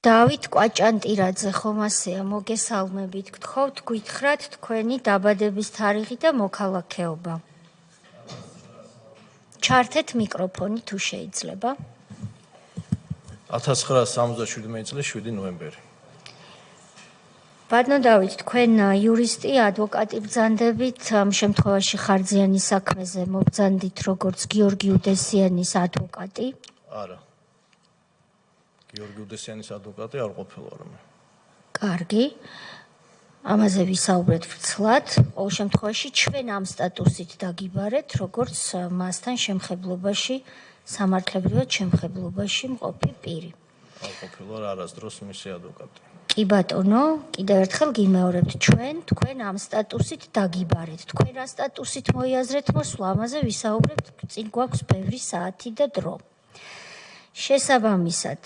დავით კვაჭანტირაძე ხომ ასეა, მოგესალმებით. გთხოვთ გითხრათ თქვენი დაბადების თარიღი და მოქალაქეობა. ჩართეთ მიკროფონი თუ შეიძლება. 1977 წლის 7 ნოემბერი. ბატონო დავით, თქვენ იურისტი, ადვოკატი ბრძანდებით, ამ შემთხვევაში ხარძიანი საქმეზე მობრძანდით როგორც გიორგი უდესიანის ადვოკატი? არა. გიორგი უდესიანის ადვოკატი არ ყოფილა მე. კარგი. ამაზე ვისაუბრეთ ფრთხლად. ყოველ შემთხვევაში ჩვენ ამ სტატუსით დაგიბარეთ, როგორც მასთან შემხებლობაში, სამართლებრივად შემხებლობაში მყოფი პირი. არ ყოფილა არასდროს მისი ადვოკატი. კი ბატონო, კიდევ ერთხელ გიმეორებთ, თქვენ ამ სტატუსით დაგიბარეთ. თქვენ რა სტატუსით მოიაზრეთ მოსვლა, ამაზე ვისაუბრებთ, წინ გვაქვს ბევრი საათი და დრო. შესაბამისად,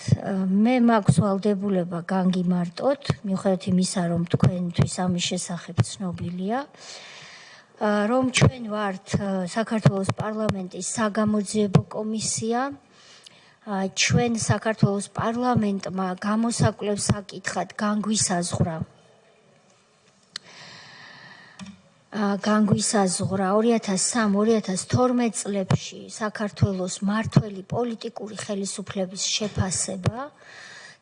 მე მაქვს ვალდებულება განგიმარტოთ, მიუხედავად იმისა, რომ თქვენთვის ამის შესახებ ცნობილია, რომ ჩვენ ვართ საქართველოს პარლამენტის საგამოძიებო კომისია, ჩვენ საქართველოს პარლამენტმა გამოსაკვლევ საკითხად განგვისაზღვრა 2003-2012 წლებში საქართველოს მმართველი პოლიტიკური ხელისუფლების შეფასება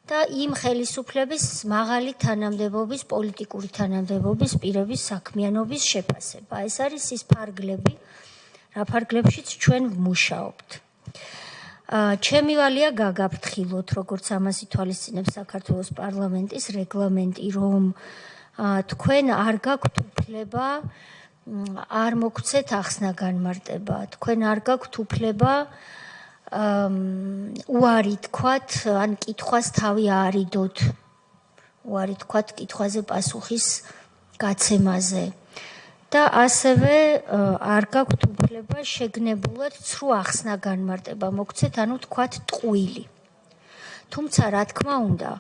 და იმ ხელისუფლების მაღალი თანამდებობის, პოლიტიკური თანამდებობის პირების საქმიანობის შეფასება. ეს არის ის ფარგლები, რა ფარგლებშიც ჩვენ ვმუშაობთ. ჩემი ვალია გაგაფრთხილოთ, როგორც ამას ითვალისწინებს საქართველოს პარლამენტის რეგლამენტი, რომ თქვენ არ გაქვთ უფლება არ მოგცეთ ახსნა განმარტება, თქვენ არ გაქვთ უფლება უარი თქვათ, ან კითხვას თავი აარიდოთ, უარი თქვათ კითხვაზე პასუხის გაცემაზე. და ასევე არ გაქვთ უფლება შეგნებულად ცრუ ახსნა განმარტება მოგცეთ, ანუ თქვათ ტყუილი. თუმცა რა თქმა უნდა,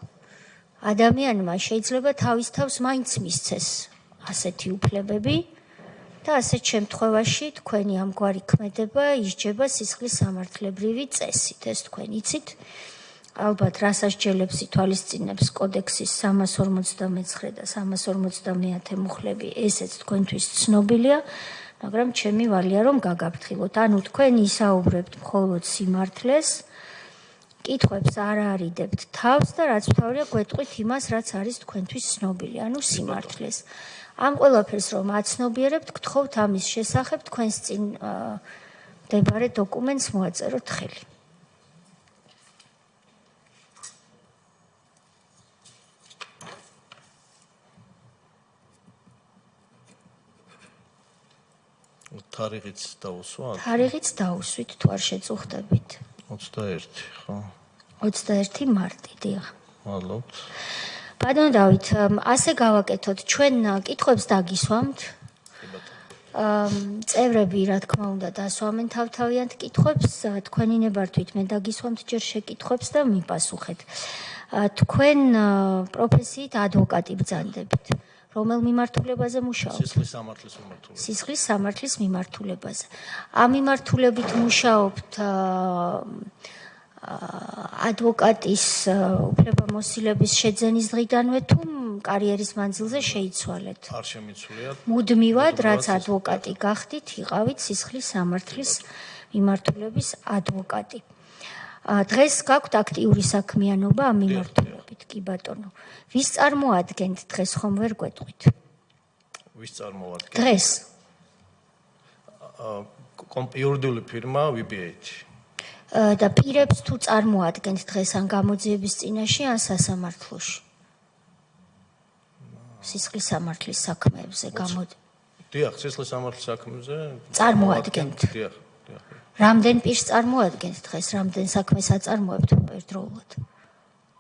ადამიანმა შეიძლება თავის თავს მაინც მისცეს ასეთი უფლებები და ასეთ შემთხვევაში თქვენი ამგვარი ქმედება ისჯება სისხლის სამართლებრივი წესით. ეს თქვენ იცით. ალბათ რასასჯელებს ითვალისწინებს კოდექსის 359 და 350 მუხლები, ესეც თქვენთვის ცნობილია, მაგრამ ჩემი ვალია რომ გაგაფრთხილოთ. ანუ თქვენ ისაუბრებთ მხოლოდ სიმართლეს, კითხვებს არ არიდებთ თავს და რაც მთავრია გვეტყვით იმას, რაც არის თქვენთვის ცნობილი, ანუ სიმართლეს. ამ ყველაფერს რომ აცნობიერებთ, გთხოვთ ამის შესახებ თქვენს წინ მდებარე დოკუმენტს მოაწეროთ ხელი. თარიღიც დაუსვათ? თარიღიც დაუსვით, თუ არ შეწუხდებით. 21, ხო? 21 მარტი, დიახ. მადლობთ. ბატონო დავით, ასე გავაკეთოთ, ჩვენ კითხვებს დაგისვამთ. წევრები, რა თქმა უნდა, დასვამენ თავთავიანთ კითხვებს, თქვენი ნებართვით მე დაგისვამთ ჯერ შეკითხვებს და მიპასუხეთ. თქვენ პროფესიით ადვოკატი ბრძანდებით. რომელ მიმართულებაზე მუშაობთ? სისხლის სამართლის მიმართულებაზე. სისხლის სამართლის მიმართულებაზე. ამ მიმართულებით მუშაობთ ადვოკატის უფლებამოსილების შეძენის დღიდანვე თუ კარიერის მანძილზე შეიცვალეთ? არ შემიცვლიათ. მუდმივად, რაც ადვოკატი გახდით, იყავით სისხლის სამართლის მიმართულების ადვოკატი. დღეს გაქვთ აქტიური საქმიანობა ამ მიმართულებით, კი ბატონო. ვის წარმოადგენთ დღეს, ხომ ვერ გვეტყვით? ვის წარმოადგენთ? დღეს. იურიდიული ფირმა VBH. და პირებს თუ წარმოადგენთ დღეს ან გამოძიების წინაშე ან სასამართლოში? სისხლის სამართლის საქმეებზე დიახ, სისხლის სამართლის საქმეზე წარმოადგენთ. დიახ. რამდენ პირს წარმოადგენთ დღეს, რამდენ საქმეს აწარმოებთ ერთდროულად?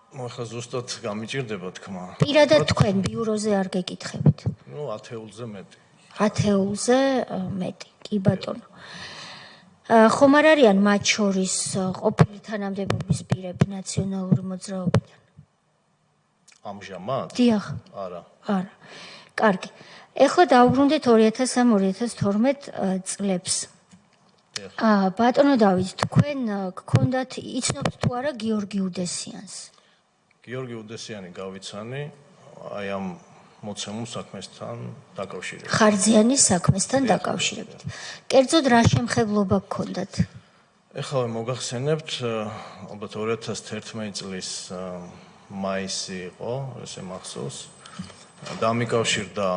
ახლა ზუსტად გამიჭირდება თქმა. პირადად თქვენ ბიუროზე არ გეკითხებით? 10-ზე მეტი. 10-ზე მეტი, კი ბატონო. ხომ არ არიან მათ შორის ყოფილი თანამდებობის პირები ნაციონალური მოძრაობიდან? ამჟამად? დიახ. არა. არა. კარგი. ეხლა დავუბრუნდეთ 2003-2012 წლებს. ბატონო დავით, თქვენ გქონდათ იცნობთ თუ არა გიორგი უდესიანს? გიორგი უდესიანი გავიცანი აი ამ მოცემულ საქმესთან დაკავშირებით. ხარძიანის საქმესთან დაკავშირებით. კერძოდ რა შემხებლობა გქონდათ? ეხლა მოგახსენებთ, ალბათ 2011 წლის მაისი იყო, ესე მახსოვს. დამიკავშირდა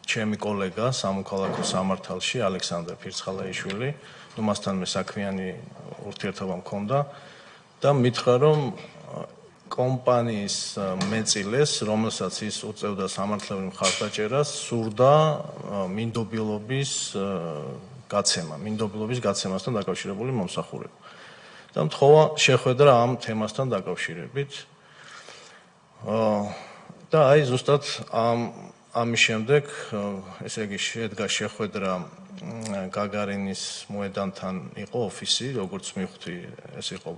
ჩემი კოლეგა სამოქალაქო სამართალში ალექსანდრე ფირცხალაიშვილი, ნუ მასთან მე საქმიანი ურთიერთობა მქონდა და მითხრა რომ კომპანიის მეწილეს, რომელსაც ის უწევდა სამართლებრივ მხარდაჭერას, სურდა მინდობილობის გაცემასთან დაკავშირებული მომსახურება. და მთხოვა შეხვედრა ამ თემასთან დაკავშირებით. და აი ზუსტად ამის შემდეგ, ესე იგი შედგა შეხვედრა გაგარინის მოედანთან იყო ოფისი, როგორც მივხვდი, ეს იყო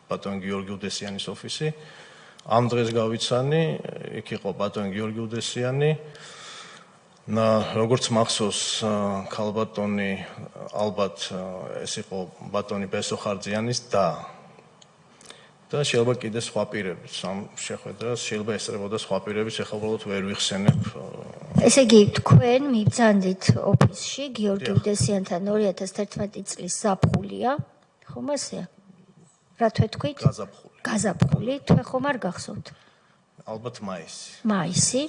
ბატონ გიორგი უდესიანის ოფისი. ამ დღეს გავიცანი, იქ იყო ბატონ გიორგი უდესიანი. როგორც მახსოვს, ქალბატონი ალბათ ეს იყო ბატონი ბესო ხარძიანის და შეიძლება კიდე სხვა პირებიც ამ შეხვედრას შეიძლება ესწრებოდა სხვა პირებიც, ეხლა უბრალოდ ვერ ვიხსენებ. ესე იგი, თქვენ მიბრძანდით ოფისში გიორგი უდესიანთან 2011 წლის ზაფხულია, ხომ ასეა? რა თქვით? გაზაფხული, თქვენ ხომ არ გახსოვთ? ალბათ მაისი. მაისი.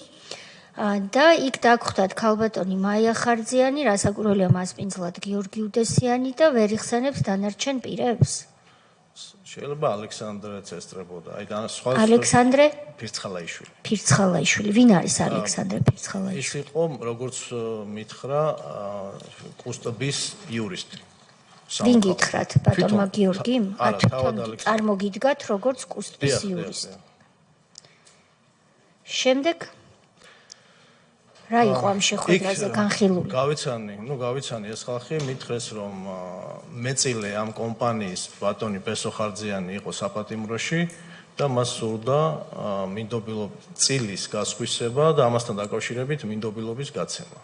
და იქ დაგხვდათ ქალბატონი მაია ხარძიანი, რასაკვირველია მასპინძლად გიორგი უდესიანი და ვერ იხსენებს დანარჩენ პირებს. შეიძლება ალექსანდრეც ესწრებოდა. აი და სხვა ალექსანდრე ფირცხალაიშვილი. ფირცხალაიშვილი. ვინ არის ალექსანდრე ფირცხალაიშვილი? ის იყო, როგორც მითხრა, კუსტობის იურისტი. ვინ გითხრათ, ბატონმა გიორგიმ? თვითონ წარმოგიდგათ, როგორც კუსტობის იურისტი. შემდეგ რა იყო ამ შეხვედრაზე განხილული? გავიცანი ეს ხალხი მითხრეს რომ მეწილე ამ კომპანიის ბატონი ბესო ხარძიანი იყო საპატიმროში და მას სურდა მინდობილობის წილის გასხვისება და ამასთან დაკავშირებით მინდობილობის გაცემა.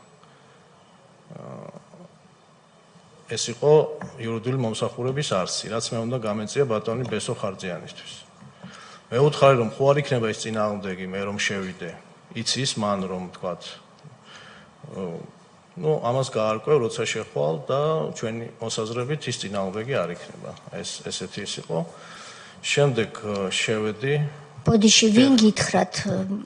ეს იყო იურიდიული მომსახურების არსი, რაც მე უნდა გამეწია ბატონი ბესო ხარძიანისთვის. მე ვუთხარი რომ ხო არ იქნება ის წინააღმდეგი, მე რომ შევიდე. იცის მან რომ თქვათ ამას გაარკვევ, როცა შეხვალ და ჩვენი მოსაზრებით ის წინააღმდეგი არ იქნება. ესეთი ის იყო. შემდეგ შევედი. ბოდიში ვინ გითხრათ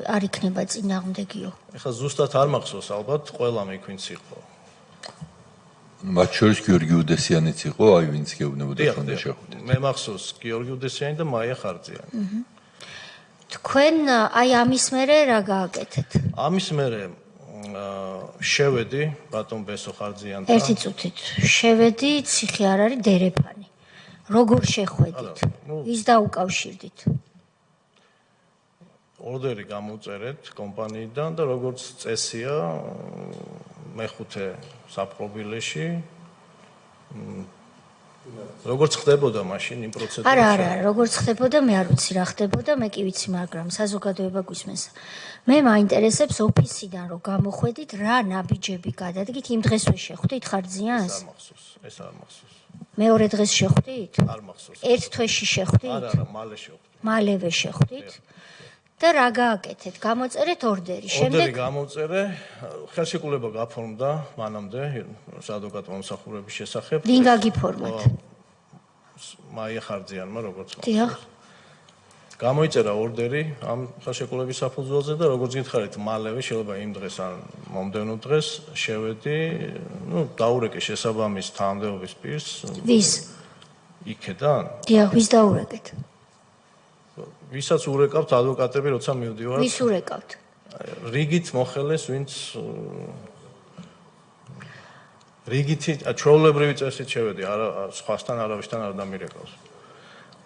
არ იქნება წინააღმდეგიო? ეხლა ზუსტად არ მახსოვს, ალბათ ყველამ იქ ვინც იყო. მათ შორის გიორგი უდესიანიც იყო, აი ვინც გეუბნებოდა თქვენ შეხვდით. მე მახსოვს გიორგი უდესიანი და მაია ხარძიანი. თქვენ აი ამის მერე რა გააკეთეთ? ამის მერე შევედი ბატონ ბესო ხარძიანთან. ერთი წუთით. შევედი, ციხე არ არის დერეფანი. როგორ შეხვედით? ვის დაუკავშირდით? ორდერი გამოვწერეთ კომპანიიდან და როგორც წესია მეხუთე საპყრობილეში როგორც ხდებოდა მაშინ იმ პროცედურაში? არა, როგორც ხდებოდა, მე არ ვიცი რა ხდებოდა, მე კი ვიცი, მაგრამ საზოგადოება გვისმენს. მე მაინტერესებს ოფისიდან რომ გამოხვედით, რა ნაბიჯები გადადგით, იმ დღესვე შეხვდით ხარძიანს? ეს არ მახსოვს. მეორე დღეს შეხვდით? არ მახსოვს. ერთ თვეში შეხვდით? არა, მალე შეხვდით. მალევე შეხვდით? და რა გააკეთეთ? გამოწერეთ ორდერი. ორდერი გამოვწერე, ხელშეკრულება გაფორმდა მანამდე საადვოკატო მომსახურების შესახებ. ვინ გაგიფორმათ? მაია ხარძიანმა, როგორც დიახ. გამოიწერა ორდერი ამ ხელშეკრულების საფუძველზე და როგორც გითხარით, მალევე შეიძლება იმ დღეს ან მომდევნო დღეს შევედი, დაურეკე შესაბამის თანამდებობის პირს. ვის? იქედან? დიახ, ვის დაურეკეთ? ვისაც ურეკავთ ადვოკატები, როცა მივდივართ. ვის ურეკავთ? რიგით მოხელეს, ვინც რიგითი ჩვეულებრივი წესით შევედი, არა სხვასთან არავისთან არ დამირეკავს.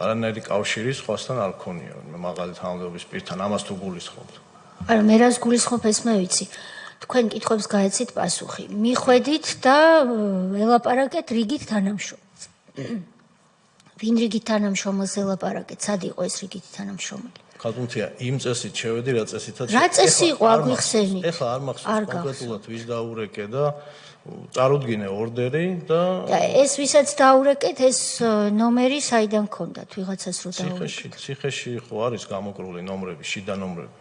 არანაირი კავშირი სხვასთან არ ქონია, მე მაღალი თანამდებობის პირთან ამას თუ გულისხმობთ. არა, მე რას გულისხმობ, ეს მე ვიცი. თქვენ კითხვებს გაეცით პასუხი. მიხვედით და ელაპარაკეთ რიგით თანამშრომელს. ვინ რიგით თანამშრომელს ელაპარაკეთ? სად იყო ეს რიგითი თანამშრომელი? ხალხუნთია, იმ წესით შევედი, რა წესითაც. რა წესი იყო, აგვიხსენით? ეხლა არ მახსოვს კონკრეტულად ვის დაურეკე და წარუდგინე ორდერი და ეს ვისაც დაურეკეთ, ეს ნომერი საიდან გქონდათ ვიღაცას რო დაურეკეთ? ციხეში ხო არის გამოკრული ნომრები, შიდა ნომრები.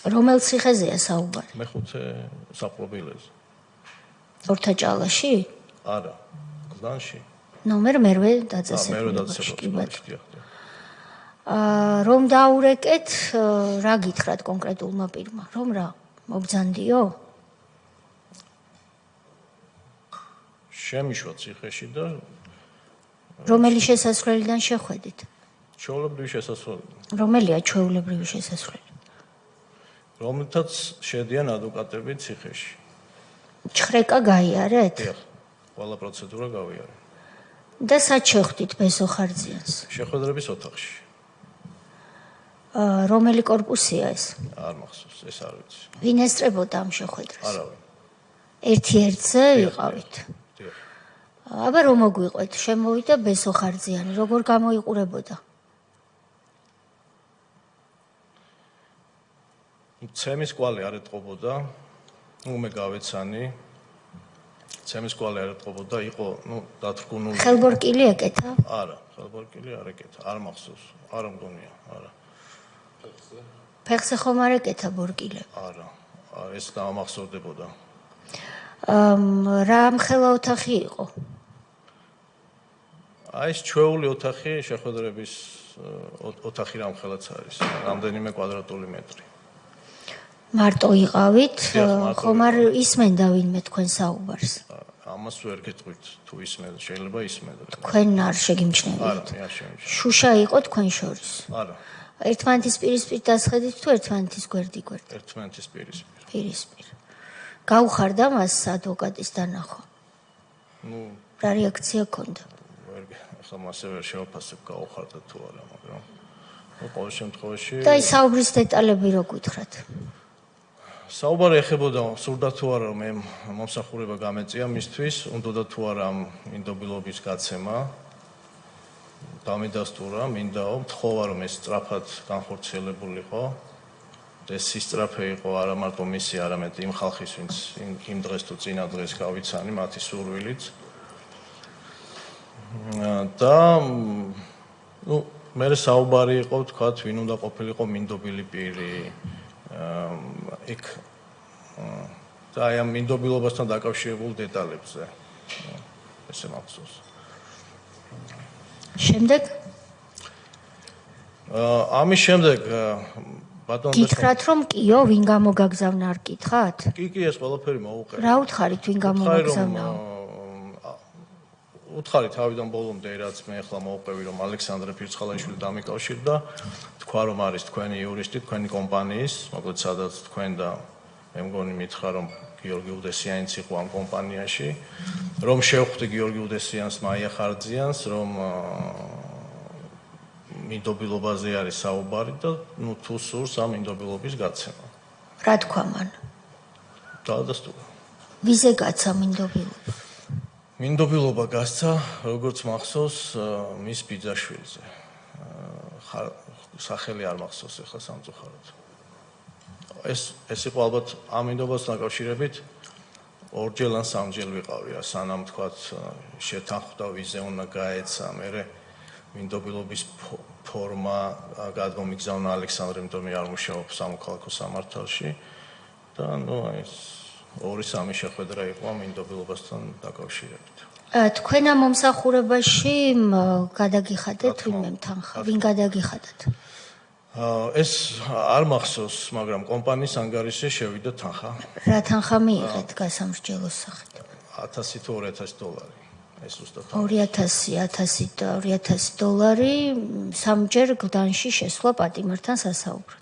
რომელ ციხეზეა საუბარი? მეხუთე საპყრობილეზე. ორთაჭალაში? არა, გლანში. ნომერ მერვე დაწესებულებაში. რომ დაურეკეთ, რა გითხრათ კონკრეტულმა პირმა? რომ რა, მობძანდიო? შემიშვა ციხეში და რომელი შესასვლელიდან შეხვედით? ჩვეულებრივი შესასვლელი. რომელია ჩვეულებრივი შესასვლელი? რომლითაც შედიან ადვოკატები ციხეში. ჩხრეკა გაიარეთ? დიახ, ყველა პროცედურა გავიარე. და სად შეხვდით ბესოხარძიანს? შეხვედრების ოთახში. რომელი корпуსია ეს? არ მახსოვს, ეს არ ვიცი. ვინ ესწრებოდა ამ შეხვედრას? არავინ. ერთ-ერთზე იყავით? დიახ. აბა რომ მოგვიყვეთ, შემოვიდა ბესოხარძიანი, როგორ გამოიყურებოდა? ცემის კვალი არ ეტყობოდა, მე გავეცანი. ცემის კვალი არ ეტყობოდა, იყო, დათრგუნული. ხელბორკილი ეკეთა? არა, ხელბორკილი არ ეკეთა, არ მახსოვს, არ მგონია, არა. ფეხზე ხომ არ ეკეთა ბორკილები? არა, ეს დამახსოვდებოდა. რა მხელა ოთახი იყო? ეს ჩვეული ოთახი, შეხვედრების ოთახი რამხელაც არის, რამდენიმე კვადრატული მეტრი. მარტო იყავით, ხომ არ ისმენდა ვინმე თქვენ საუბარს? ამას ვერ გეტყვით, თუ ისმენდა, შეიძლება ისმენდა. თქვენ არ შეგიმჩნევით? არა, არ შემიჩნევ. შუშა იყო თქვენ შორის? არა. ერთმანეთის პირისპირ დასხედით თუ ერთმანეთის გვერდ-გვერდ? ერთმანეთის პირისპირ. პირისპირ. გაუხარდა მას ადვოკატის დანახვა? რა რეაქცია ჰქონდა? ახლა მასე ვერ შევაფასებ გაუხარდა თუ არა, მაგრამ ყოველ შემთხვევაში და ის საუბრის დეტალები რო გითხრათ? საუბარი ეხებოდა სურდა თუ არა მე მომსახურება გამეწია მისთვის, უნდოდა თუ არა მინდობილობის გაცემა. დამედასტურა, მინდაო, მთხოვა რომ ეს სწრაფად განხორციელებულიყო. ეს სისწრაფე იყო არა მარტო მისი, არამედ იმ ხალხის, ვინც იმ დღეს თუ წინა დღეს გავიცანი, მათი სურვილით. და მე საუბარი იყო, თქვათ, ვინ უნდა ყოფილიყო მინდობილი პირი. იქ და აი ამ მინდობილობასთან დაკავშირებულ დეტალებზე. ესე მახსოვს. შემდეგ? ამის შემდეგ ბატონო გითხრათ რომ კიო, ვინ გამოგაგზავნა არ გითხრათ? კი, ეს ყველაფერი მოუყევი. რა უთხარით ვინ გამოგაგზავნაო? უთხარი თავიდან ბოლომდე რაც მე ახლა მოუყევი რომ ალექსანდრე ფირცხალაიშვილი დამიკავშირდა, თქვა რომ არის თქვენი იურისტი, თქვენი კომპანიის, მოკლედ სადაც თქვენ და მე მგონი მითხრა რომ გიორგი უდესიანიც იყო ამ კომპანიაში, რომ შევხვდი გიორგი უდესიანს, მაია ხარძიანს, რომ მინდობილობაზე არის საუბარი და თუ სურს ამ მინდობილობის გაცემა. რა თქვა მან? დაადასტურა. ვიზე გაცა მინდობილობა? მინდობილობა გასცა, როგორც მახსოვს, მის ბიძაშვილზე. სახელი არ მახსოვს ახლა სამწუხაროდ. ეს იყო ალბათ ამ მინდობასთან დაკავშირებით ორჯერ ან სამჯერ ვიყავი, სანამ თქვათ შეთანხმდა ვიზე უნდა გაეცა, მე მინდობილობის ფორმა გადმომიგზავნა ალექსანდრე, იმიტომ რომ არ მუშაობ სამოქალაქო სამართალში და ეს 2-3 შეხვედრა იყო მინდობილობასთან დაკავშირებით. თქვენ ამ მომსახურებაში გადაგიხადეთ ვინმე თანხა? ვინ გადაგიხადათ? ეს არ მახსოვს, მაგრამ კომპანიის ანგარიშზე შევიდა თანხა. რა თანხა მიიღეთ გასამსჯელოს სახით? 1000 თუ 2000 დოლარი. ეს ზუსტად 2000 დოლარი სამჯერ გლდანში შესვლა პატიმართან სასაუბროდ.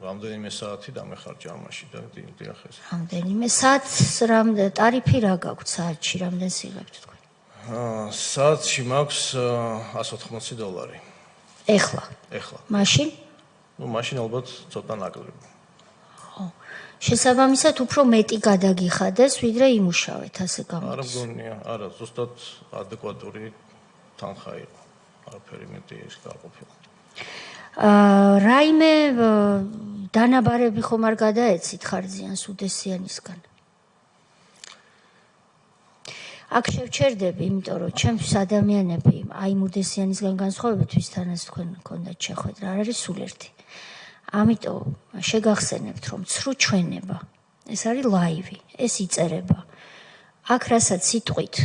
რამდენიმე საათი დამეხარჯა ამაში და დიახ ეს. რამდენიმე საათს ტარიფი რა გაქვთ საათში, რამდენს იღებთ თქვენ? საათში მაქვს 180 დოლარი. ეხლა. მაშინ? მაშინ ალბათ ცოტა ნაკლები. შესაბამისად უფრო მეტი გადაგიხადეს, ვიდრე იმუშავეთ, ასე გამოდის. არა მგონია, არა, ზუსტად ადეკვატური თანხა იყო. არაფერი მეტი ის გაყოფილა. რაიმე დანაბარები ხომ არ გადაეცით ხარძიანს უდესიანისგან? აქ შევჩერდები, იმიტომ რომ ჩემთვის ადამიანები აი უდესიანისგან განსხვავებით ვისთანაც თქვენ გქონდათ შეხვედრა არ არის სულ ერთი. ამიტომ შეგახსენებთ რომ ცრუ ჩვენება ეს არის ლაივი, ეს იწერება. აქ რასაც სიტყვით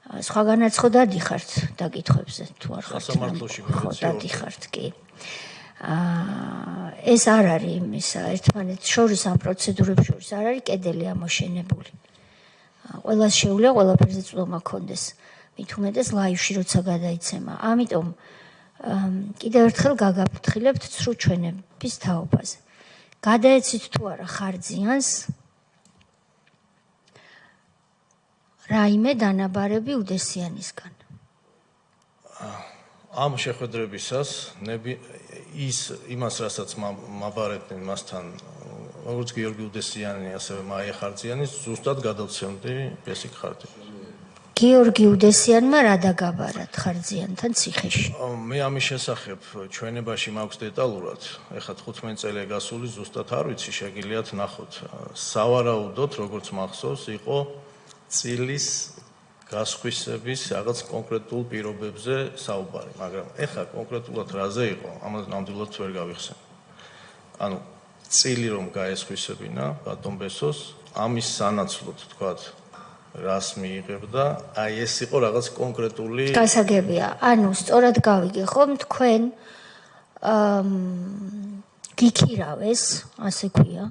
სხვა განაცხო დადიხართ დაკითხვებზე თუ არ ხართ ხო დადიხართ კი. ეს არ არის იმისა ერთმანეთს შორის ამ პროცედურებს შორის არ არის კედელი ამოშენებული. ყველას შეუძლია ყველაფერზე წვდომა ქონდეს. მით უმეტეს ლაივში როცა გადაიცემა. ამიტომ კიდევ ერთხელ გაგაფრთხილებთ ცრუ ჩვენების თაობაზე. გადაეცით თუ არა ხარძიანს რაიმე დანაბარები უდესიანისგან. ამ შეხვედრებისას იმას რასაც მაბარებდნენ მასთან როგორც გიორგი უდესიანი ასევე მაია ხარძიანი ზუსტად გადავცემდი ბესიკ ხარდებას. გიორგი უდესიანმა რა დაგაბარათ ხარძიანთან ციხეში? მე ამის შესახებ ჩვენებაში მაქვს დეტალურად. ეხლა 15 წელია გასული, ზუსტად არ ვიცი, შეგიძლიათ ნახოთ. სავარაუდოდ, როგორც მახსოვს, იყო წილის გასხვისების რაღაც კონკრეტულ პირობებზე საუბარი, მაგრამ ეხლა კონკრეტულად რაზე იყო, ამას ნამდვილად ვერ გავიხსენ. ანუ წილი რომ გაესხვისებინა ბატონ ბესოს, ამის სანაცვლოდ თქვათ რას მიიღებდა, აი ეს იყო რაღაც კონკრეტული გასაგებია. ანუ სწორად გავიგე ხომ თქვენ გიქირავეს, ასე ქვია.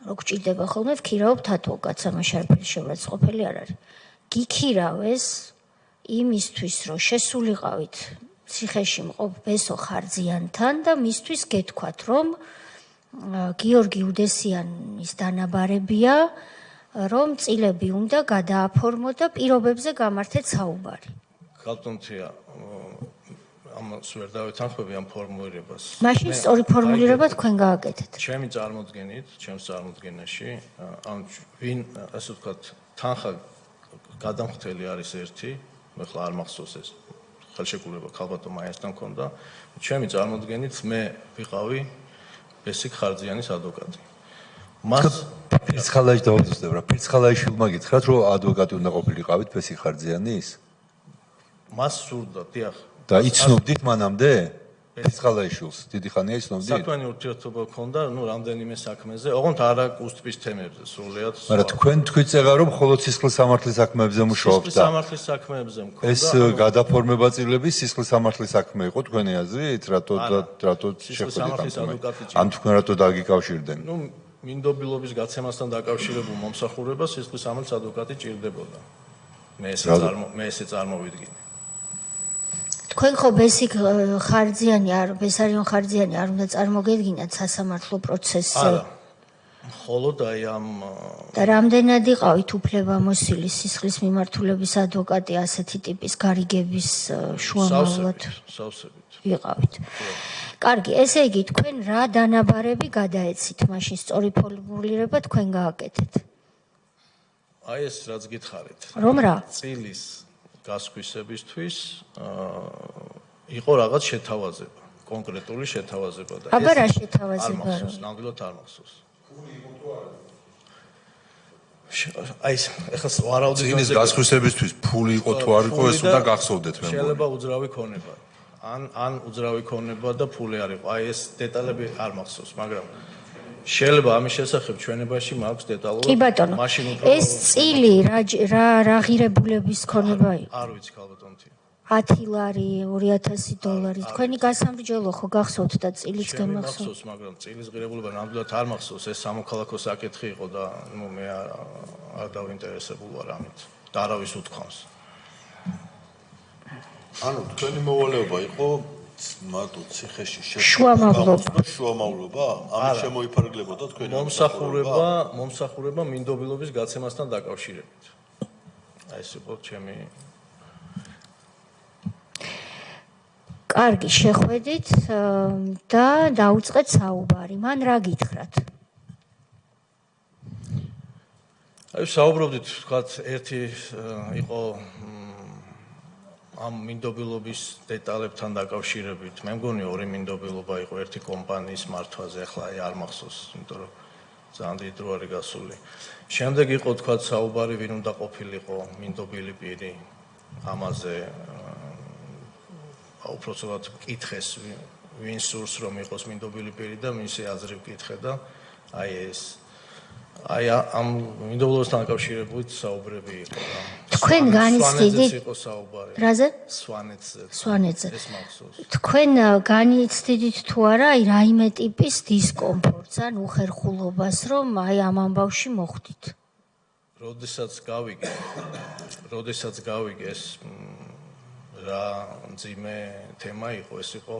რო გჭირდება ხოლმე ვქირავობთ ადვოკატს, ამაში არაფერი შეურაცხყოფელი არ არის. გიქირავეს იმისთვის, რომ შესულიყავით ციხეში მყოფ ბესო ხარძიანთან და მისთვის გეთქვათ, რომ გიორგი უდესიანის დანაბარებია, რომ წილები უნდა გადააფორმოთ და პირობებზე გამართეთ საუბარი. ხალხონთია ამას ვერ დავეთანხმები ამ ფორმულირებას. მაშინ სწორი ფორმულირება თქვენ გააკეთეთ. ჩემს წარმოდგენაში, ან ვინ ასე ვთქვათ, თანხა გადამხდელი არის ერთი, მე ხლა არ მახსოვს ეს ხელშეკრულება ქალბატონ მაიასთან ქონდა. ჩემი წარმოდგენით მე ვიყავი ბესიკ ხარძიანის ადვოკატი. მას პირცხალაიში დავუძვებ რა, პირცხალაიშვილმა გითხრათ, რომ ადვოკატი უნდა ყოფილიყავით ბესიკ ხარძიანის? მას სურდა, დიახ. და იცნობდით მანამდე? პირცხალაიშვილს დიდი ხანია იცნობდით? საქმიანი ურთიერთობა ჰქონდა, რამდენიმე საქმეზე, ოღონდ არა კუსტის თემებზე, სრულიად. მაგრამ თქვენ თქვით რომ მხოლოდ სისხლის სამართლის საქმეებზე მუშაობთ და სისხლის სამართლის საქმეებზე მქონდა. ეს გადაფორმება წილების სისხლის სამართლის საქმე იყო თქვენი აზრით? რატო შეხვედრით ამ თქვენ რატო დაგიკავშირდნენ? მინდობილობის გაცემასთან დაკავშირებულ მომსახურებას სისხლის სამართლის ადვოკატი ჭირდებოდა. მე ესე წარმოვიდგინე. თქვენ ხო ბესიკ ხარძიანი არ, ბესარიონ ხარძიანი არ უნდა წარმოგედგინათ სასამართლო პროცესზე? არა. მხოლოდ აი ამ და რამდენად იყავით უფლებამოსილი სისხლის მიმართულების ადვოკატი ასეთი ტიპის გარიგების შუამავლად? სავსებით. ვიყავით. კარგი, ესე იგი თქვენ რა დანაბარები გადაეცით, მაშინ სწორი ფორმულირება თქვენ გააკეთეთ. აი ეს რაც გითხარით. რომ რა? წილის გასხვისებისთვის იყო რაღაც შეთავაზება, კონკრეტული შეთავაზება და აბა რა შეთავაზება? ნამდვილად არ მახსოვს. აი ეს ეხლა ვარაუდი წილის გასხვისებისთვის ფული იყო თუ არ იყო, ეს უნდა გახსოვდეთ მე. შეიძლება უძრავი ქონება. ან უძრავი ქონება და ფული არ იყო. აი ეს დეტალები არ მახსოვს, მაგრამ შეიძლება ამის შესახებ ჩვენებაში მაქვს დეტალურად. კი ბატონო. ეს წილი რა ღირებულების ქონება იყო? არ ვიცი ქალბატონთია. 10 ლარი, $2000. თქვენი გასამრჯელო ხო გახსოვთ და წილიც გემახსოვთ? მახსოვს, მაგრამ წილის ღირებულება ნამდვილად არ მახსოვს. ეს სამოქალაქო საკითხი იყო და მე არ დავინტერესებული ვარ ამით. და არავის უთქვამს. ანუ თქვენი მოვალეობა იყო მარტო ციხეში შუამავლობა? ამის შემოიფარგლებოდა თქვენი მომსახურება მინდობილობის გაცემასთან დაკავშირებით. აი ეს იყო ჩემი. კარგი, შეხვედით და დაუწყეთ საუბარი. მან რა გითხრათ? აი საუბრობდით, ვთქვათ, ერთი იყო ამ მინდობილობის დეტალებთან დაკავშირებით მე მგონი ორი მინდობილობა იყო ერთი კომპანიის მართვაზე, ახლა არ მახსოვს, იმიტომ რომ ძალიან დიდი დრო არის გასული. შემდეგ იყო თქვა საუბარი, ვინ უნდა ყოფილიყო მინდობილი პირი ამაზე უпроцовად კითხეს ვინ სურს რომ იყოს მინდობილი პირი და მისი აზრი ვკითხე და აი ეს აი ამ მინდობილობასთან დაკავშირებით საუბრები იყო რა. თქვენ განიცდიდით იყო საუბარი. რაზე? სვანეთზე. ეს მახსოვს. თქვენ განიცდიდით თუ არა აი რაიმე ტიპის დისკომფორტს ან უხერხულობას რომ აი ამ ამბავში მოხვდით? როდესაც გავიგე ეს რა ძიმე თემა იყო, ეს იყო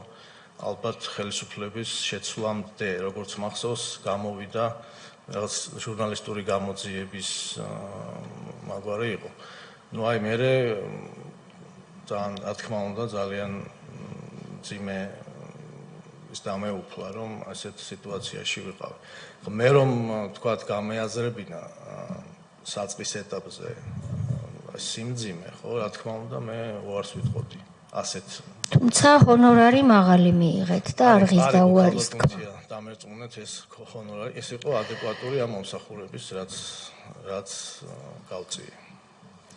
ალბათ ხელისუფლების შეცვლამდე, როგორც მახსოვს, გამოვიდა რაღაც ჟურნალისტური გამოძიების მაგვარი იყო. ნუ აი მე ძალიან რა თქმა უნდა ძალიან ძიმე ის დამეუფლა რომ ასეთ სიტუაციაში ვიყავი. მე რომ თქვათ გამეაზრებინა საწყის ეტაპზე სიმძიმე, ხო, რა თქმა უნდა მე უარს ვიტყოდი ასეთ. თუმცა ჰონორარი მაღალი მიიღეთ და არ ღირდა უარის თქმა. დამერწმუნეთ ეს ჰონორარი, ეს იყო ადეკვატური ამ მომსახურების, რაც გავწიე.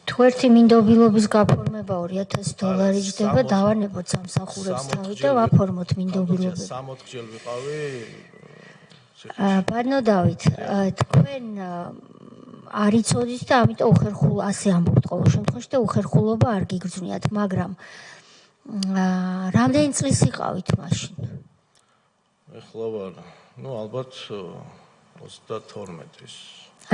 თუ ერთი მინდობილობის გაფორმება $2000 ჯდება, დავანებოთ სამსახურებს თავი და ვაფორმოთ მინდობილობები. 60 ჯერ ვიყავი. ბატონო დავით, თქვენ არ იცოდით და ამიტომ უხერხულ ასე ამბობთ ყოველ შემთხვევაში და უხერხულობა არ გიგრძნიათ, მაგრამ რამდენი წლის იყავით მაშინ? ეხლა ვარ, ნუ ალბათ 32-ის.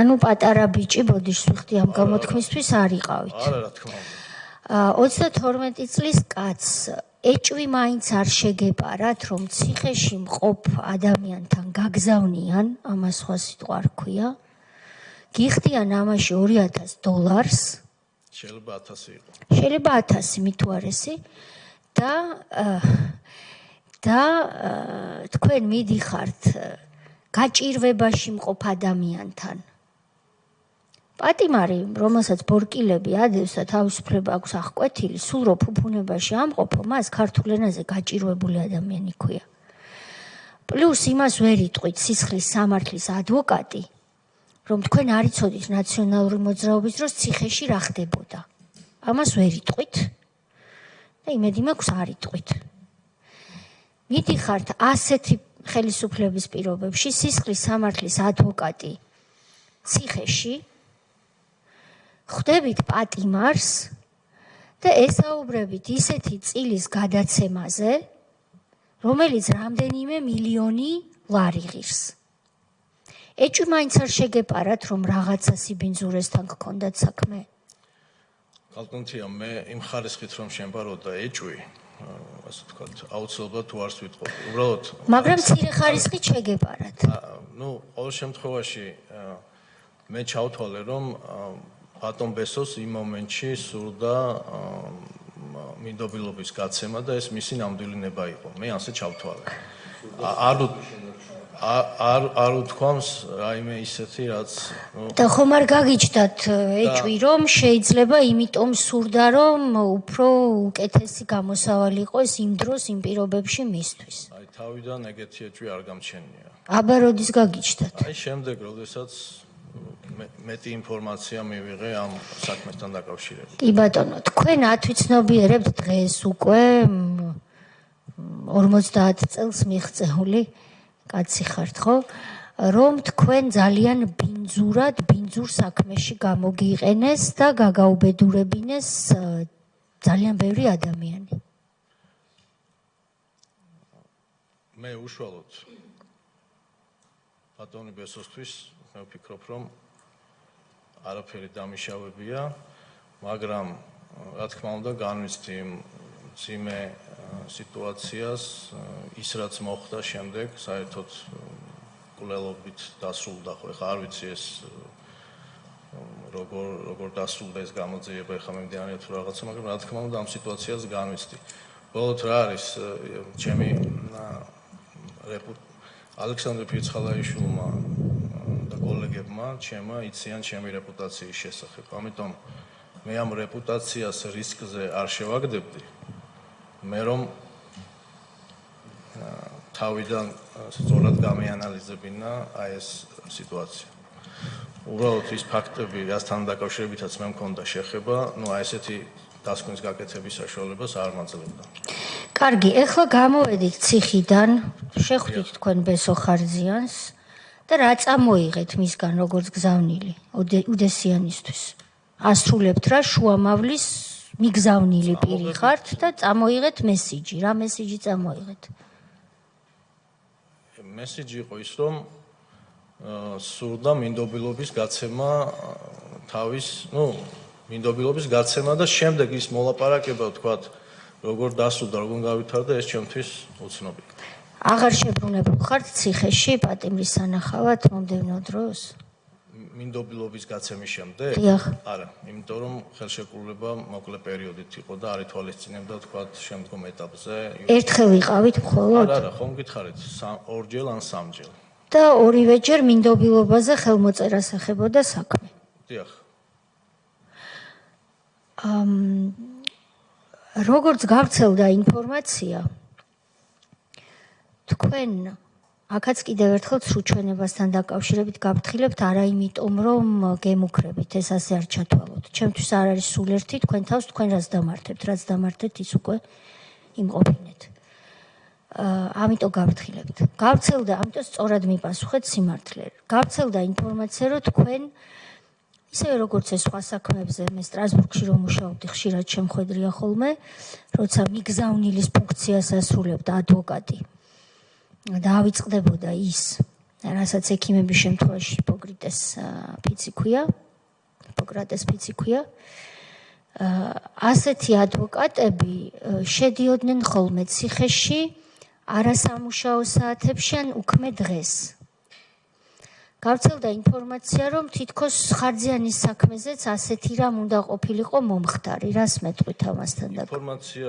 ანუ პატარა ბიჭი ბოდიშს ვიხდი ამ გამოთქმისთვის არ იყავით. არა, რა თქმა უნდა. 32 წლის კაცს ეჭვი მაინც არ შეგეპარათ, რომ ციხეში მყოფ ადამიანთან გაგზავნიან, ამას სხვა სიტყვა არ ქვია. გიხდიან ამაში $2000. შეიძლება 1000 იყო. შეიძლება 1000 მით უარესი და თქვენ მიდიხართ გაჭირვებაში მყოფ ადამიანთან. პატიმარი, რომელსაც ბორკილები ადევს და თავისუფლება აქვს აღკვეთილი, სულ რო ფუფუნებაში ამყოფო, მას ქართულ ენაზე გაჭირვებული ადამიანი ქვია. პლუს იმას ვერ იტყვით სისხლის სამართლის ადვოკატი, რომ თქვენ არ იცოდით ნაციონალური მოძრაობის დროს ციხეში რა ხდებოდა. ამას ვერ იტყვით და იმედი მაქვს არ იტყვით. მიდიხართ ასეთი ხელისუფლების პირობებში სისხლის სამართლის ადვოკატი ციხეში, ხვდებით პატიმარს და ესაუბრებით ისეთი წილის გადაცემაზე, რომელიც რამდენიმე მილიონი ლარი ღირს. ეჭვი მაინც არ შეგეპარათ, რომ რაღაცა სიბინძურესთან გქონდათ საქმე? კალკუნთია, მე იმ ხარისხით რომ შემბაროდა ეჭვი, ასე ვთქვათ, აუცილებლად უარს ვიტყოდი. უბრალოდ მაგრამ მცირე ხარისხით შეგეპარათ. ნუ, ყოველ შემთხვევაში მე ჩავთვალე, რომ ბატონ ბესოს იმ მომენტში სურდა მინდობილობის გაცემა და ეს მისი ნამდვილინება იყო. მე ასე ჩავთვალე. არ უთქვამს რაიმე ისეთი რაც და ხომ არ გაგიჩნდათ ეჭვი რომ შეიძლება იმიტომ სურდა რომ უფრო უკეთესი გამოსავალი იყოს იმ დროს იმ პირობებში მისთვის. აი თავიდან ეგეთი ეჭვი არ გამჩენია. აბა როდის გაგიჩნდათ? აი შემდეგ როდესაც მეტი ინფორმაცია მივიღე ამ საქმესთან დაკავშირებით. კი ბატონო, თქვენ ათვიცნობიერებთ დღეს უკვე 50 წელს მიღწეული კაცი ხართ, ხო? რომ თქვენ ძალიან ბინძურ საქმეში გამოგიყენეს და გაგაუბედურებინეს ძალიან ბევრი ადამიანი. მე უშუალოდ ბატონი ბესოსთვის მე ვფიქრობ, რომ არაფერი დამიშავებია, მაგრამ რა თქმა უნდა განვიცდი ძიმე სიტუაციას, ის რაც მოხდა შემდეგ, საერთოდ კვლელობით დასრულდა, ხო, ეხლა არ ვიცი ეს როგორ დასრულდა ეს გამოძიება, ეხლა მე მდიანი თუ რაღაცა, მაგრამ რა თქმა უნდა ამ სიტუაციას განვიცდი. ბოლოდ რა არის ჩემი ალექსანდრე ფიცხალაიშვილმა და კოლეგებმა იციან ჩემი რეპუტაციის შესახებ. ამიტომ მე ამ რეპუტაციას რისკზე არ შევაგდებდი, მე რომ თავიდან სწორად გამეანალიზებინა აი ეს სიტუაცია. უბრალოდ ის ფაქტები, რასთან დაკავშირებითაც მე მქონდა შეხება, აი ესეთი დასკვნის გაკეთების საშუალებას არ მაძლევდა. კარგი, ეხლა გამოვედით ციხიდან, შეხვდით თქვენ ბესო ხარზიანს და რა წამოიღეთ მისგან როგორც გზავნილი უდესიანისთვის? ასრულებთ რა შუამავლის მიგზავნილი პირი ხართ და წამოიღეთ მესიჯი. რა მესიჯი წამოიღეთ? მესიჯი იყო ის, რომ სურდა მინდობილობის გაცემა თავის, მინდობილობის გაცემა და შემდეგ ის მოლაპარაკება, ვთქვათ, როგორ დასრულდა, როგორ გავითარდა, ეს ჩემთვის უცნობია. აღარ შებრუნებულ ხართ ციხეში პატიმრის სანახავად მომდევნო დროს? მინდობილობის გაცემის შემდეგ? არა, იმიტომ რომ ხელშეკრულება მოკლე პერიოდით იყო და არ ითვალისწინებდა, ვთქვათ, შემდგომ ეტაპზე. ერთხელ ვიყავით მხოლოდ? არა, ხომ გითხარით, ორჯერ ან სამჯერ. და ორივეჯერ მინდობილობაზე ხელმოწერას ეხებოდა საქმე. დიახ. როგორც გავრცელდა ინფორმაცია, თქვენ აქაც კიდევ ერთხელ სრუჩვენებასთან დაკავშირებით გავფრთხილებთ, არა იმიტომ, რომ გემუქრებით, ეს ასე არ ჩათვალოთ. ჩემთვის არ არის სულ ერთი, თქვენ თავს თქვენ რაც დამართებთ, რაც დამართეთ, ის უკვე იმყოფინეთ. ამიტომ გავფრთხილებთ. გავრცელდა, ამიტომ სწორად მიპასუხეთ სიმართლე. გავრცელდა ინფორმაცია, რომ თქვენ ისევე როგორც ეს სხვა საქმეებზე, მე სტრასბურგში რომ მუშაობდი, ხშირად შემხვედრია ხოლმე, როცა მიგზავნილის ფუნქციას ასრულებდა ადვოკატი. და ავიწყდებოდა ის, რასაც ექიმების შემთხვევაში ჰიპოკრატეს ფიცი ქვია. ასეთი ადვოკატები შედიოდნენ ხოლმე ციხეში არასამუშაო საათებში ან უქმე დღეს. გავრცელდა ინფორმაცია, რომ თითქოს ხარზიანის საქმეზეც ასეთი რამ უნდა ყოფილიყო მომხდარი. რას მეტყვით ამასთან და? ინფორმაცია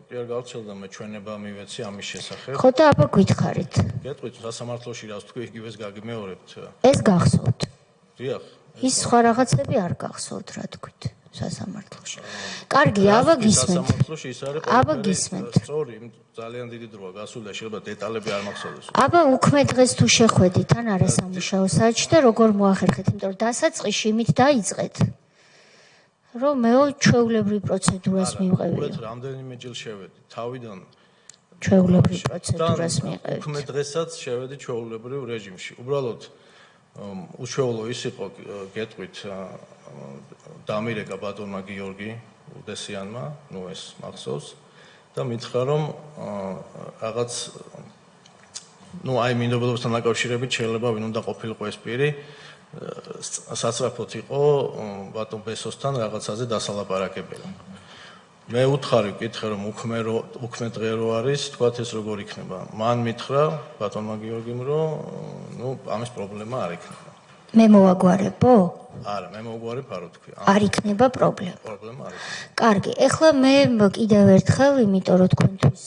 კი არ გავრცელდა, მე ჩვენება მივეცი ამის შესახებ. ხო და აბა გითხარით. გეტყვით, სასამართლოში რას თქვი, იგივეს გაგიმეორებთ. ეს გახსოვთ. დიახ. ის სხვა რაღაცები არ გახსოვთ, რა თქვით სასამართლოში. კარგი, აბა გისმენთ. სასამართლოში ის არის აბა გისმენთ. სწორი, ძალიან დიდი დროა გასული და შეიძლება დეტალები არ მახსოვდეს. აბა უქმე დღეს თუ შეხვედით ან არასამუშაო საათში და როგორ მოახერხეთ, იმიტომ რომ დასაწყისში იმით დაიწყეთ, რომ მეო ჩვეულებრივ პროცედურას მივყევიო. უბრალოდ რამდენიმეჯერ შევედი თავიდან ჩვეულებრივ პროცედურას მივყევით. უქმე დღესაც შევედი ჩვეულებრივ რეჟიმში. უბრალოდ უშუალო ის იყო, გეტყვით, დამირეკა ბატონმა გიორგი უდესიანმა, ეს მახსოვს და მითხრა, რომ რაღაც აი მინდობილობასთან დაკავშირებით შეიძლება ვინ უნდა ყოფილიყო ეს პირი, სასწრაფოდ იყო ბატონ ბესოსთან რაღაცაზე დასალაპარაკებელი. მე უთხარი ვკითხე, რომ უქმე დღე რო არის, თქვათ ეს როგორ იქნება. მან მითხრა ბატონმა გიორგიმ, რომ ამის პრობლემა არ იქნება. მე მოვაგვარებო? არა, მე მოვაგვარებ არ ვთქვი. არ იქნება პრობლემა. პრობლემა არ იქნება. კარგი, ეხლა მე კიდევ ერთხელ, იმიტომ რომ თქვენთვის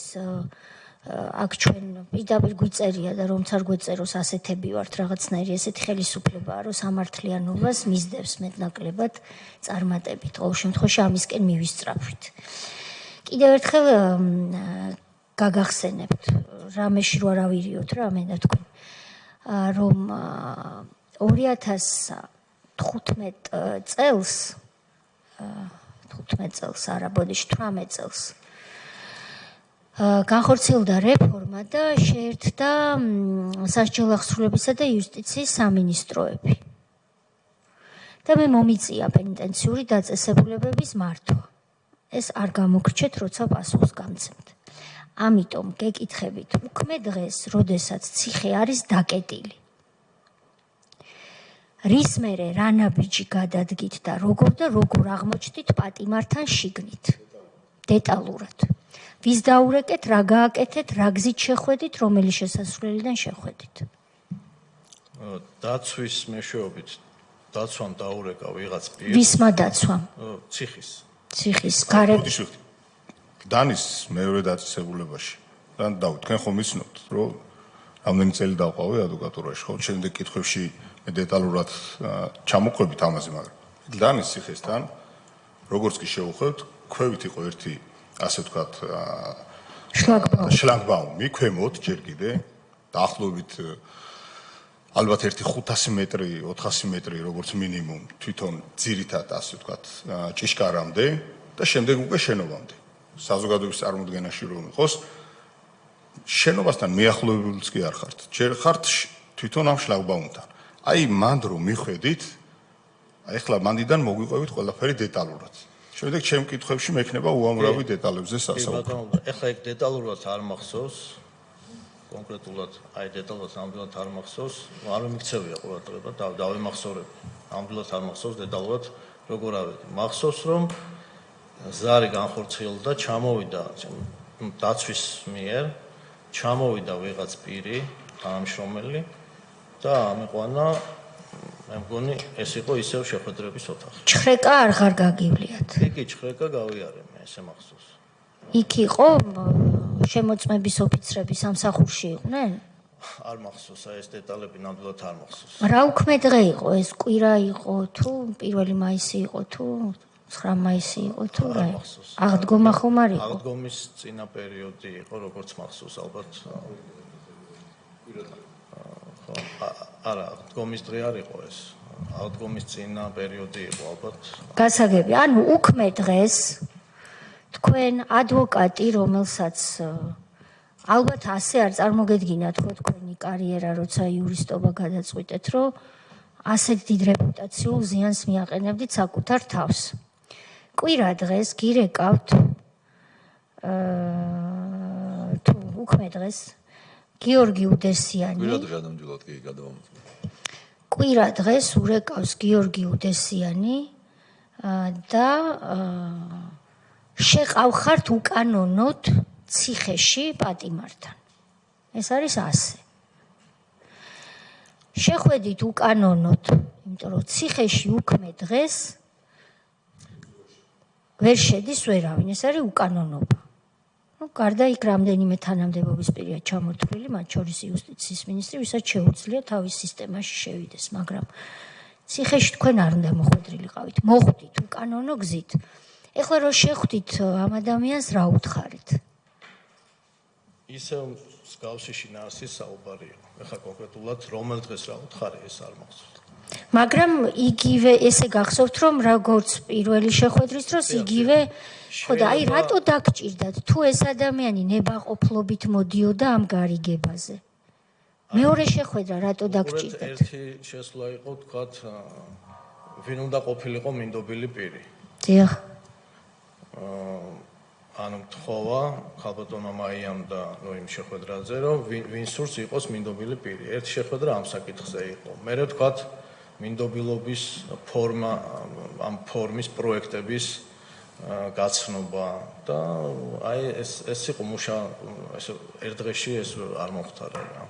აქ ჩვენ პირდაპირ გვიწერია და რომც არ გვეწეროს ასეთები ვართ, რაღაცნაირი ესეთი ხელისუფლებაა, რომ სამართლიანობას მისდევს მეტნაკლებად წარმატებით. ყოველ შემთხვევაში ამისკენ მივისწრაფვით. კიდევ ერთხელ გაგახსენებთ, რამეში რო არ ავირიოთ რა მე და თქვენ, რომ 2015 წელს, 18 წელს განხორციელდა რეფორმა და შეერთდა სასჯელ აღსრულებისა და იუსტიციის სამინისტროები. და მე მომიწია პენიტენციური დაწესებულებების მართვა. ეს არ გამოგრჩეთ, როცა პასუხს გამცემთ. ამიტომ გეკითხებით, უქმე დღეს, როდესაც ციხე არის დაკეტილი. რის მერე რა ნაბიჯი გადადგით და როგორ აღმოჩნდით პატიმართან შიგნით? დეტალურად. ვის დაურეკეთ, რა გააკეთეთ, რა გზით შეხვედით, რომელი შესასვლელიდან შეხვედით? დაცვის მეშვეობით დაცვამ დაურეკა ვიღაც პირს. ვისმა დაცვამ? ციხის გარეთ. დანის მეორე დაწესებულებაში. თქვენ ხომ იცნობთ, რომ რამდენი წელი დავყავი ადვოკატურაში, ხო? შემდეგ კითხვებში მე დეტალურად ჩამოყვებით ამაზე, მაგრამ დანის ციხესთან როგორც კი შევუხვევთ, ქვევით იყო ერთი, ასე ვთქვათ, შლაგბაუმი, ქვემოთ ჯერ კიდე, დაახლოებით ალბათ ერთი 500 მეტრი, 400 მეტრი როგორც მინიმუმ თვითონ ძირითად, ასე ვთქვათ, ჭიშკარამდე და შემდეგ უკვე შენობამდე. საზოგადოების წარმოდგენაში რომ იყოს, შენობასთან მიახლოებულიც კი არ ხართ. ჯერ ხართ თვითონ ამ შლაგბაუმთან. აი მანდ რომ მიხვედით, ეხლა მანდიდან მოგვიყვებით ყველაფერი დეტალურად. შემდეგ ჩემ კითხვებში მექნება უამრავი დეტალებზე სასაუბრო. ეხლა ეგ დეტალურად არ მახსოვს. კონკრეტულად აი დეტალურად ამდენად არ მახსოვს. არ მიქცევია ყურადღება, დავემახსოვრებ. ამდენად არ მახსოვს დეტალურად როგორ ავედი. მახსოვს რომ ზარი განხორციელდა, ჩამოვიდა დაცვის მიერ, ჩამოვიდა ვიღაც პირი, თანამშრომელი და ამიყვანა მე მგონი ეს იყო ისევ შეხვედრების ოთახი. ჩხრეკა არ ხარ გაგივლიათ. იგი ჩხრეკა გავიარე მე, ესე მახსოვს. იქ იყო შემოწმების ოფიცრები სამსახურში იყვნენ? არ მახსოვს, აი ეს დეტალები ნამდვილად არ მახსოვს. რა უქმე დღე იყო ეს? კვირა იყო თუ 1 მაისი იყო თუ 9 მაისი იყო თუ რა? აღდგომა ხომ არ იყო? აღდგომის წინა პერიოდი იყო, როგორც მახსოვს, ალბათ. არა, აღდგომის დღე არ იყო ეს. აღდგომის წინა პერიოდი იყო, ალბათ. გასაგები, ანუ უქმე დღეს თქვენ ადვოკატი, რომელსაც ალბათ ასე არ წარმოგედგინათ ხო თქვენი კარიერა, როცა იურისტობა გადაწყვიტეთ, რომ ასეთ დიდ რეპუტაციულ ზიანს მიაყენებდით საკუთარ თავს. კვირა დღეს გირეკავთ თუ უქმე დღეს გიორგი უდესიანი. კვირა დღე ნამდვილად კი გადავამოწმე. კვირა დღეს ურეკავს გიორგი უდესიანი და შეყავხართ უკანონოდ ციხეში პატიმართან. ეს არის ასე. შეხვედით უკანონოდ, იმიტომ რომ ციხეში უქმე დღეს ვერ შედის ვერავინ, ეს არის უკანონობა. გარდა იქ რამდენიმე თანამდებობის პირია ჩამოთვლილი, მათ შორის იუსტიციის მინისტრი, ვისაც შეუძლია თავის სისტემაში შევიდეს, მაგრამ ციხეში თქვენ არ უნდა მოხვედრილიყავით. მოხვდით უკანონო გზით. ეხლა რო შეხვდით ამ ადამიანს რა უთხარით? ისევ მსგავსი შინაარსის საუბარია. ეხლა კონკრეტულად რომელ დღეს რა უთხარი ეს არ მახსოვს. მაგრამ იგივე ესე გახსოვთ რომ როგორც პირველი შეხვედრის დროს იგივე ხო და აი რატო დაგჭირდათ თუ ეს ადამიანი ნებაყოფლობით მოდიოდა ამ გარიგებაზე? მეორე შეხვედრა რატო დაგჭირდათ? ერთი შესვლა იყო თქვათ ვინ უნდა ყოფილიყო მინდობილი პირი. დიახ. ანუ თხოვა ხალბატონმა მაიამ და იმ შეხვედრაზე რომ ვინ სურს იყოს მინდობილი პირი. ერთი შეხვედრა ამ საკითხზე იყო. მერე თქვათ მინდობილობის ფორმა, ამ ფორმის პროექტების გაცნობა და აი ეს იყო მუშა, ესე ერთ დღეში ეს არ მოხდარა რა.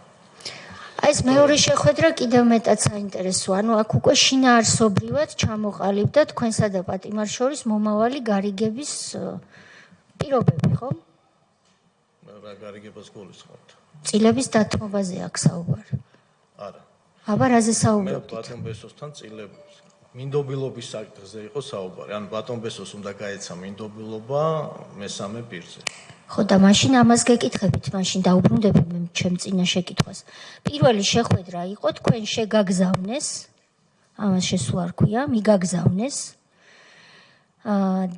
აი ეს მეორე შეხვედრა კიდევ მეტად საინტერესოა. ანუ აქ უკვე შინაარსობრივად ჩამოყალიბდა თქვენსა და პატიმარს შორის მომავალი გარიგების პირობები, ხო? რა გარიგებას გულისხმობთ? წილების დათმობაზე აქ საუბარი. არა. აბა რაზე მე საუბრობთ? ბატონ ბესოსთან წილების მინდობილობის საკითხზე იყო საუბარი. ანუ ბატონ ბესოს უნდა გაეცა მინდობილობა მესამე პირზე. ხო და მაშინ ამას გეკითხებით, მაშინ დაუბრუნდები მე ჩემ წინა შეკითხვას. პირველი შეხვედრა იყო თქვენ შეგაგზავნეს, ამას შესვლა არ ქვია, მიგაგზავნეს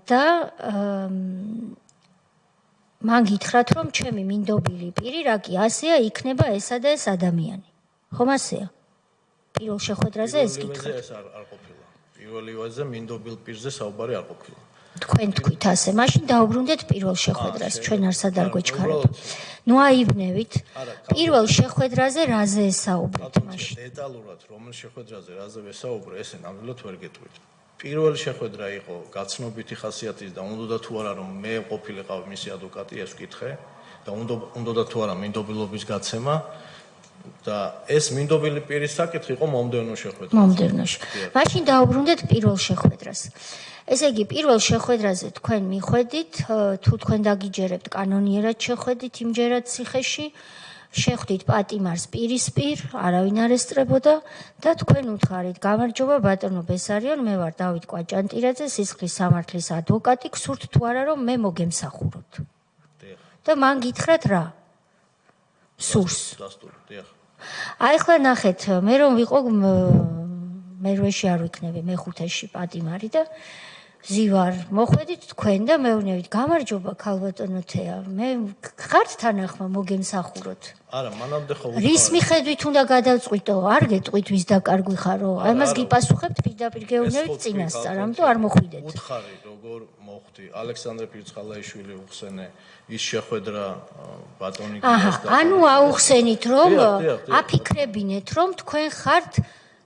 და მან გითხრათ რომ ჩემი მინდობილი პირი რა კი ასეა, იქნება ესა და ეს ადამიანი. ხომ ასეა? პირველ შეხვედრაზე ეს გითხრათ. ეს არ ყოფილა. პირველივაზე მინდობილ პირზე საუბარი არ ყოფილა. თქვენ თქვით ასე, მაშინ დაუბრუნდეთ პირველ შეხვედრას, ჩვენ არსად არ გვეჩქარებთ. ნუ აივნევით. პირველ შეხვედრაზე რაზე ესაუბრეთ მაშინ? დეტალურად რომელ შეხვედრაზე რაზე ვესაუბრე, ესე ნამდვილად ვერ გეტყვით. პირველი შეხვედრა იყო გაცნობითი ხასიათის და უნდა თუ არა რომ მე ყოფილიყავი მისი ადვოკატი, ეს ვკითხე და უნდა თუ არა მინდობილობის გაცემა და ეს მინდობილი პირის საკითხი იყო მომდევნო შეხვედრაზე. მომდევნოში. მაშინ დაუბრუნდეთ პირველ შეხვედრას. ესე იგი, პირველ შეხვედრაზე თქვენ მიხვედით, თუ თქვენ დაგიჯერებთ კანონიერად შეხვედით იმჯერად ციხეში შეხვდით პატიმარს პირისპირ, არავინ არ ესწრებოდა და თქვენ უთხარით, გამარჯობა ბატონო ბესარიონ, მე ვარ დავით კვაჭანტირაძე, სისხლის სამართლის ადვოკატი, გსურთ თუ არა რომ მე მოგემსახუროთ. და მან გითხრათ რა? სურს. აი ახლა ნახეთ, მე რომ ვიყო მერვეში არ ვიქნები, მეხუთეში პატიმარი და ზივარ მოხვედით თქვენ და მეუბნებით გამარჯობა ქალბატონო თეა, მე ხართ თანახმა მოგემსახუროთ. არა, მანამდე ხო რის მიხედვით უნდა გადავწყვიტო? არ გეტყვით ვის დაკარგვი ხარო? აი მას გიპასუხებთ პირდაპირ გეუბნებით წინასწარ, ამიტომ არ მოხვიდეთ. უთხარი როგორ მოხვდი ალექსანდრე პირცხალაიშვილი უხსენე ის შეხვედრა ბატონი გიას და ანუ აუხსენით რომ აფიქრებინეთ რომ თქვენ ხართ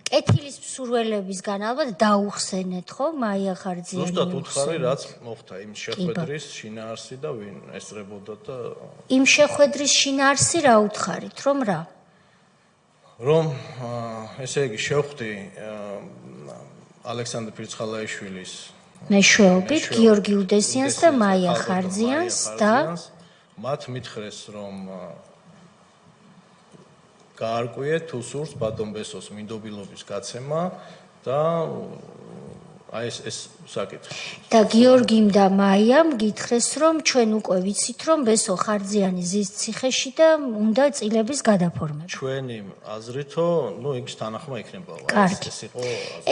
კეთილის მსურველებისგან ალბათ დაუხსენეთ ხო მაია ხარძიანი ზუსტად უთხარი რაც მოხდა იმ შეხვედრის შინაარსი და ვინ ესწრებოდა და იმ შეხვედრის შინაარსი რა უთხარით რომ რა ესე იგი შევხვდი ალექსანდრე პირცხალაიშვილის მეშვეობით გიორგი უდესიანს და მაია ხარძიანს და მათ მითხრეს რომ გაარკვიეთ თუ სურს ბატონ ბესოს მინდობილობის გაცემა და აი ეს საკითხი. და გიორგიმ და მაიამ გითხრეს რომ ჩვენ უკვე ვიცით რომ ბესო ხარძიანი ზის ციხეში და უნდა წილების გადაფორმება. ჩვენი აზრითო, იქ თანახმა იქნება. ეს იყო.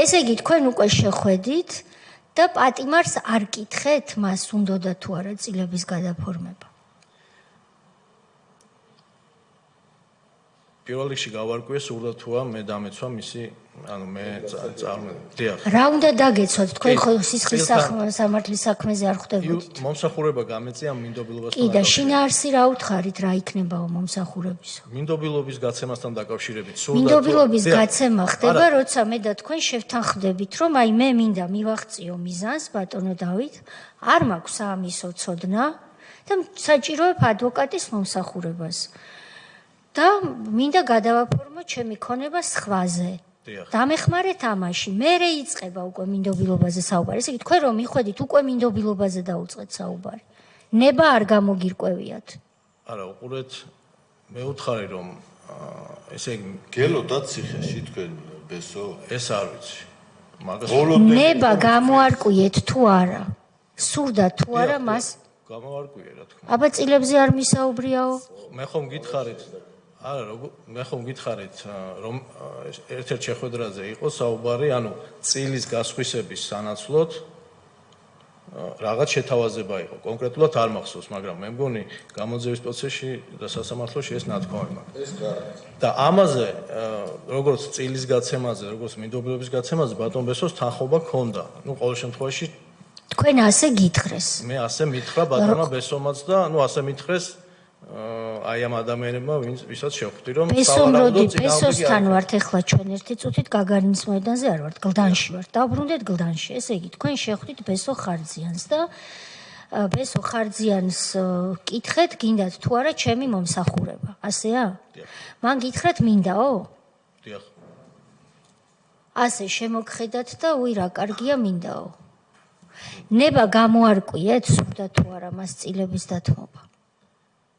ესე იგი თქვენ უკვე შეხვედით და პატიმარს არ კითხეთ მას უნდოდა თუ არა წილების გადაფორმება. პირველ რიგში გავარკვიე სურდა თუა მე დამეცვა მისი მე დიახ რა უნდა დაგეცვათ თქვენ ხო სისხლის სამართლის საქმეზე არ ხვდებოდით მომსახურება გამეწია მინდობილობასთან კი და შინაარსი რა უთხარით რა იქნებაო მომსახურებისა მინდობილობის გაცემასთან დაკავშირებით სურდა მინდობილობის გაცემა ხდება როცა მე და თქვენ შევთანხმდებით რომ აი მე მინდა მივაღწიო მიზანს ბატონო დავით არ მაქვს ამისო ცოდნა და საჭიროებ ადვოკატის მომსახურებას და მინდა გადავაფორმო ჩემი ქონება სხვაზე. დამეხმარეთ ამაში. მერე იწყება უკვე მინდობილობაზე საუბარი. ესე იგი თქვენ რომ მიხვედით უკვე მინდობილობაზე დაუწყეთ საუბარი. ნება არ გამოგირკვევიათ. არა, უყურეთ, მე უთხარი რომ ესე იგი გელოდა ციხეში თქვენ ბესო? ეს არ ვიცი. მაგას ნება გამოარკვიეთ თუ არა. სურდა თუ არა მას გამოარკვიე რა თქმა. აბა წილებზე არ მისაუბრიაო? მე ხომ გითხარით არა, მე ხომ გითხარით რომ ერთ-ერთ შეხვედრაზე იყო საუბარი, ანუ წილის გასხვისების სანაცვლოდ რაღაც შეთავაზება იყო. კონკრეტულად არ მახსოვს, მაგრამ მე მგონი გამოძიების პროცესში და სასამართლოში ეს ნათქვამი მაქვს. ეს გარანტია. და ამაზე, როგორც წილის გაცემაზე, როგორც მინდობილობის გაცემაზე, ბატონ ბესოს თანხმობა ქონდა. ყოველ შემთხვევაში თქვენ ასე გითხრეს. მე ასე მითხრა ბატონმა ბესომაც და ასე მითხრეს აი ამ ადამიანებმა ვისაც შევხვდი რომ ბესოსთან ვართ ახლა ჩვენ ერთი წუთით გაგარინის მოედანზე არ ვართ გლდანში ვართ დაბრუნდეთ გლდანში ესე იგი თქვენ შევხვდით ბესო ხარძიანს და ბესო ხარძიანს კითხეთ გინდათ თუ არა ჩემი მომსახურება ასეა მან გითხრათ მინდაო დიახ ასე შემოგხედათ და უი რა კარგია მინდაო ნება გამოარკვიეთ სურდა თუ არა მას წილების დათმობა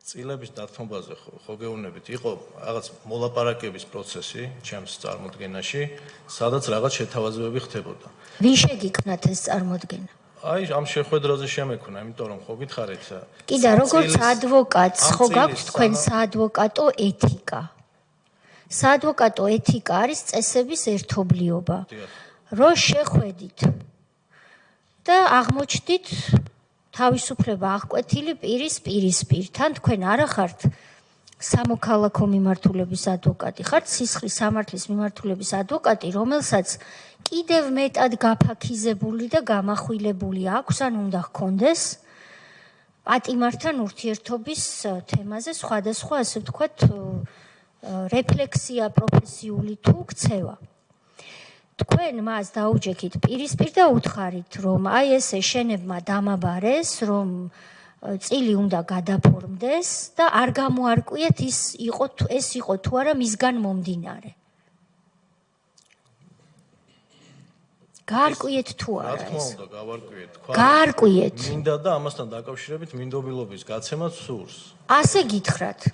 წილების დათმობაზე ხო გეუბნებით იყო რაღაც მოლაპარაკების პროცესი ჩემს წარმოდგენაში სადაც რაღაც შეთავაზებები ხდებოდა ვინ შეგიქმნათ ეს წარმოდგენა აი ამ შეხვედრაზე შემექნა იმიტომ რომ ხო გითხარით კი და როგორც ადვოკატს ხო გაქვთ თქვენ საადვოკატო ეთიკა საადვოკატო ეთიკა არის წესების ერთობლიობა რო შეხვედით და აღმოჩნდით თავისუფლება აღკვეთილი პირისპირ თან თქვენ არა ხართ სამოქალაქო მიმართულების ადვოკატი ხართ სისხლის სამართლის მიმართულების ადვოკატი რომელსაც კიდევ მეტად გაფაქიზებული და გამახვილებული აქვს ან უნდა ჰქონდეს პატიმართან ურთიერთობის თემაზე სხვადასხვა ასე ვთქვათ რეფლექსია პროფესიული თუ ქცევა თქვენ მას დაუჯექით პირისპირ და უთხარით რომ აი ესე შენებმა დამაბარეს რომ წილი უნდა გადაფორმდეს და არ გამოარკვიეთ ეს იყო თუ არა მისგან მომდინარე გაარკვიეთ თუ არა რა თქმა უნდა გავარკვიეთ თქვა გაარკვიეთ მინდა და ამასთან დაკავშირებით მინდობილობის გაცემაც სურს ასე გითხრათ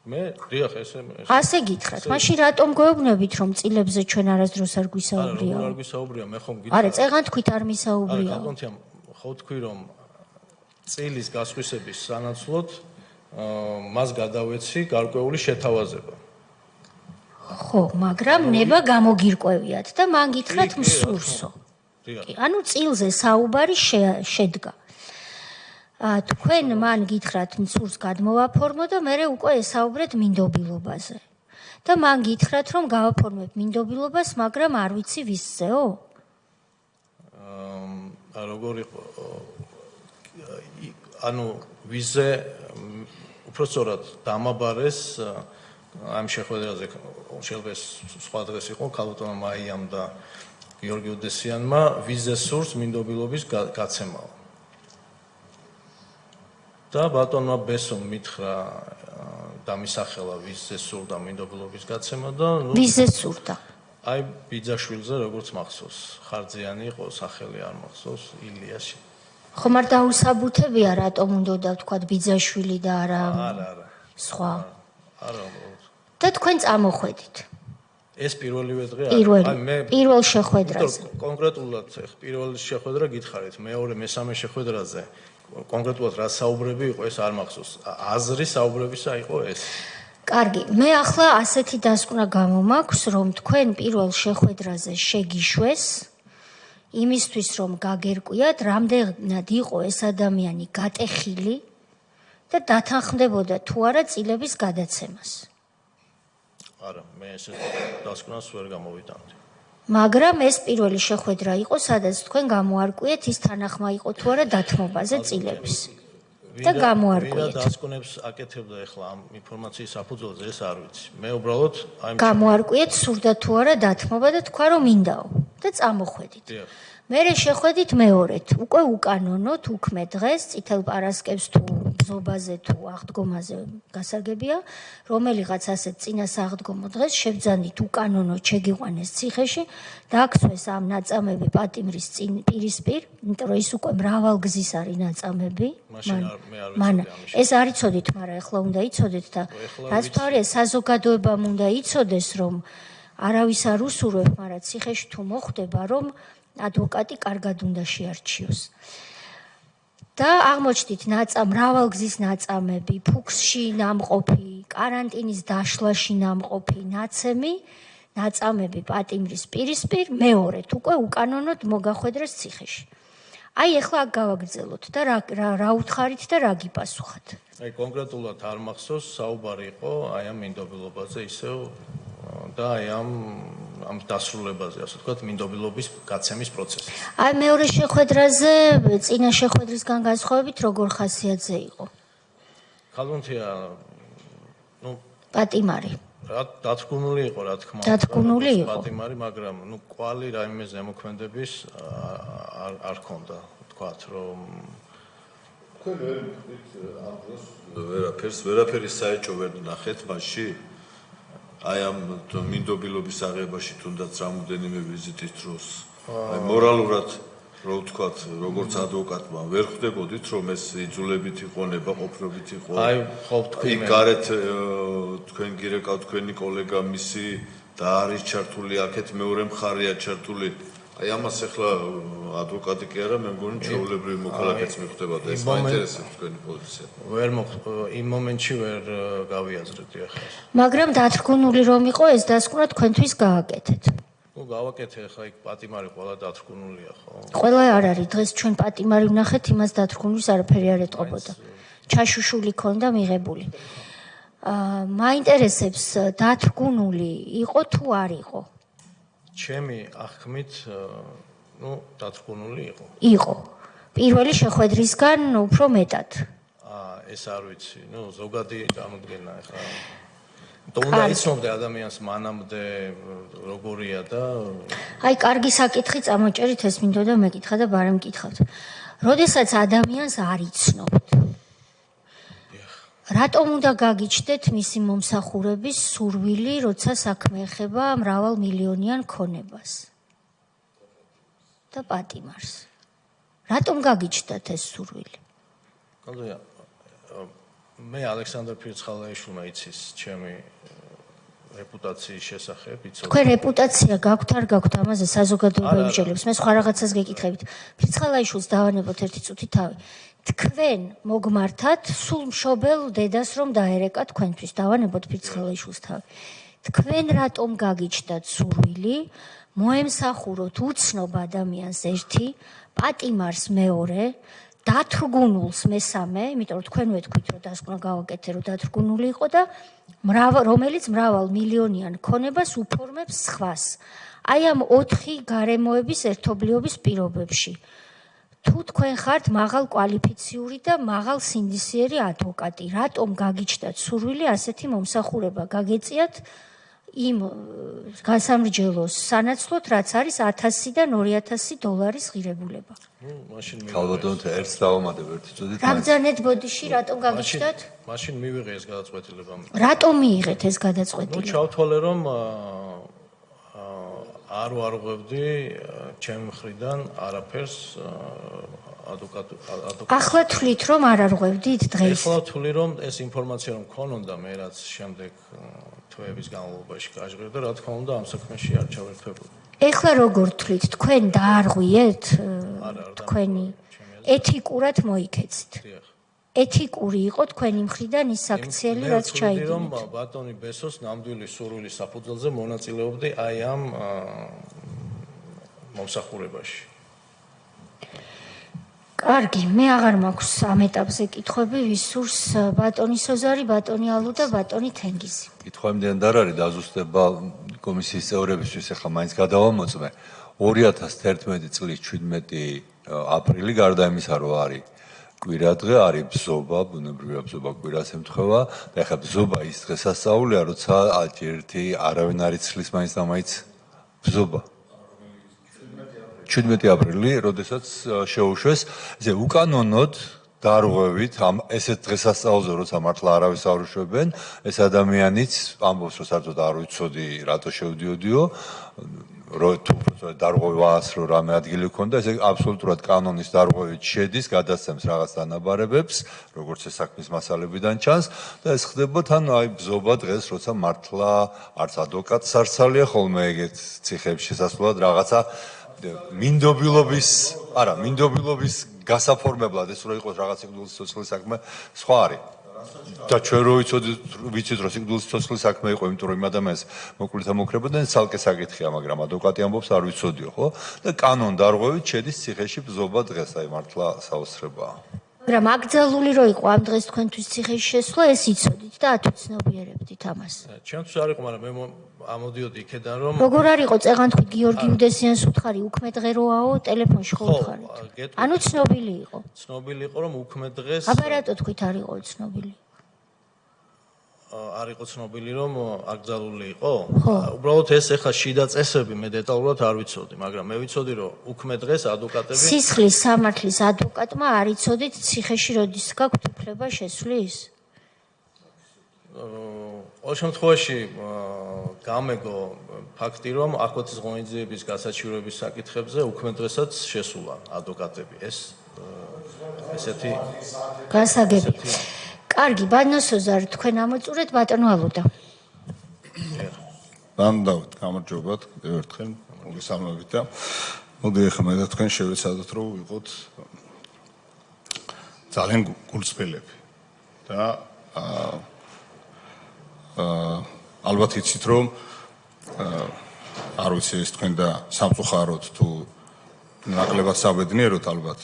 მე დიახ ესე ასე გითხრათ, მაშინ რატომ გვეუბნებით რომ წილებზე ჩვენ არასდროს არ გვისაუბრია? არ გვისაუბრია, მე ხომ გითხრა. არა, წეღან თქვით არ მისაუბრია. არა, კანტონთია ხო თქვი რომ წილის გასხვისების სანაცვლოდ მას გადავეცი გარკვეული შეთავაზება. ხო, მაგრამ ნება გამოგირკვევიათ და მან გითხრათ მსურსო. ანუ წილზე საუბარი შედგა. თქვენ მან გითხრათ მსურს გადმოვაფორმო და მე უკვე ესაუბრეთ მინდობილობაზე. და მან გითხრათ რომ გავაფორმებ მინდობილობას, მაგრამ არ ვიცი ვისზეო? როგორ იყო ანუ ვიზე უпростоრად დამაბარეს ამ შეხვედრაზე შეიძლება სხვა დღეს იყო ქალბატონმა მაიამ და გიორგი უდესიანმა ვიზეს სურს მინდობილობის გაცემაო. და ბატონმა ბესომ მითხრა დამისახელა ვიზეს სურდა მინდობილობის გაცემა და ვიზეს სურდა. აი ბიძაშვილზე როგორც მახსოვს, ხარძიანი იყო, სახელი არ მახსოვს, ილიაში. ხომ არ დაუსაბუთებია რატომ უნდა თქვა ბიძაშვილი და არა სხვა. არა. და თქვენ წამოხვედით. ეს პირველივე დღე პირველ შეხვედრაზე. კონკრეტულად პირველ შეხვედრა გითხარით, მეორე, მესამე შეხვედრაზე კონკრეტულად რა საუბრები იყო ეს არ მახსოვს. აზრი საუბრებისა იყო ეს. კარგი, მე ახლა ასეთი დასკვნა გამომაქვს, რომ თქვენ პირველ შეხვედრაზე შეგიშვეს იმისთვის, რომ გაგერკვიათ, რამდენად იყო ეს ადამიანი გატეხილი და დათანხმდებოდა თუ არა წილების გადაცემას. არა, მე ეს დასკვნას ვერ გამოვიტანდი. მაგრამ ეს პირველი შეხვედრა იყო, სადაც თქვენ გამოარკვიეთ ის თანახმა იყო თუ არა დათმობაზე წილების. და გამოარკვიეთ. ვირა დასკვნებს აკეთებდა ახლა ამ ინფორმაციის საფუძველზე ეს არ ვიცი. მე უბრალოდ აი გამოარკვიეთ სურდა თუ არა დათმობა და თქვა რომ მინდაო და წამოხვედით. მერე შეხვედით მეორედ, უკვე უკანონოდ უქმე დღეს წითელ პარასკევს თუ ზობაზე თუ აღდგომაზე გასაგებია, რომელიღაც ასეთ წინასაღდგომო დღეს შევძანდით უკანონოდ შეგიყვანეს ციხეში და აქცვეს ამ ნაწამები პატიმრის პირისპირ, იმიტომ რომ ის უკვე მრავალგზის არის ნაწამები. ეს არ იცოდით, მაგრამ ეხლა უნდა იცოდეთ და რაც თავია საზოგადოებამ უნდა იცოდეს, რომ არავის არ უსურვებ, მაგრამ ციხეში თუ მოხვდება, რომ ადვოკატი კარგად უნდა შეარჩიოს. და აღმოჩნდით მრავალგზის ნაწამები, ფუქსში ნამყოფი, კარანტინის დაშლაში ნამყოფი ნაცემი, ნაწამები პატიმრის პირისპირ, მეორედ უკვე უკანონოდ მოგახვედრეს ციხეში. აი ეხლა აქ გავაგრძელოთ და რა უთხარით და რა გიპასუხათ. აი კონკრეტულად არ მახსოვს, საუბარი იყო აი ამ მინდობილობაზე ისევ და აი ამ დასრულებაზე, ასე ვთქვათ, მინდობილობის გაცემის პროცესი. აი მეორე შეხვედრაზე, წინა შეხვედრისგან განსხვავებით, როგორ ხასიათზე იყო? ქალბატონია, პატიმარი. დათრგუნული იყო, რა თქმა უნდა. დათრგუნული იყო. პატიმარი, მაგრამ კვალი რაიმე ზემოქმედების არ ქონდა, ვთქვათ, რომ თქვენ ვერ ვერაფერი საეჭო ვერ ნახეთ მასში. აი ამ მინდობილობის აღებაში თუნდაც რამოდენიმე ვიზიტის დროს აი მორალურად რო ვთქვათ როგორც ადვოკატმა ვერ ხვდებოდით რომ ეს იძულებით იყო ნებაყოფლობით იყო აი ხო თქვი მე გარეთ თქვენ გირეკავთ თქვენი კოლეგა მისი და არის ჩართული აქეთ მეორე მხარეა ჩართული აი ამას ახლა ადვოკატი კი არა მე მგონი ჩვეულებრივი მოქალაქეც მიხვდება და ეს მაინტერესებს თქვენი პოზიცია. ვერ იმ მომენტში ვერ გავიაზრებდი ახლა. მაგრამ დათრგუნული რომ იყო ეს დასკვნა თქვენთვის გააკეთეთ. გავაკეთე ახლა იქ პატიმარი ყველა დათრგუნულია ხო? ყველა არ არის დღეს ჩვენ პატიმარი ვნახეთ იმას დათრგუნვის არაფერი არ ეტყობოდა. ჩაშუშული ქონდა მიღებული. მაინტერესებს დათრგუნული იყო თუ არ იყო? ჩემი ახმით დათრგუნული იყო. იყო. პირველი შეხვედრისგან უფრო მეტად. ეს არ ვიცი. ზოგადი წარმოდგენა ახლა. უნდა იცნობდე ადამიანს მანამდე როგორია და აი კარგი საკითხი წამოჭერით ეს მინდოდა მეკითხა და ბარემ მკითხავთ. როდესაც ადამიანს არ იცნობთ. რატომ უნდა გაგიჩნდეთ მისი მომსახურების სურვილი, როცა საქმე ეხება მრავალმილიონიან ქონებას და პატიმარს? რატომ გაგიჩნდათ ეს სურვილი? მე ალექსანდრე ფირცხალაიშვილმა იცის ჩემი რეპუტაციის შესახებ, იცოდი. თქვენ რეპუტაცია გაქვთ არ გაქვთ ამაზე საზოგადოება იმსჯელებს. მე სხვა რაღაცას გეკითხებით. ფირცხალაიშვილს დავანებოთ ერთი წუთი თავი. თქვენ მოგმართათ სულ მშობელ დედას რომ დაერეკა თქვენთვის დავანებოთ ფირცხალაიშვილს თავი. თქვენ რატომ გაგიჩნდათ სურვილი მოემსახუროთ უცნობ ადამიანს ერთი, პატიმარს მეორე, დათრგუნულს მესამე, იმიტომ რომ თქვენ ვეთქვით რომ დასკვნა გავაკეთე რომ დათრგუნული იყო და რომელიც მრავალ მილიონიან ქონებას უფორმებს სხვას. აი ამ 4 გარემოების ერთობლიობის პირობებში. თუ თქვენ ხართ მაღალ კვალიფიციური და მაღალ სინდისიერი ადვოკატი, რატომ გაგიჩნდათ სურვილი ასეთი მომსახურება გაგეწიათ იმ გასამრჯელოს სანაცვლოდ, რაც არის 1000-დან 2000 ღირებულება. ქალბატონო, ერთს დავამატებ ერთი წუთით. რამძანეთ ბოდიში რატომ გაგიჩნდათ? მაშინ მივიღე ეს გადაწყვეტილება. რატომ მიიღეთ ეს გადაწყვეტილება? ჩავთვალე რომ არ ვარღვევდი ჩემი მხრიდან არაფერს ადვოკატ. ახლა თვლით რომ არ არღვევდით დღეს? ახლა თვლი რომ ეს ინფორმაცია რომ მქონოდა მე რაც შემდეგ თვეების განმავლობაში გაჟღერდა, რა თქმა უნდა ამ საქმეში არ ჩავერთვებოდი. ეხლა როგორ თვლით, თქვენ დაარღვიეთ თქვენი ეთიკურად მოიქეცით? ეთიკური იყო თქვენი მხრიდან ის აქციელი რაც ჩაიდინეთ? რომ ბატონი ბესოს ნამდვილი სურვილის საფუძველზე მონაწილეობდი აი ამ მომსახურებაში. კარგი, მე აღარ მაქვს ამ ეტაპზე კითხვები, ვისურს ბატონი სოზარი, ბატონი ალუ და ბატონი თენგიზი. კითხვა იმდენად არ არის დაზუსტება კომისიის წევრებისთვის, ახლა მაინც გადავამოწმე. 2011 წლის 17 აპრილი გარდა იმისა, რომ არის კვირადღე, არის ბზობა, ბუნებრივია ბზობა კვირას ემთხვევა და ახლა ბზობა ის დღესასწაულია, როცა ერთი არავინ არ იცლის მაინც და მაინც ბზობა. 17 აპრილი, როდესაც შეუშვეს, ესე უკანონოდ დაარღვევით ამ ესეთ დღესასწაულზე, როცა მართლა არავის არ უშვებენ, ეს ადამიანიც ამბობს, რომ საერთოდ არ ვიცოდი, რატო შევდიოდიო, თუ დარღვევას რო რამე ადგილი ქონდა, ესე აბსოლუტურად კანონის დარღვევით შედის, გადასცემს რაღაც დანაბარებებს, როგორც ეს საქმის მასალებიდან ჩანს და ეს ხდება თან აი ბზობა დღეს, როცა მართლა არც ადვოკატს არ ცალია ხოლმე ეგეთ ციხეებში შესასვლელად რაღაცა მინდობილობის გასაფორმებლად ეს რო იყოს რაღაც სიკვდილის ცოცხლის საქმე, სხვა არის. და ჩვენ რო ვიცით რომ სიკვდილის ცოცხლის საქმე იყო, იმიტომ რომ იმ ადამიანს მოკლით ამოქრებოდნენ, ცალკე საკითხია, მაგრამ ადვოკატი ამბობს არ ვიცოდიო, ხო? და კანონ დარღვევით შედის ციხეში ბზობა დღეს, აი მართლა საოცრებაა. მაგრამ აკრძალული რო იყო ამ დღეს თქვენთვის ციხეში შესვლა, ეს იცოდით და ათვისნობიერებდით ამას. ჩემთვის არ იყო, მაგრამ მე ამოდიოდი იქედან რომ როგორ არ იყო წეღანთქვით გიორგი უდესიანს უთხარი, უქმე დღე როაო, ტელეფონში ხო უთხარით? ანუ ცნობილი იყო. ცნობილი იყო რომ უქმე დღეს აბა რატო თქვით არ იყო ცნობილი? არ იყო ცნობილი რომ აკრძალული იყო? უბრალოდ ეს ეხა შიდა წესები მე დეტალურად არ ვიცოდი, მაგრამ მე ვიცოდი რომ უქმე დღეს ადვოკატები სისხლის სამართლის ადვოკატმა არ იცოდით ციხეში როდის გაქვთ უფლება შესვლის? ყოველ შემთხვევაში გამეგო ფაქტი რომ ახოთის ღონისძიების გასაჩივრების საკითხებზე უქმე დღესაც შესულა ადვოკატები. ესეთი გასაგები. კარგი, ბატონო სოზარი, თქვენ ამოწურეთ, ბატონო ალუდა. დამდავთ, გამარჯობათ, კიდევ ერთხელ, მოგესალმებით და მოდი ახლა მე და თქვენ შევეცადოთ რომ ვიყოთ ძალიან გულწრფელები და ალბათ იცით რომ არ ვიცი ეს თქვენ და სამწუხაროდ თუ ნაკლებად საბედნიეროდ ალბათ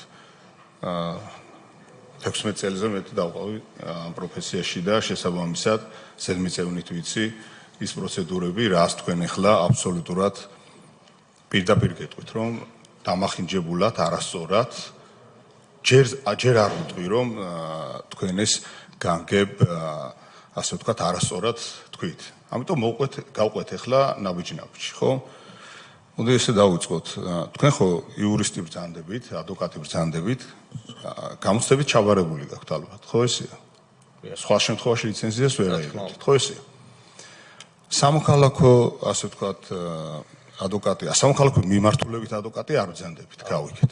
16 წელზე მე დავყავი ამ პროფესიაში და შესაბამისად ზედმიწევნით ვიცი ის პროცედურები, რას თქვენ ახლა აბსოლუტურად პირდაპირ გეტყვით, რომ დამახინჯებულად, არასწორად ჯერ არ ვიტყვი, რომ თქვენ ეს განგებ ასე ვთქვათ, არასწორად თქვით. ამიტომ გავყვეთ ახლა ნაბიჯ-ნაბიჯი, ხო? მოდი ესე დავიწყოთ. თქვენ ხო იურისტი ბრძანდებით, ადვოკატი ბრძანდებით, გამოცდებით ჩაბარებული გაქვთ ალბათ, ხო ესეა? სხვა შემთხვევაში ლიცენზიას ვერ აიღებთ, ხო ესეა? სამოქალაქო, ასე ვთქვათ, ადვოკატი, სამოქალაქო მიმართულებით ადვოკატი არ ბრძანდებით, გავიქეთ.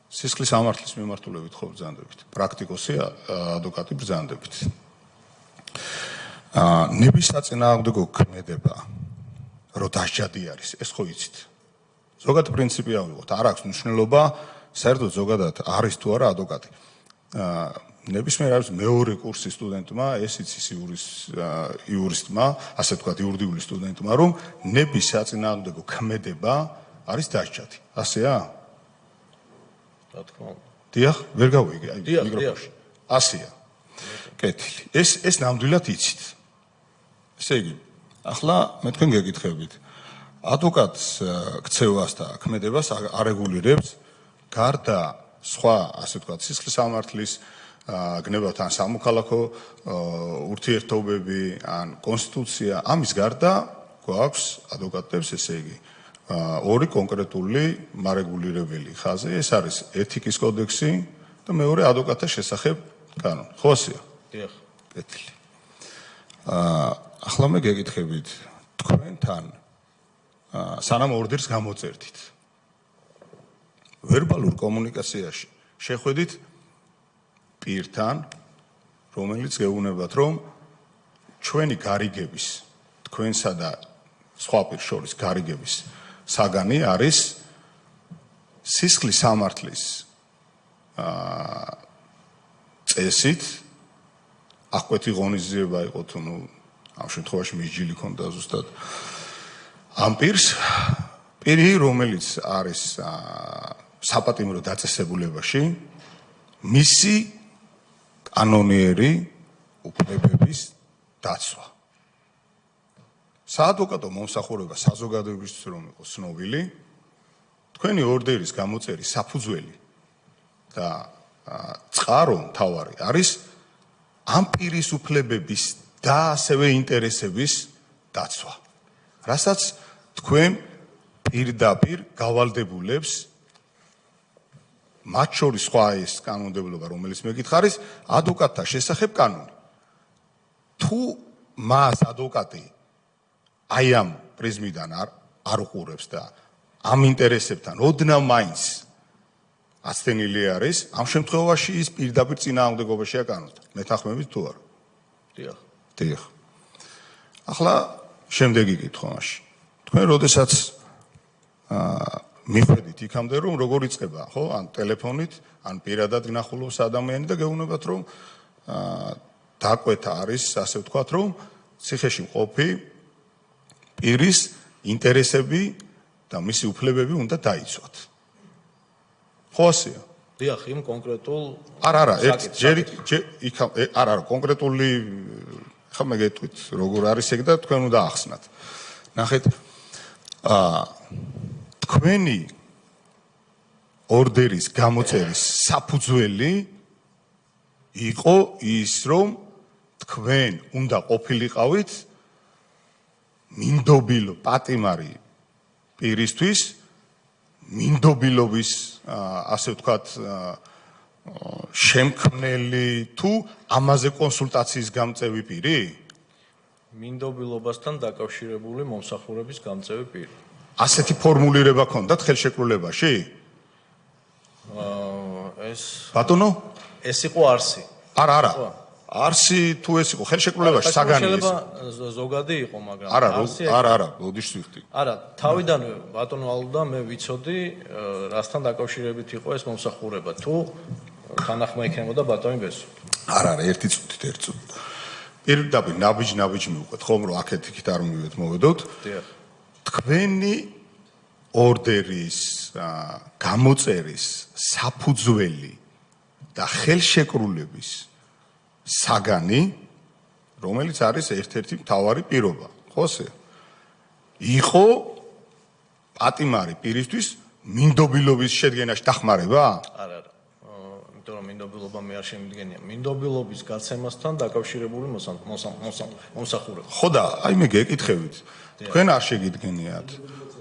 სისხლის სამართლის მიმართულებით ხო ბრძანდებით. პრაქტიკოსი ადვოკატი ბრძანდებით. ნების საწინააღმდეგო ქმედება რო დასჯადი არის, ეს ხო იცით. ზოგადად პრინციპი ავიღოთ, არ აქვს მნიშვნელობა, საერთოდ ზოგადად არის თუ არა ადვოკატი. ნებისმიერ არის მეორე კურსის სტუდენტმა, ეს იცის იურისტმა, ასე ვთქვათ, იურიდიული სტუდენტმა, რომ ნების საწინააღმდეგო ქმედება არის დასჯადი. ასეა? რა თქმა უნდა. დიახ, ვერ გავიგე აი მიკროფონში. ასეა. კეთილი. ეს ნამდვილად იცით. ესე იგი, ახლა მე თქვენ გეკითხებით. ადვოკატს ქცევას და ქმედებას არეგულირებს გარდა სხვა, ასე ვთქვათ, სისხლის სამართლის გნებავთ ან სამოქალაქო ურთიერთობები, ან კონსტიტუცია, ამის გარდა გვაქვს ადვოკატებს, ესე იგი, ორი კონკრეტული მარეგულირებელი ხაზი, ეს არის ეთიკის კოდექსი და მეორე ადვოკატთა შესახებ კანონი. ხო ასეა? დიახ. კეთილი. ახლა მე გეკითხებით, თქვენთან სანამ ორდერს გამოწერდით, ვერბალურ კომუნიკაციაში შეხვედით პირთან, რომელიც გეუბნებათ, რომ ჩვენი გარიგების, თქვენსა და სხვა პირს შორის გარიგების საგანი არის სისხლის სამართლის წესით, აღკვეთი ღონისძიება იყო თუ ამ შემთხვევაში მისჯილი ქონდა ზუსტად ამ პირს, პირი, რომელიც არის საპატიმრო დაწესებულებაში, მისი კანონიერი უფლებების დაცვა. საადვოკატო მომსახურება საზოგადოებისთვის რომ იყოს ცნობილი, თქვენი ორდერის გამოწერის საფუძველი და წყარო მთავარი არის ამ პირის უფლებების და ასევე ინტერესების დაცვა. რასაც თქვენ პირდაპირ გავალდებულებს მათ შორის სხვა ეს კანონმდებლობა, რომელიც მეკითხარის, ადვოკატთა შესახებ კანონი. თუ მას ადვოკატი აი ამ პრიზმიდან არ უყურებს და ამ ინტერესებთან ოდნავ მაინც აცდენილი არის, ამ შემთხვევაში ის პირდაპირ წინააღმდეგობაშია კანონთან. მეთანხმებით თუ არა? დიახ. დიახ. ახლა შემდეგი კითხვა მაშინ. თქვენ როდესაც მიხვედით იქამდე, რომ როგორ იწყება, ხო, ან ტელეფონით, ან პირადად გნახულობს ადამიანი და გეუბნებათ, რომ დაკვეთა არის, ასე ვთქვათ, რომ ციხეში მყოფი პირის ინტერესები და მისი უფლებები უნდა დაიცვათ. ხო ასეა? დიახ, იმ კონკრეტულ არა, არა, კონკრეტული ხა მე გეტყვით, როგორ არის ეგ და თქვენ უნდა ახსნათ. ნახეთ, თქვენი ორდერის გამოწერის საფუძველი იყო ის, რომ თქვენ უნდა ყოფილიყავით მინდობილო პატიმარი პირისთვის, მინდობილობის, ასე ვთქვათ, შემქმნელი თუ ამაზე კონსულტაციის გამწევი პირი? მინდობილობასთან დაკავშირებული მომსახურების გამწევი პირი. ასეთი ფორმულირება ქონდათ ხელშეკრულებაში? ეს ბატონო? ეს იყო არსი. არა. არსი თუ ეს იყო ხელშეკრულებაში საგანი ეს. შეიძლება ზოგადი იყო, მაგრამ არა, ბოდიშს ვიხდი. არა, თავიდან ბატონო ალდა მე ვიცოდი, რასთან დაკავშირებით იყო ეს მომსახურება. თუ თანახმა იქნებოდა ბატონი ბესო. არა, ერთი წუთით. პირდაპირ ნაბიჯ მივყვეთ, ხომ რომ აქეთ იქით არ მივიდეთ, მოვედოთ. დიახ. თქვენი ორდერის გამოწერის საფუძველი და ხელშეკრულების საგანი, რომელიც არის ერთ-ერთი მთავარი პირობა, ხოსე? იყო პატიმარი პირისთვის მინდობილობის შედგენაში დახმარება? არა. იმიტომ რომ მინდობილობა მე არ შემდგენია. მინდობილობის გაცემასთან დაკავშირებული მომსახურება. ხო და აი მე გეკითხებით. თქვენ არ შეგიდგენიათ.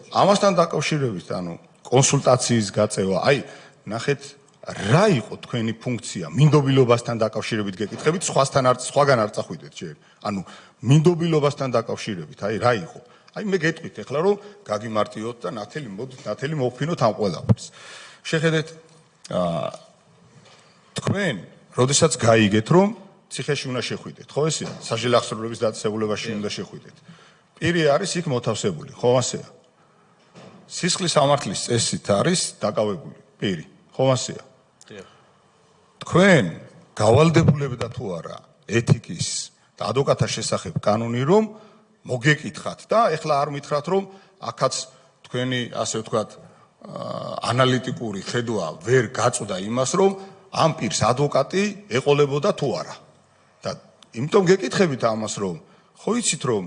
ამასთან დაკავშირებით, ანუ კონსულტაციის გაწევა, აი, ნახეთ, რა იყო თქვენი ფუნქცია მინდობილობასთან დაკავშირებით გეკითხებით, სხვაგან არ წახვიდეთ ჯერ. ანუ მინდობილობასთან დაკავშირებით, აი, რა იყო? აი, მე გეტყვით ეხლა, რომ გაგიმარტიოთ და ნათელი მოვფინოთ ამ ყველაფერს. შეხედეთ, თქვენ, როდესაც გაიგეთ, რომ ციხეში უნდა შეხვიდეთ, ხო ესეა? საჟელახსოვრების დაწესებულებაში უნდა შეხვიდეთ. პირი არის იქ მოთავსებული, ხო ასეა? სისხლის სამართლის წესით არის დაკავებული პირი, ხო ასეა? თქვენ გავალდებულებდა თუ არა ეთიკის და ადვოკატთა შესახებ კანონი რომ მოგეკითხათ და ეხლა არ მითხრათ რომ აქაც თქვენი ასე ვთქვათ ანალიტიკური ხედვა ვერ გაწვდა იმას რომ ამ პირს ადვოკატი ეყოლებოდა თუ არა და იმიტომ გეკითხებით ამას რომ ხო იცით რომ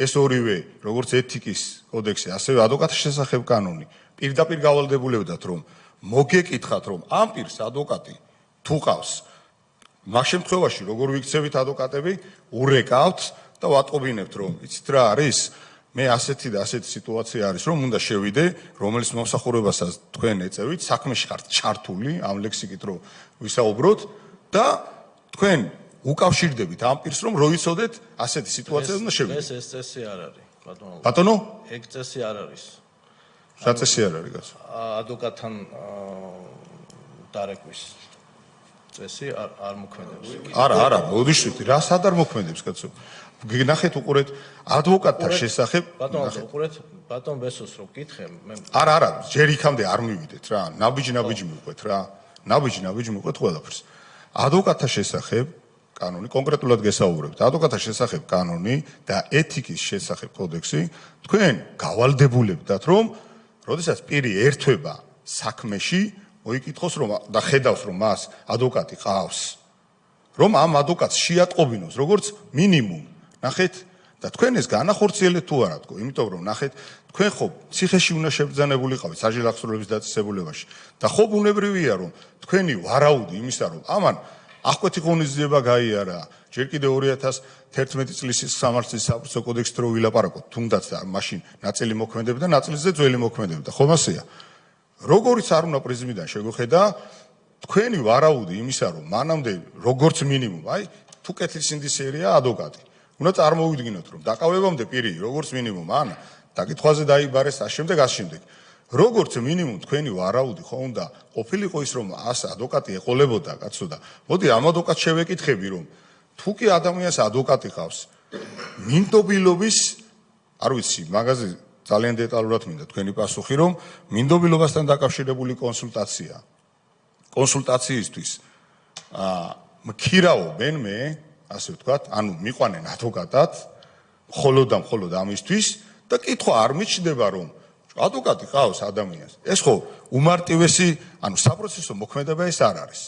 ეს ორივე როგორც ეთიკის კოდექსი ასევე ადვოკატთა შესახებ კანონი პირდაპირ გავალდებულებდათ რომ მოგეკითხათ რომ ამ პირს ადვოკატი თუ ყავს მაგ შემთხვევაში როგორ ვიქცევით ადვოკატები ურეკავთ და ვატყობინებთ რომ იცით რა არის მე ასეთი და ასეთი სიტუაცია არის რომ უნდა შევიდე რომელიც მომსახურებასაც თქვენ ეწევით საქმეში ხართ ჩართული ამ ლექსიკით რომ ვისაუბროთ და თქვენ უკავშირდებით ამ პირს რომ როიცოდეთ ასეთი სიტუაცია უნდა შევიდეთ ეს წესი არ არის ბატონო ეგ წესი არ არის რა წესი არ არის გასა ადვოკატთან დარეკვის წესი არ მოქმედებს არა მოდიშვით რა სად არ მოქმედებს კაცო გნახეთ უყურეთ ადვოკატთა შესახებ ბატონო უყურეთ ბატონ ბესოს რო გითხე მე არა ჯერ იქამდე არ მივიდეთ რა ნაბიჯი მივყვეთ რა ნაბიჯი მივყვეთ ყველაფერს ადვოკატთა შესახებ კანონი კონკრეტულად გესაუბრებთ ადვოკატთა შესახებ კანონი და ეთიკის შესახებ კოდექსი თქვენ გავალდებულებდათ რომ როდესაც პირი ერთვება საქმეში მოიკითხოს რომ და ხედავს რომ მას ადვოკატი ყავს რომ ამ ადვოკატს შეატყობინოს როგორც მინიმუმ ნახეთ და თქვენ ეს განახორციელეთ თუ არა თქო იმიტომ რომ ნახეთ თქვენ ხო ციხეში უნდა შებრძანებულიყავით საჟელახსოვრების დაწესებულებაში და ხო ბუნებრივია რომ თქვენი ვარაუდი იმისა რომ ამან აღკვეთი ღონისძიება გაიარა ჯერ კიდე 2011 წლის სამართლის საფრთხო კოდექსით რო ვილაპარაკოთ თუნდაც მაშინ ნაწილი მოქმედებდა ნაწილზე ძველი მოქმედებდა ხომ ასეა როგორიც არ უნდა პრიზმიდან შეგვხედა თქვენი ვარაუდი იმისა რომ მანამდე როგორც მინიმუმ აი თუ კეთილ სინდისერია ადვოკატი უნდა წარმოვიდგინოთ რომ დაკავებამდე პირი როგორც მინიმუმ ან დაკითხვაზე დაიბარეს ამავდროულად ამავდროულად როგორც მინიმუმ თქვენი ვარაუდი ხო უნდა ყოფილიყო ის რომ ას ადვოკატი ეყოლებოდა კაცო და მოდი ამ ადვოკატს შევეკითხები რომ თუ კი ადამიანს ადვოკატი ყავს მინდობილობის არ ვიცი მაგაზე ძალიან დეტალურად მინდა თქვენი პასუხი რომ მინდობილობასთან დაკავშირებული კონსულტაციისთვის მქირავობენ მე ასე ვთქვათ ანუ მიყვანენ ადვოკატად მხოლოდ ამისთვის და კითხვა არ მიჩნდება რომ ადვოკატი ყავს ადამიანს ეს ხო უმარტივესი ანუ საპროცესო მოქმედება ეს არ არის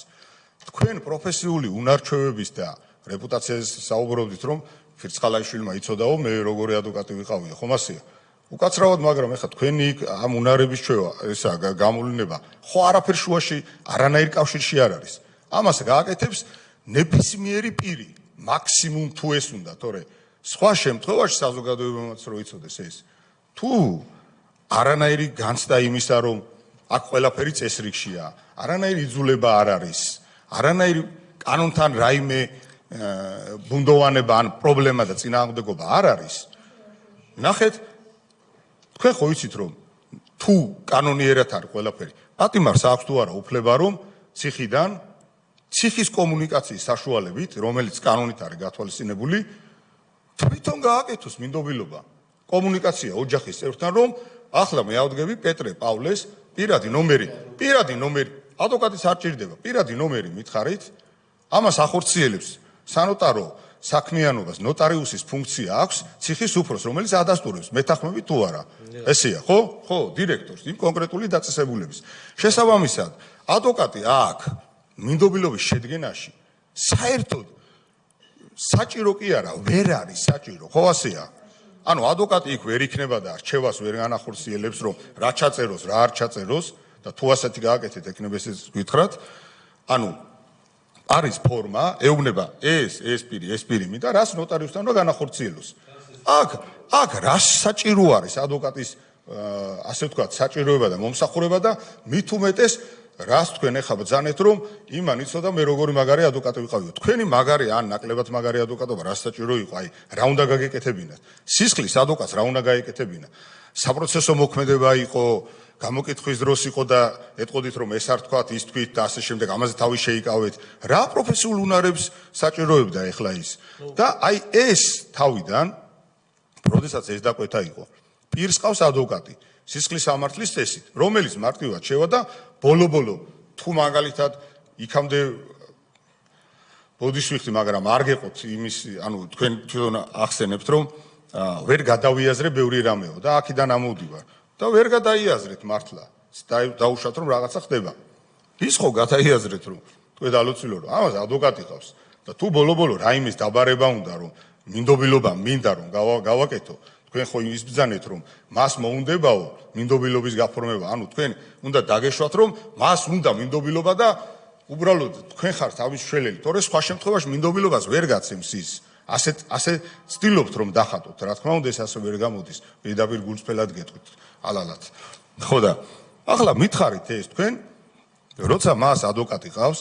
თქვენ პროფესიული უნარჩვევების და რეპუტაციაზე საუბრობდით რომ ფირცხალაიშვილმა იცოდაო მე როგორი ადვოკატი ვიყავია ხომ ასეა უკაცრავად მაგრამ ეხლა თქვენი ამ უნარების ჩვევა ესა გამოვლენა ხო არაფერ შუაში არანაირ კავშირში არ არის ამას გააკეთებს ნებისმიერი პირი მაქსიმუმ თუ ეს უნდა თორე სხვა შემთხვევაში საზოგადოებამაც რო იცოდეს ეს თუ არანაირი განცდა იმისა რომ აქ ყველაფერი წესრიგშია არანაირი იძულება არ არის არანაირი კანონთან რაიმე ბუნდოვანება ან პრობლემა და წინააღმდეგობა არ არის ნახეთ თქვენ ხო იცით რომ თუ კანონიერად არის ყველაფერი პატიმარს აქვს თუ არა უფლება რომ ციხიდან ციხის კომუნიკაციის საშუალებით რომელიც კანონით არის გათვალისწინებული თვითონ გააკეთოს მინდობილობა კომუნიკაცია ოჯახის წევრთან რომ ახლა მე ავდგები პეტრე პავლეს პირადი ნომერი ადვოკატის არ ჭირდება პირადი ნომერი მითხარით ამას ახორციელებს სანოტარო საქმიანობას ნოტარიუსის ფუნქცია აქვს ციხის უფროს რომელიც ადასტურებს მეთანხმები თუ არა ესეა ხო დირექტორს იმ კონკრეტული დაწესებულების შესაბამისად ადვოკატი აქ მინდობილობის შედგენაში საერთოდ საჭირო კი არა ვერ არის საჭირო ხო ასეა ანუ ადვოკატი იქ ვერ იქნება და რჩევას ვერ განახორციელებს რომ რა ჩაწეროს რა არ ჩაწეროს და თუ ასეთი გააკეთეთ ეკნება ეს გითხრათ ანუ არის ფორმა ეუბნება ეს პირი მინდა რას ნოტარიუსთან რა განახორციელოს აქ რა საჭირო არის ადვოკატის ასე ვთქვათ საჭიროება და მომსახურება და მით უმეტეს რას თქვენ ეხლა ბძანეთ რომ იმან იცოდა მე როგორი მაგარი ადვოკატი ვიყავიო თქვენი მაგარი ან ნაკლებად მაგარი ადვოკატობა რა საჭირო იყო აი რა უნდა გაგეკეთებინათ სისხლის ადვოკატს რა უნდა გაეკეთებინა საპროცესო მოქმედება იყო გამოკითხვის დროს იყო და ეტყოდით რომ ეს არ თქვათ, ის თქვით და ასე შემდეგ, ამაზე თავი შეიკავეთ. რა პროფესიულ უნარებს საჭიროებდა ეხლა ის? და აი ეს თავიდან, როდესაც ეს დაკვეთა იყო, პირს ყავს ადვოკატი, სისხლის სამართლის წესით, რომელიც მარტივად შევა და ბოლო-ბოლო თუ მაგალითად იქამდე ბოდის ვიხდი, მაგრამ არ გეყოთ იმის, ანუ თქვენ თვითონ ახსენებთ, რომ ვერ გადავიაზრე ბევრი რამეო და აქედან ამოვდივარ და ვერ გადაიაზრეთ მართლა. დაუშვათ რომ რაღაცა ხდება. ის ხო გადაიაზრეთ რომ თქვენ ალოცილო რომ ამას ადვოკატი ყავს და თუ ბოლო-ბოლო რაიმეს დაბარება უნდა რომ მინდობილობა მინდა რომ გავაკეთო, თქვენ ხო ის ბრძანეთ რომ მას მოუნდებაო მინდობილობის გაფორმება, ანუ თქვენ უნდა დაგეშვათ რომ მას უნდა მინდობილობა და უბრალოდ თქვენ ხართ თავის შველელი, თორე სხვა შემთხვევაში მინდობილობას ვერ გაცემს ის. ასე ცდილობთ რომ დახატოთ, რა თქმა უნდა ეს ასე ვერ გამოდის, პირდაპირ გულწრფელად გეტყვით ალალად. ხო და ახლა მითხარით ეს თქვენ, როცა მას ადვოკატი ყავს,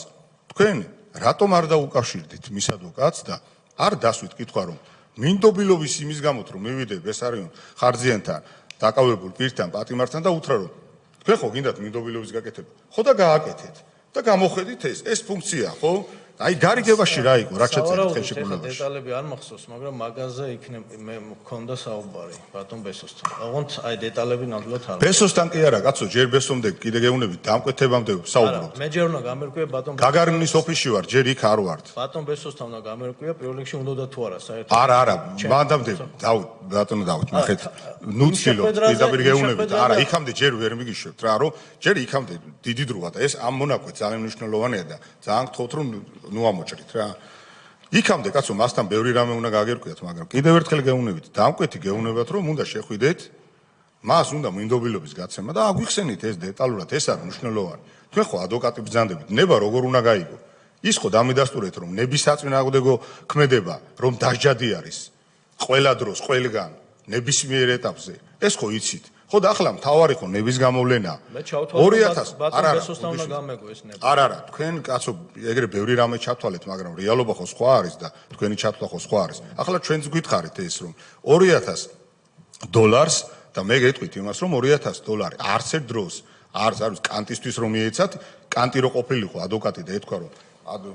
თქვენ რატომ არ დაუკავშირდით მის ადვოკატს და არ დასვით კითხვა რომ მინდობილობის იმის გამოთ რომ მივიდე ბესარიონ ხარძიანთან, დაკავებულ პირთან, პატიმართან და უთხრა რომ თქვენ ხო გინდათ მინდობილობის გაკეთება, ხო და გააკეთეთ და გამოხედით ეს ფუნქცია, ხო? აი გარიგებაში რა იყო, რა ჩაწერეთ ხელშეკრულებაში. დეტალები არ მახსოვს, მაგრამ მაგაზე მე მქონდა საუბარი ბატონ ბესოსთან. ოღონდ აი დეტალები ნამდვილად არ. ბესოსთან კი არა, კაცო, ჯერ ბესომდე კიდე გეუბნებით დამკვეთებამდე საუბრობთ. მე ჯერ უნდა გამერკვია ბატონ გაგარინის ოფისში ვარ, ჯერ იქ არ ვართ. ბატონ ბესოსთან უნდა გამერკვია, პირველ რიგში უნდა და თუ არა, საერთოდ. არა, მანდამდე ბატონო დავით, ნახეთ, ნუ ცდილობთ, პირდაპირ გეუბნებით. არა, იქამდე ჯერ ვერ მიგიშვებთ რა, რომ ჯერ იქამდე დიდი დროა და ეს ამ მონაკვეთ ძალიან მნიშვნელოვანია და ძალიან გთხოვთ რომ ნუ ამოჭრით რა. იქამდე კაცო მასთან ბევრი რამე უნდა გაგერკვიათ, მაგრამ კიდევ ერთხელ გეუბნებით, დამკვეთი გეუბნებათ რომ უნდა შეხვიდეთ, მას უნდა მინდობილობის გაცემა და აგვიხსენით ეს დეტალურად, ეს არის მნიშვნელოვანი. თქვენ ხო ადვოკატი ბრძანდებით, ნება როგორ უნდა გაიგო? ის ხო დამედასტურეთ რომ ნების საწინააღმდეგო ქმედება, რომ დასჯადი არის ყველა დროს, ყველგან, ნებისმიერ ეტაპზე. ეს ხო იცით. ხო და ახლა მთავარი ხო ნების გამოვლენა. მე ჩავთვალე ბატონ ბესოსთან უნდა გამეგო ეს ნება. არა, თქვენ კაცო ეგრე ბევრი რამე ჩათვალეთ, მაგრამ რეალობა ხო სხვა არის და თქვენი ჩათვლა ხო სხვა არის. ახლა ჩვენც გითხარით ეს რომ $2,000 და მე გეტყვით იმას რომ $2,000 არც ერთ დროს არც არის კანტისთვის რომ მიეცათ, კანტი რო ყოფილიყო ადვოკატი და ეთქვა რომ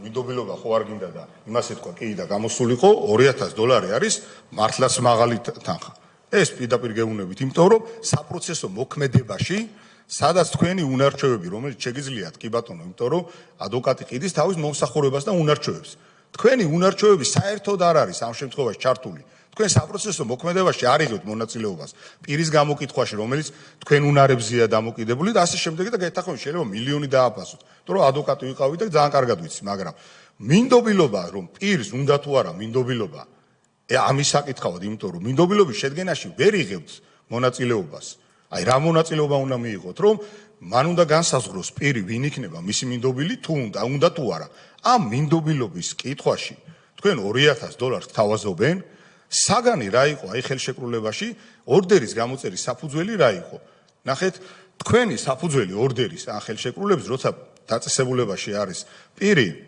მინდობილობა ხო არ გინდა და იმას ეთქვა კი და გამოსულიყო $2,000 არის მართლაც მაღალი თანხა. ეს პირდაპირ გეუბნებით, იმიტომ რომ საპროცესო მოქმედებაში, სადაც თქვენი უნარჩვევები, რომელიც შეგიძლიათ, კი ბატონო, იმიტომ რომ ადვოკატი ყიდის თავის მომსახურებას და უნარჩვევებს. თქვენი უნარჩვევები საერთოდ არ არის ამ შემთხვევაში ჩართული. თქვენ საპროცესო მოქმედებაში არ იღებთ მონაწილეობას პირის გამოკითხვაში, რომელიც თქვენ უნარებზეა დამოკიდებული და ასე შემდეგ და გეთახმებით შეიძლება მილიონი დააფასოთ. იმიტომ რომ ადვოკატი ვიყავი და ძალიან კარგად ვიცი, მაგრამ მინდობილობა რომ პირს უნდა თუ არა მინდობილობა ამის საკითხავად, იმიტომ რომ მინდობილობის შედგენაში ვერ იღებთ მონაწილეობას. აი რა მონაწილეობა უნდა მიიღოთ, რომ მან უნდა განსაზღვროს პირი ვინ იქნება მისი მინდობილი თუ უნდა თუ არა. ამ მინდობილობის კითხვაში თქვენ $2,000 გთავაზობენ, საგანი რა იყო აი ხელშეკრულებაში, ორდერის გამოწერის საფუძველი რა იყო. ნახეთ, თქვენი საფუძველი ორდერის ან ხელშეკრულების, როცა დაწესებულებაში არის პირი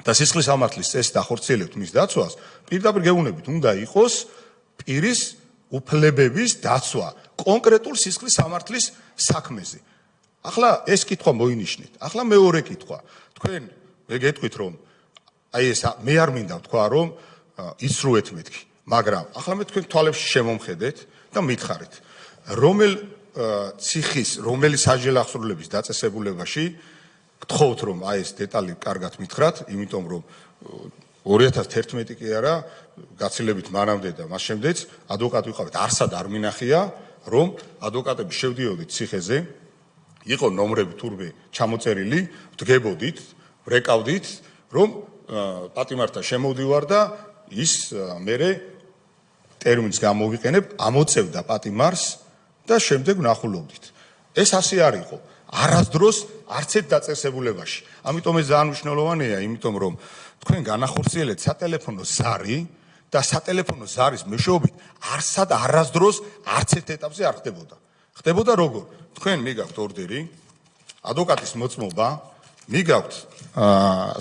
და სისხლის სამართლის წესით ახორციელებთ მის დაცვას, პირდაპირ გეუბნებით, უნდა იყოს პირის უფლებების დაცვა კონკრეტულ სისხლის სამართლის საქმეზე. ახლა ეს კითხვა მოინიშნეთ. ახლა მეორე კითხვა. თქვენ მე გეტყვით რომ აი ეს მე არ მინდა თქვა რომ ისრუეთ მეთქი, მაგრამ ახლა მე თქვენ თვალებში შემომხედეთ და მითხარით, რომელ ციხის, რომელი საჯელახსრულების დაწესებულებაში გთხოვთ რომ აი ეს დეტალი კარგად მითხრათ, იმიტომ რომ 2011 კი არა, გაცილებით მანამდე და მას შემდეგაც ადვოკატი ვიყავით, არსად არ მინახია, რომ ადვოკატები შევდიოდით ციხეზე, იყო ნომრები თურმე ჩამოწერილი, დგებოდით, ვრეკავდით, რომ პატიმართან შემოვდივარ და ის მერე ტერმინს გამოვიყენებ, ამოწევდა პატიმარს და შემდეგ ვნახულობდით. ეს ასე არ იყო. არასდროს არც ერთ დაწესებულებაში. ამიტომ ეს ძალიან მნიშვნელოვანია, იმიტომ რომ თქვენ განახორციელეთ სატელეფონო ზარი და სატელეფონო ზარის მეშვეობით არასდროს არც ერთ ეტაპზე არ ხდებოდა. ხდებოდა როგორ? თქვენ მიგაქვთ ორდერი, ადვოკატის მოწმობა, მიგაქვთ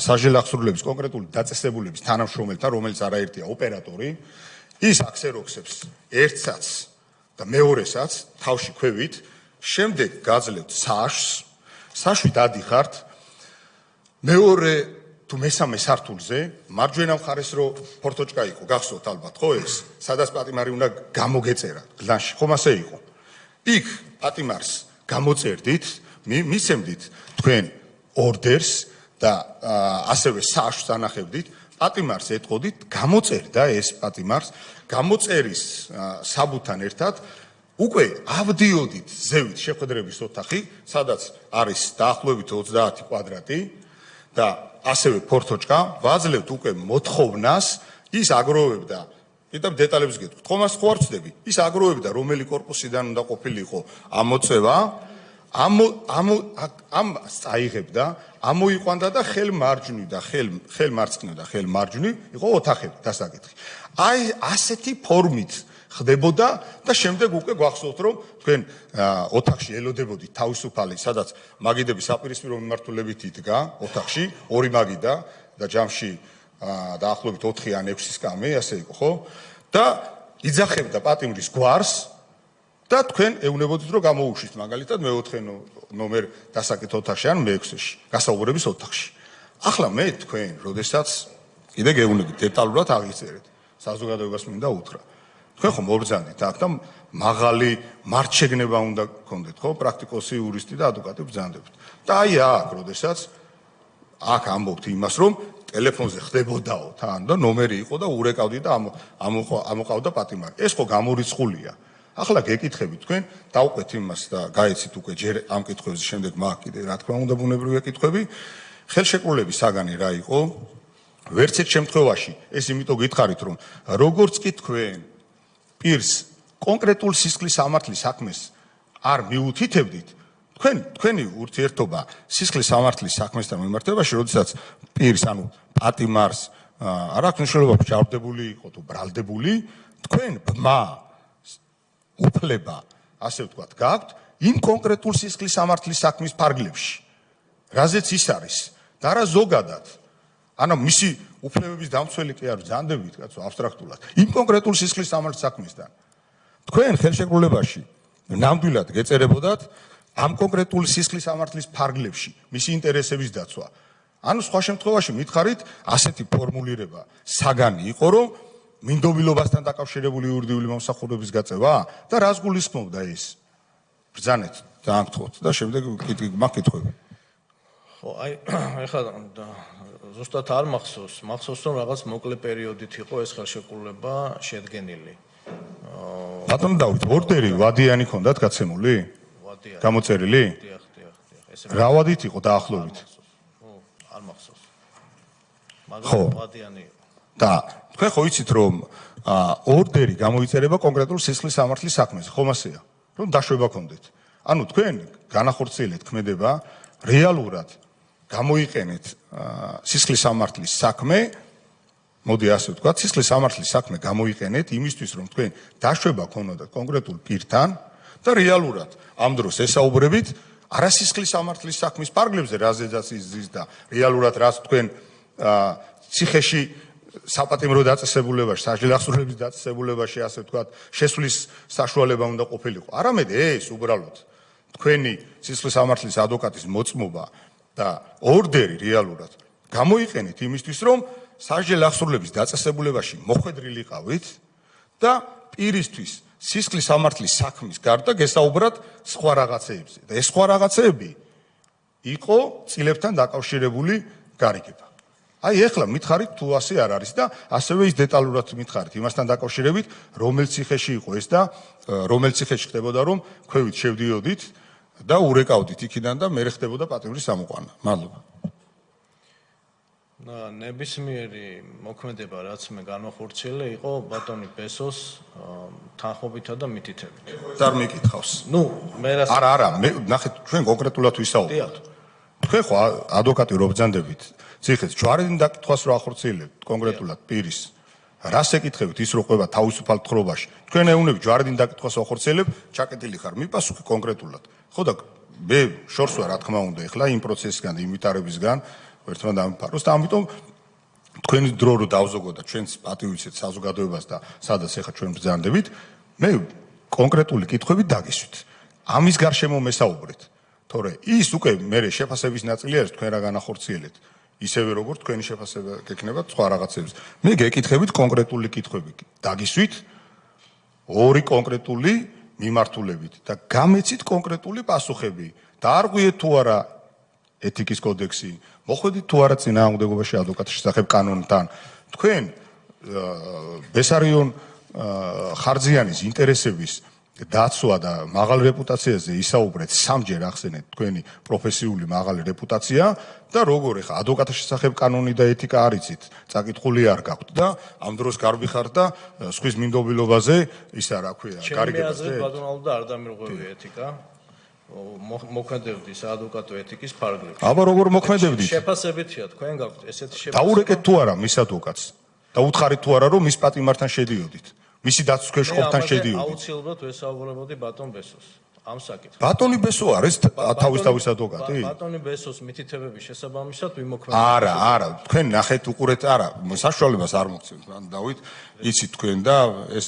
საჯელახსრულების კონკრეტული დაწესებულების თანამშრომელთან, რომელიც არაერთია ოპერატორი, ის აქსეროქსებს ერთსაც და მეორესაც თავში ქვევით შემდეგ გაძლევთ საშს, საშვით ადიხართ, მეორე თუ მესამე სართულზე, მარჯვენა მხარეს რო ფორტოჭკა იყო, გახსოვთ ალბათ, ხო ეს, სადაც პატიმარი უნდა გამოგეწერა, გლანში, ხომ ასე იყო. იქ პატიმარს გამოწერდით, მისცემდით თქვენ ორდერს და ასევე საშს ანახებდით, პატიმარს ეტყოდით, გამოწერდა ეს პატიმარს, გამოწერის საბუთთან ერთად უკვე ავდიოდით ზევით შეხვედრების ოთახი, სადაც არის დაახლოებით 30 კვადრატი და ასევე ფორტოჭკა, ვაძლევთ უკვე მოთხოვნას, ის აგროვებდა, კიდევ დეტალებს გეტყვით, ხომ ასე ხო არ ვწდები, ის აგროვებდა რომელი კორპუსიდან უნდა ყოფილიყო ამოწევა, ამას წაიღებდა, ამოიყვანდა და ხელმარჯვნივ და ხელმარცხნივ და ხელმარჯვნივ იყო ოთახები დასაკითხი. აი ასეთი ფორმით ხდებოდა და შემდეგ უკვე გვახსოვთ რომ თქვენ ოთახში ელოდებოდით თავისუფალი, სადაც მაგიდები საპირისპირო მიმართულებით იდგა ოთახში, ორი მაგიდა და ჯამში დაახლოებით 4 ან 6 სკამი, ასე იყო, ხო? და იძახებდა პატიმრის გვარს და თქვენ ეუნებოდით რომ გამოუშვით მაგალითად მე-4 ნომერ დასაკითხ ოთახში ან მე-6-ში, გასაუბრების ოთახში. ახლა მე თქვენ, როდესაც კიდე გეუნებით დეტალურად აღიწერეთ, საზოგადოებას მინდა უთხრა. თქვენ ხომ მობრძანდით აქ და მაღალი მარჩეგნება უნდა გქონდეთ, ხო? პრაქტიკოსი, იურისტი და ადვოკატი ბრძანდებთ. და აი აქ, როდესაც აქ ამბობთ იმას, რომ ტელეფონზე ხდებოდაო თან და ნომერი იყო და ურეკავდი და ამოყავდა პატიმარი. ეს ხო გამორიცხულია. ახლა გეკითხებით თქვენ, დავყვეთ იმას და გაეცით უკვე ჯერ ამ კითხვებზე, შემდეგ მაგ კიდე რა თქმა უნდა ბუნებრივია კითხვები. ხელშეკრულების საგანი რა იყო? ვერც ერთ შემთხვევაში ეს იმიტომ გითხარით, რომ როგორც კი თქვენ პირს კონკრეტულ სისხლის სამართლის საქმეს არ მიუთითებდით, თქვენი ურთიერთობა სისხლის სამართლის საქმესთან მიმართებაში, როდესაც პირს, ანუ პატიმარს არ აქვს მნიშვნელობა ჩავდებული იყო თუ ბრალდებული, თქვენ ბმა უფლება, ასე ვთქვათ, გაქვთ იმ კონკრეტულ სისხლის სამართლის საქმის ფარგლებში, რაზეც ის არის და არა ზოგადად. ანუ მისი უფლებების დამცველი კი არ ბრძანდებით, კაცო, აბსტრაქტულად. იმ კონკრეტულ სისხლის სამართლის საქმისთან. თქვენ ხელშეკრულებაში ნამდვილად გეწერებოდათ ამ კონკრეტული სისხლის სამართლის ფარგლებში მისი ინტერესების დაცვა. ანუ სხვა შემთხვევაში მითხარით, ასეთი ფორმულირება საგანი იყო, რომ მინდობილობასთან დაკავშირებული იურიდიული მომსახურების გაწევა და რას გულისხმობდა ეს? ბრძანეთ, დაამტყოთ და შემდეგ მაკითხები. ხო, აი, ეხლა ზუსტად არ მახსოვს, რომ რაღაც მოკლე პერიოდით იყო ეს ხელშეკრულება შედგენილი. ბატონო დავით, ორდერი ვადიანი ჰქონდათ გაცემული? ვადიანი. გამოწერილი? დიახ. ესე რა ვადით იყო დაახლოებით? ხო, არ მახსოვს. მაგრამ ვადიანი იყო. და თქვენ ხო იცით რომ ორდერი გამოიწერება კონკრეტულ სისხლის სამართლის საქმეზე, ხომ ასეა? რომ დაშვება გქონდეთ. ანუ თქვენ განახორციელეთ ქმედება რეალურად გამოიყენეთ სისხლის სამართლის საქმე, მოდი ასე ვთქვათ, სისხლის სამართლის საქმე გამოიყენეთ იმისთვის, რომ თქვენ დაშვება გქონოდათ კონკრეტულ პირთან და რეალურად ამ დროს ესაუბრებით არასისხლის სამართლის საქმის ფარგლებზე, რაზეც ის და რეალურად რაც თქვენ ციხეში საპატიმრო დაწესებულებაში, სასჯელახსოვრების დაწესებულებაში, ასე ვთქვათ, შესვლის საშუალება უნდა ყოფილიყო. არამედ ეს უბრალოდ თქვენი სისხლის სამართლის ადვოკატის მოწმობა და ორდერი რეალურად გამოიყენეთ იმისთვის, რომ სასჯელახსოვრების დაწესებულებაში მოხვედრილიყავით და პირისთვის სისხლის სამართლის საქმის გარდა გესაუბრათ სხვა რაღაცეებზე. და ეს სხვა რაღაცეები იყო წილებთან დაკავშირებული გარიგება. აი ეხლა მითხარით თუ ასე არ არის და ასევე ის დეტალურად მითხარით იმასთან დაკავშირებით, რომელ ციხეში იყო ეს და რომელ ციხეში ხდებოდა რომ ქვევით შევდიოდით და ურეკავდით იქიდან და მე ხდებოდა პატიმრის ამოყვანა. მადლობა. ნებისმიერი მოქმედება, რაც მე განვახორციელე, იყო ბატონი ბესოს თანხმობითა და მითითებით. არ მეკითხავს. მე რას არა, მე ნახეთ ჩვენ კონკრეტულად ვისაუბრებთ. თქვენ ხო ადვოკატი რო ბრძანდებით ციხეს ჯვარედინ დაკითხვას რო ახორციელებთ კონკრეტულად პირის რას ეკითხებით ის რო ყვება თავისუფალ თხრობაში თქვენ ეუნები ჯვარედინ დაკითხვას ახორციელებთ ჩაკეტილი ხარ მიპასუხი კონკრეტულად ხო და მე შორს ვარ რა თქმა უნდა ეხლა იმ პროცესისგან და იმ ვითარებისგან ერთმანეთ დამიფაროს და ამიტომ თქვენი დრო რო დავზოგო და ჩვენც პატივიცეთ საზოგადოებას და სადაც ეხლა ჩვენ ბრძანდებით მე კონკრეტული კითხვები დაგისვით ამის გარშემო მესაუბრეთ. თორე ის უკვე მე შეფასების ნაწილი არის თქვენ რა განახორციელეთ. ისევე როგორც თქვენი შეფასება გექნება სხვა რაღაცებს. მე გეკითხებით კონკრეტული კითხვები. დაგისვით ორი კონკრეტული მიმართულებით და გამეცით კონკრეტული პასუხები. დაარღვიეთ თუ არა ეთიკის კოდექსი, მოხვედით თუ არა წინააღმდეგობაში ადვოკატის შესახებ კანონთან. თქვენ ბესარიონ ხარძიანის ინტერესების დაცვა და მაღალ რეპუტაციაზე ისაუბრეთ სამჯერ ახსენეთ თქვენი პროფესიული მაღალი რეპუტაცია და როგორ ეხა ადვოკატის შესახებ კანონი და ეთიკა არიცით, წაკითხული არ გაქვთ და ამ დროს გარბიხართ და სხვის მინდობილობაზე ისა რა ქვია, გარიგებაზე. ჩემი აზრით ბატონალო და არ დამირღვევი ეთიკა. მოქმედებდი საადვოკატო ეთიკის ფარგლებში. აბა როგორ მოქმედებდით? შეფასებითია თქვენ გაქვთ ესეთი შეფასება. დაურეკეთ თუ არა მის ადვოკატს და უთხარით თუ არა რომ მის პატიმართან შედიოდით. მისი დაცვის ქვეშ ყოფთან შედიოდით. აუცილებლად ვესაუბრებოდი ბატონ ბესოს ამ საკითხზე. ბატონი ბესო არის თავის ადვოკატი? ბატონი ბესოს მითითებების შესაბამისად ვიმოქმედებთ. არა, თქვენ ნახეთ უყურეთ, არა, საშუალებას არ მოგცემთ. ან დავით, იცით თქვენ და ეს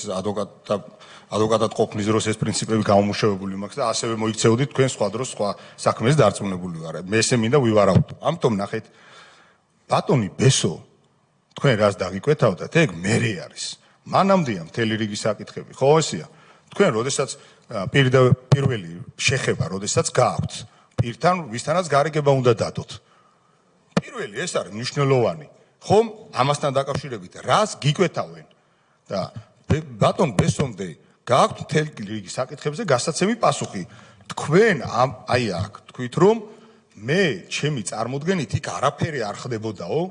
ადვოკატად ყოფნის დროს ეს პრინციპები გამომუშავებული მაქვს და ასევე მოიქცეოდით თქვენ სხვა დროს სხვა საქმეს დარწმუნებული ვარ. მე ესე მინდა ვივარავთ. ამიტომ ნახეთ ბატონი ბესო თქვენ რას დაგიკვეთავდათ, ეგ მერე არის. მანამდეა მთელი რიგი საკითხები, ხო ესეა? თქვენ როდესაც პირველი შეხება, როდესაც გააქვთ პირთან, ვისთანაც გარიგება უნდა დადოთ. პირველი ეს არის მნიშვნელოვანი. ხომ ამასთან დაკავშირებით რას გიკვეთავენ და ბატონ ბესომდე გააქვთ მთელი რიგი საკითხებზე გასაცემი პასუხი. თქვენ აი აქ თქვით რომ მე ჩემი წარმოდგენით იქ არაფერი არ ხდებოდაო.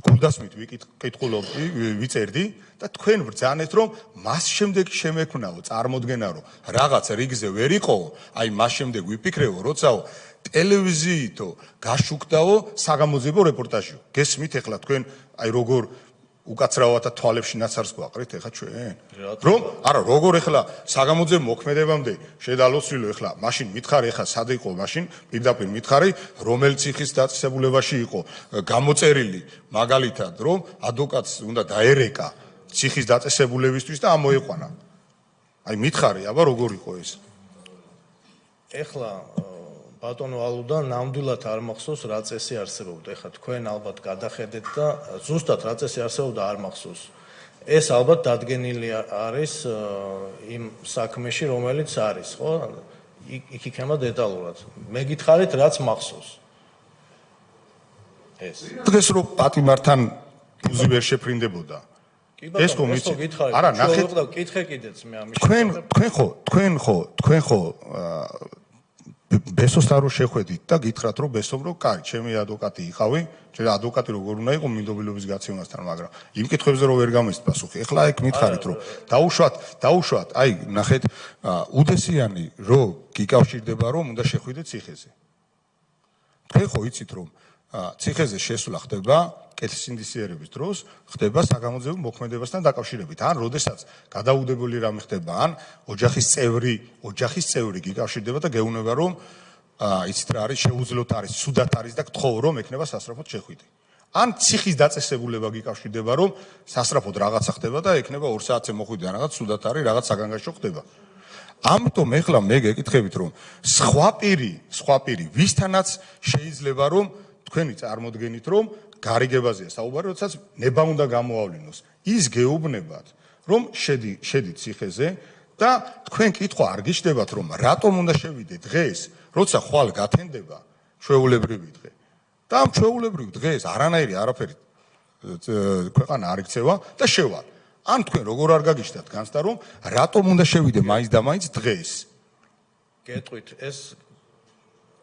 გულდასმით ვიკითხულობდი, ვიწერდი და თქვენ ბრძანეთ რომ მას შემდეგ შემექმნაო წარმოდგენა რომ რაღაც რიგზე ვერ იყო, აი მას შემდეგ ვიფიქრეო, როცაო ტელევიზიითო გაშუქდაო საგამოძიებო რეპორტაჟიო. გესმით ეხლა თქვენ აი როგორ უკაცრავად თვალებში ნაცარს გვაყრით ეხლა ჩვენ? რომ არა როგორ ეხლა საგამოძიებო მოქმედებამდე შედალოცვილო ეხლა მაშინ მითხარი ეხლა სად იყო მაშინ პირდაპირ მითხარი რომელი ციხის დაწესებულებაში იყო გამოწერილი მაგალითად რომ ადვოკატს უნდა დაერეკა ციხის დაწესებულებისთვის და ამოეყვანა. აი მითხარი აბა როგორ იყო ეს? ეხლა ბატონო ალუდან ნამდვილად არ მახსოვს რა წესი არსებობდა. ეხლა თქვენ ალბათ გადახედეთ და ზუსტად რა წესი არსებობდა არ მახსოვს. ეს ალბათ დადგენილი არის იმ საქმეში, რომელიც არის, ხო? იქ იქნება დეტალურად. მე გითხარით რაც მახსოვს. ეს. დღეს რო პატიმართან ბუზი ვერ შეფრინდებოდა. ეს ხო მიცი? არა, ნახეთ, კითხე კიდეც მე ამის. თქვენ ხო ბესოს არ შეხვედით და გითხრათ რომ ბესომ რომ კაი, ჩემი ადვოკატი იყავი, ჩემი ადვოკატი როგორ უნდა იყო მინდობილობის გაცემასთან, მაგრამ იმ კითხვებზე რომ ვერ გამეცით პასუხი. ეხლა ეგ მითხარით რომ დაუშვათ, აი ნახეთ, უდესიანი რომ გიკავშირდება რომ უნდა შეხვიდეთ ციხეზე. თქვენ ხო იცით რომ ციხეზე შესვლა ხდება კეთილსინდისიერების დროს, ხდება საგამოძიებო მოქმედებასთან დაკავშირებით. ან როდესაც გადაუდებელი რამე ხდება, ან ოჯახის წევრი გიკავშირდება და გეუბნება რომ იცით რა არის, შეუძლოთ არის, ცუდად არის და გთხოვ რომ ექნება სასწრაფოდ შეხვიდე. ან ციხის დაწესებულება გიკავშირდება რომ სასწრაფოდ რაღაცა ხდება და ექნება 2 საათზე მოხვიდე, ან რაღაც ცუდად არის, რაღაც საგანგაშო ხდება. ამიტომ ეხლა მე გეკითხებით რომ სხვა პირი ვისთანაც შეიძლება რომ თქვენი წარმოდგენით რომ გარიგებაზეა საუბარი, როდესაც ნება უნდა გამოავლინოს. ის გეუბნებათ, რომ შედით ციხეზე და თქვენ კითხვა არ გიჩნდებათ, რომ რატომ უნდა შევიდე დღეს, როცა ხვალ გათენდება ჩვეულებრივი დღე. და ამ ჩვეულებრივ დღეს არანაირი არაფერი ქვეყანა არ იქცევა და შევალ. ან თქვენ როგორ არ გაგიჩნდათ განცდა, რომ რატომ უნდა შევიდე მაინც და მაინც დღეს? გეტყვით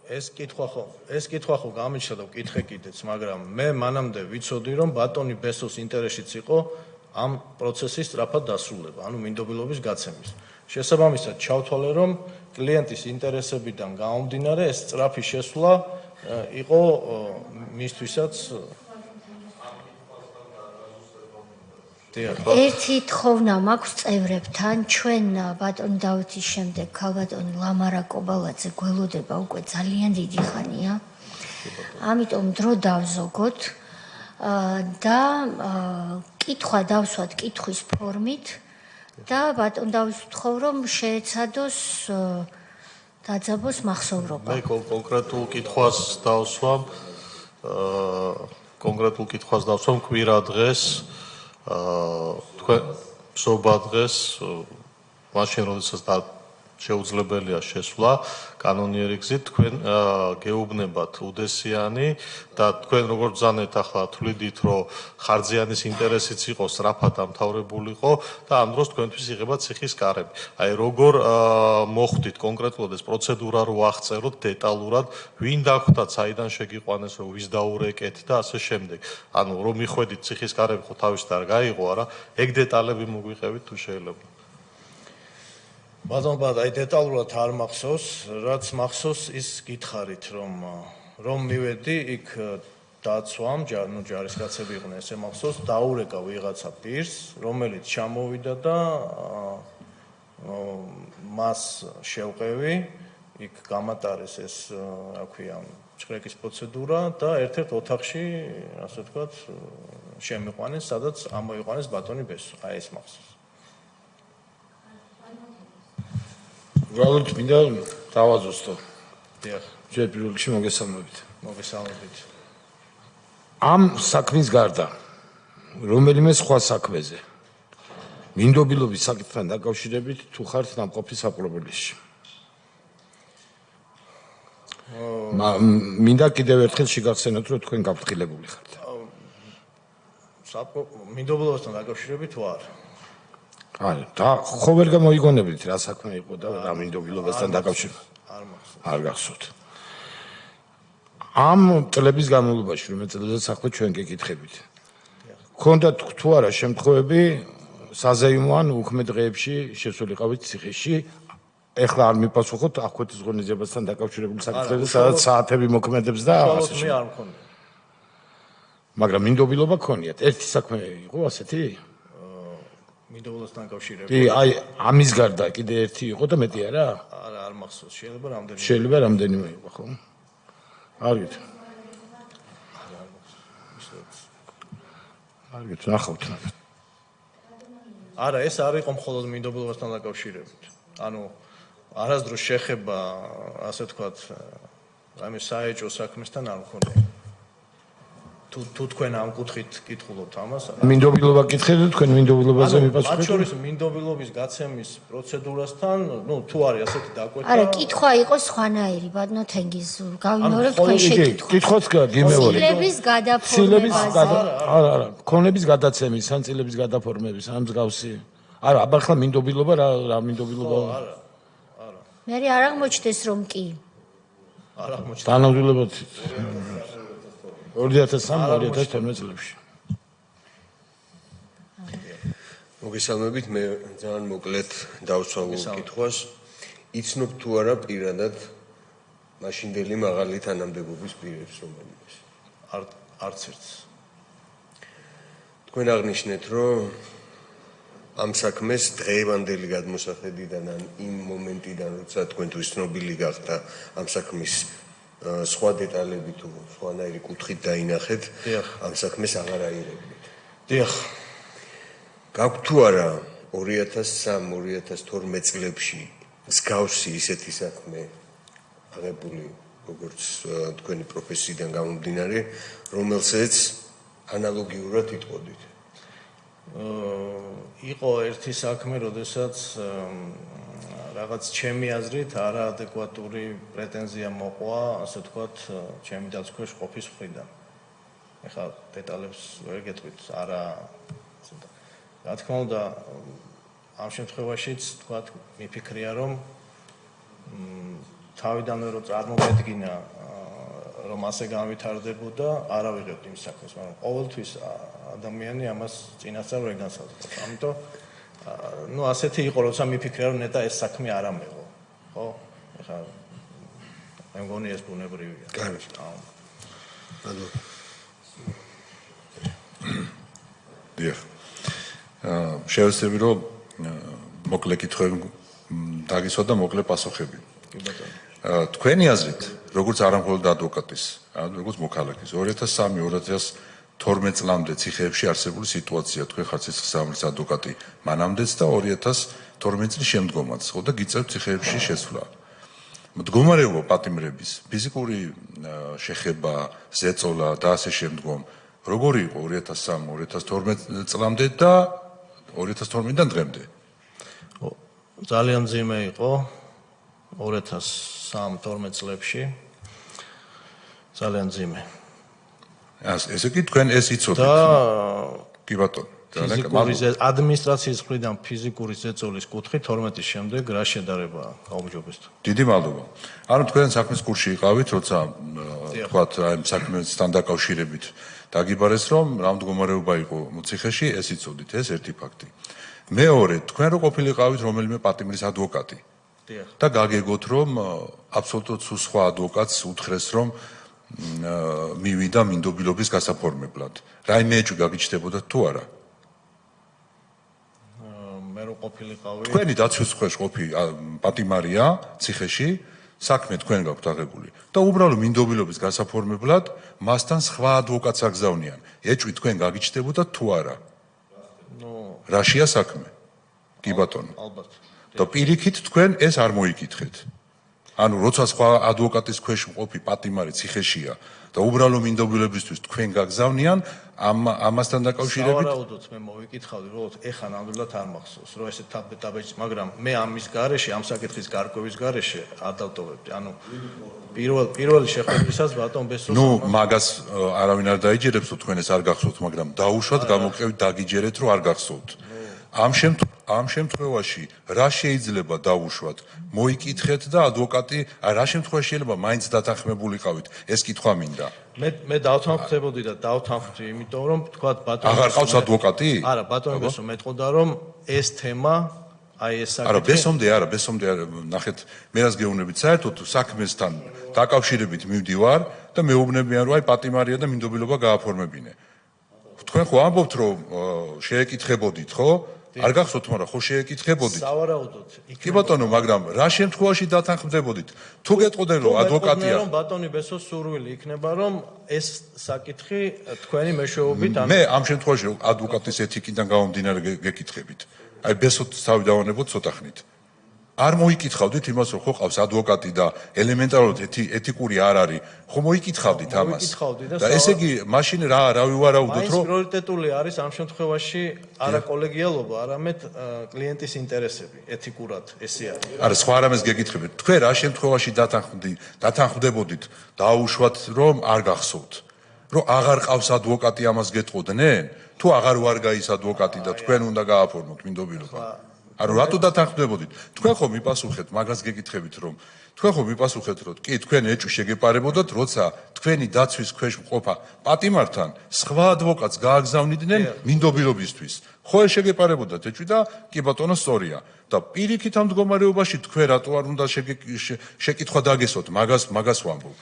ეს კითხვა ხო გამიჩნდა და ვკითხე კიდეც, მაგრამ მე მანამდე ვიცოდი რომ ბატონი ბესოს ინტერესშიც იყო ამ პროცესის სწრაფად დასრულება, ანუ მინდობილობის გაცემის. შესაბამისად ჩავთვალე რომ კლიენტის ინტერესებიდან გამომდინარე ეს სწრაფი შესვლა იყო მისთვისაც ერთი თხოვნა მაქვს წევრებთან, ჩვენ ბატონ დავითის შემდეგ ქალბატონ ლამარა კობალაძე გველოდება უკვე ძალიან დიდი ხანია. ამიტომ დრო დავზოგოთ და კითხვა დავსვათ კითხვის ფორმით და ბატონ დავითს ვთხოვ რომ შეეცადოს დაძაბოს მახსოვრობა. მე კონკრეტულ კითხვას დავსვამ კვირა დღეს თქვენ სობა დღეს მაშინ როდესაც შეუძლებელია შესვლა კანონიერი გზით თქვენ გეუბნებათ უდესიანი და თქვენ როგორც ბრძანეთ ახლა თვლიდით რომ ხარჯიანის ინტერესიც იყოს სწრაფად დამთავრებულიყო და ამ დროს თქვენთვის იღება ციხის კარები. აი როგორ მოხვდით კონკრეტულად ეს პროცედურა რო აღწეროთ დეტალურად, ვინ დახვდათ, საიდან შეგიყვანეს, რომ ვის დაურეკეთ და ასე შემდეგ. ანუ რომ მიხვედით ციხის კარები ხო თავისით არ გაიღო არა, ეგ დეტალები მოგვიყევით თუ შეიძლება. ბატონო, აი დეტალურად არ მახსოვს, რაც მახსოვს ის გითხარით, რომ მივედი იქ დაცვამ, ჯარისკაცები იყვნენ, ესე მახსოვს, დაურეკა ვიღაცა პირს, რომელიც ჩამოვიდა და მას შევყევი, იქ გამატარეს ეს, რა ქვია, ჭრეკის პროცედურა და ერთ-ერთ ოთახში, ასე ვთქვათ, შემიყვანეს, სადაც ამოიყვანეს ბატონი ბესო. აი ეს მახსოვს. უბრალოდ მინდა დავაზუსტო. დიახ. ჯერ პირველ რიგში მოგესალმებით. მოგესალმებით. ამ საქმის გარდა რომელიმე სხვა საქმეზე მინდობილობის საკითხთან დაკავშირებით თუ ხართ ნამყოფი საპრობილისში. მინდა კიდევ ერთხელ შეგახსენოთ, რომ თქვენ გაფრთხილებული ხართ. მინდობილობასთან დაკავშირებით თუ არა? არა, და ხო ვერ გამოიგონებდით რა საქმე იყო და რა მინდობილობასთან დაკავშირებით. არ გახსოვთ. ამ წლების განმავლობაში, რომ წელიწადს ახლა ჩვენ გეკითხებით. გქონდათ თუ არა შემთხვევები საზეიმო ან უქმე დღეებში შესულიყავით ციხეში, ეხლა არ მიპასუხოთ აღკვეთის ღონისძიებასთან დაკავშირებული საკითხებზე, სადაც საათები მოქმედებს და ასე მე არ მქონდა. მაგრამ მინდობილობა გქონიათ. ერთი საქმე იყო ასეთი? მინდობილობასთან დაკავშირებით. კი, აი ამის გარდა კიდე ერთი იყო და მეტი არა? არა, არ მახსოვს. შეიძლება რამდენიმე იყო, ხო? არ გითხრა. არ გითხრა, ნახავთ. არა, ეს არ იყო მხოლოდ მინდობილობასთან დაკავშირებით. ანუ არასდროს შეხება, ასე ვთქვათ, რამე საეჭვო საქმესთან არ მქონდა. თუ თქვენ ამ კუთხით კითხულობთ ამას, მინდობილობა კითხეთ და თქვენ მინდობილობაზე მიპასუხეთ. მათ შორის მინდობილობის გაცემის პროცედურასთან, თუ არის ასეთი დაკვეთა. არა, კითხვა იყო სხვანაირი, ბატონო თენგიზ, გავიმეორებ თქვენ შეკითხვა. კითხვაც გიმეორე. ცილების გადაფორმებაზე. არა, ქონების გადაცემის, ან ცილების გადაფორმების, ან მსგავსი. არა, აბა ხლა მინდობილობა რა მინდობილობა? არა. მე არ აღმოჩნდეს რომ კი. არ აღმოჩნდა. თანამდებობად 2003-2012 წლებში. მოგესალმებით, მე ძალიან მოკლედ დავსვამ კითხვას. იცნობ თუ არა პირადად მაშინდელი მაღალი თანამდებობის პირებს რომელიმე? არც ერთს. თქვენ აღნიშნეთ, რომ ამ საქმეს დღევანდელი გადმოსახედიდან ან იმ მომენტიდან, როცა თქვენთვის ცნობილი გახდა ამ საქმის სხვა დეტალები თუ სხვანაირი კუთხით დაინახეთ, ამ საქმეს აღარ აირებდით. დიახ. გაქვთ თუ არა 2003-2012 წლებში მსგავსი ისეთი საქმე აღებული, როგორც თქვენი პროფესიიდან გამომდინარე, რომელსაც ანალოგიურად იტყოდით? იყო ერთი საქმე, როდესაც რაღაც ჩემი აზრით არაადეკვატური პრეტენზია მოყვა, ასე ვთქვათ, ჩემი დაცქვეშ ყოფის მხრიდან. ეხლა დეტალებს ვერ გეტყვით, არა რა თქმა უნდა, ამ შემთხვევაშიც ვთქვათ, მიფიქრია, რომ თავიდანვე რომ წარმომედგინა, რომ ასე განვითარდებოდა, არ ავიღებთ იმ საქმეს, მაგრამ ყოველთვის ადამიანი ამას წინასწარ ვერ განსაზღვრავს. ამიტომ ასეთი იყო, როცა მიფიქრია, რომ ნეტა ეს საქმე არ ამეღო, ხო? ეხლა მე მგონი ეს ბუნებრივია. დიახ. შევეცდები, რომ მოკლე კითხვები დაგისვა და მოკლე პასუხები. კი ბატონო. თქვენი აზრით, როგორც არამხოლოდ ადვოკატის, როგორც მოქალაქის, 2003-2012 წლამდე ციხეებში არსებული სიტუაცია, თქვენ ხართ ციხესიმაგრის ადვოკატი მანამდეც და 2012 წლის შემდგომაც, ხო და გიწევთ ციხეებში შესვლა. მდგომარეობა პატიმრების, ფიზიკური შეხება, ზეწოლა და ასე შემდგომ, როგორი იყო 2003-2012 წლამდე და 2012-დან დღემდე? ძალიან მძიმე იყო 2003-12 წლებში. ძალიან მძიმე. ესე კი თქვენ ეს იცოდეთ. და კი ბატონო. ადმინისტრაციის მხრიდან ფიზიკური ზეწოლის კუთხით 12-ის შემდეგ რა შედარებაა გაუმჯობესდა. დიდი მადლობა. ანუ თქვენ საქმის კურსში იყავით, როცა თქვათ აი საქმესთან დაკავშირებით დაგიბარეს, რომ რა მდგომარეობა იყო ციხეში, ეს იცოდით, ეს ერთი ფაქტი. მეორე, თქვენ რო ყოფილიყავით რომელიმე პატიმრის ადვოკატი. და გაგეგოთ, რომ აბსოლუტურად სხვა ადვოკატს უთხრეს, რომ მივიდა მინდობილობის გასაფორმებლად. რაიმე ეჭვი გაგიჩნდებოდა თუ არა? მე რო ყოფილიყავი. თქვენი დაცვის ქვეშ ყოფი პატიმარია ციხეში, საქმე თქვენ გაქვთ აღებული და უბრალოდ მინდობილობის გასაფორმებლად მასთან სხვა ადვოკატს აგზავნიან. ეჭვი თქვენ გაგიჩნდებოდა თუ არა? რაშია საქმე? კი ბატონო. ალბათ. და პირიქით თქვენ ეს არ მოიკითხეთ. ანუ როცა სხვა ადვოკატის ქვეშ მყოფი პატიმარი ციხეშია და უბრალოდ მინდობილებისთვის თქვენ გაგზავნიან, ამასთან დაკავშირებით სავარაუდოდ მე მოვიკითხავდი, რომ ეხა ნამდვილად არ მახსოვს, რომ ესე თაბეჭი, მაგრამ მე ამის გარეშე, ამ საკითხის გარკვევის გარეშე არ დავტოვებდი. ანუ პირველი შეხვედრისას ბატონ ბესოს მაგას არავინ არ დაიჯერებს, რომ თქვენ ეს არ გახსოვთ, მაგრამ დაუშვათ გამოგყევით დაგიჯერეთ, რომ არ გახსოვთ. ამ შემთხვევაში რა შეიძლება დაუშვათ? მოიკითხეთ და ადვოკატი რა შემთხვევაში შეიძლება მაინც დათანხმებულიყავით? ეს კითხვა მინდა. მე დავთანხმდებოდი და დავთანხმდი, იმიტომ რომ თქვა ბატონო აღარ ყავს ადვოკატი? არა, ბატონო ბესო მეტყოდა რომ ეს თემა აი ეს საკითხი არა, ბესომდე არა, ნახეთ, მე რას გეუბნებით, საერთოდ საქმესთან დაკავშირებით მივდივარ და მეუბნებიან, რომ აი პატიმარია და მინდობილობა გააფორმებინე. თქვენ ხო ამბობთ, რომ შეეკითხებოდით, ხო? არ გახსოვთ, მაგრამ ხო შეეკითხებოდით. სავარაუდოდ. კი ბატონო, მაგრამ რა შემთხვევაში დათანხმდებოდით? თუ გეტყოდნენ, რომ ადვოკატია. რომ ბატონი ბესოს სურვილი იქნება, რომ ეს საკითხი თქვენი მეშვეობით მე ამ შემთხვევაში ადვოკატის ეთიკიდან გამომდინარე გეკითხებით. აი ბესოთ თავი დავანებოთ ცოტა ხნით. არ მოიკითხავდით იმას, რომ ხო ყავს ადვოკატი და ელემენტარულად ეთიკური არ არის, ხო მოიკითხავდით ამას. და ესე იგი, მაშინ რა ვივარაუდოთ, რომ პრიორიტეტული არის ამ შემთხვევაში არა კოლეგიალობა, არამედ კლიენტის ინტერესები, ეთიკურად ესე არის. არა, სხვა რამეს გეკითხებით. თქვენ რა შემთხვევაში დათანხმდებოდით, დაუშვათ, რომ არ გახსოვთ, რომ აღარ ყავს ადვოკატი ამას გეტყოდნენ, თუ აღარ ვარ გაის ადვოკატი და თქვენ უნდა გააფორმოთ მინდობილობა. ანუ რატო დათანხმდებოდით? თქვენ ხო მიპასუხეთ, მაგას გეკითხებით, რომ თქვენ ხო მიპასუხეთ, რომ კი თქვენ ეჭვი შეგეპარებოდათ, როცა თქვენი დაცვის ქვეშ მყოფა პატიმართან სხვა ადვოკატს გააგზავნიდნენ მინდობილობისთვის. ხო ეს შეგეპარებოდათ ეჭვი და კი ბატონო სწორია. და პირიქით ამ მდგომარეობაში თქვენ რატო არ უნდა შეკითხვა დაგესვათ, მაგას ვამბობ.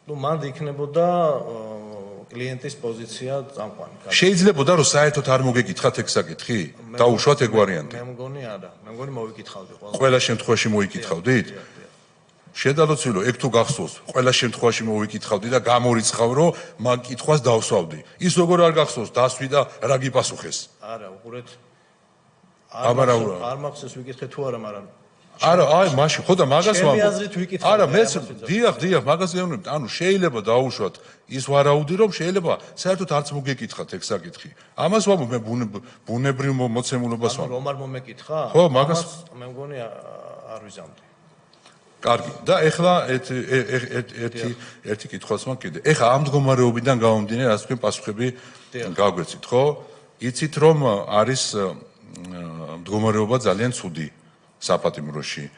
ნუ მანდ იქნებოდა კლიენტის პოზიცია წამყვანი. შეიძლებოდა რომ საერთოდ არ მოგეკითხათ ეგ საკითხი? დაუშვათ ეგ ვარიანტი. მე მგონი არა, მე მგონი მოვიკითხავდი ყველა. ყველა შემთხვევაში მოიკითხავდით? შედალოცვილო, ეგ თუ გახსოვს, ყველა შემთხვევაში მოვიკითხავდი და გამორიცხავ, რომ მაგ კითხვას დავსვავდი. ის როგორ არ გახსოვს, დასვი და რა გიპასუხეს? არა, უყურეთ. არ მახსოვს ვიკითხე თუ არა, მაგრამ არა, აი, მაშინ ხო და მაგას ვამბობ. ჩემი აზრით ვიკითხავ. არა, მეც დიახ, მაგას გეუბნებთ. ანუ შეიძლება დაუშვათ ის ვარაუდი, რომ შეიძლება საერთოდ არც მოგეკითხათ ეგ საკითხი. ამას ვამბობ, მე ბუნებრივ მოცემულობას ვამბობ. რომ არ მომეკითხა? ხო, მაგას მე მგონი არ ვიზამდი. კარგი. და ეხლა ერთი კითხვაც მაქვს კიდე. ეხლა ამ მდგომარეობიდან გამომდინარე, რაც თქვენ პასუხები გაგვეცით, ხო? იცით რომ არის მდგომარეობა ძალიან ცუდი საპატიმროში.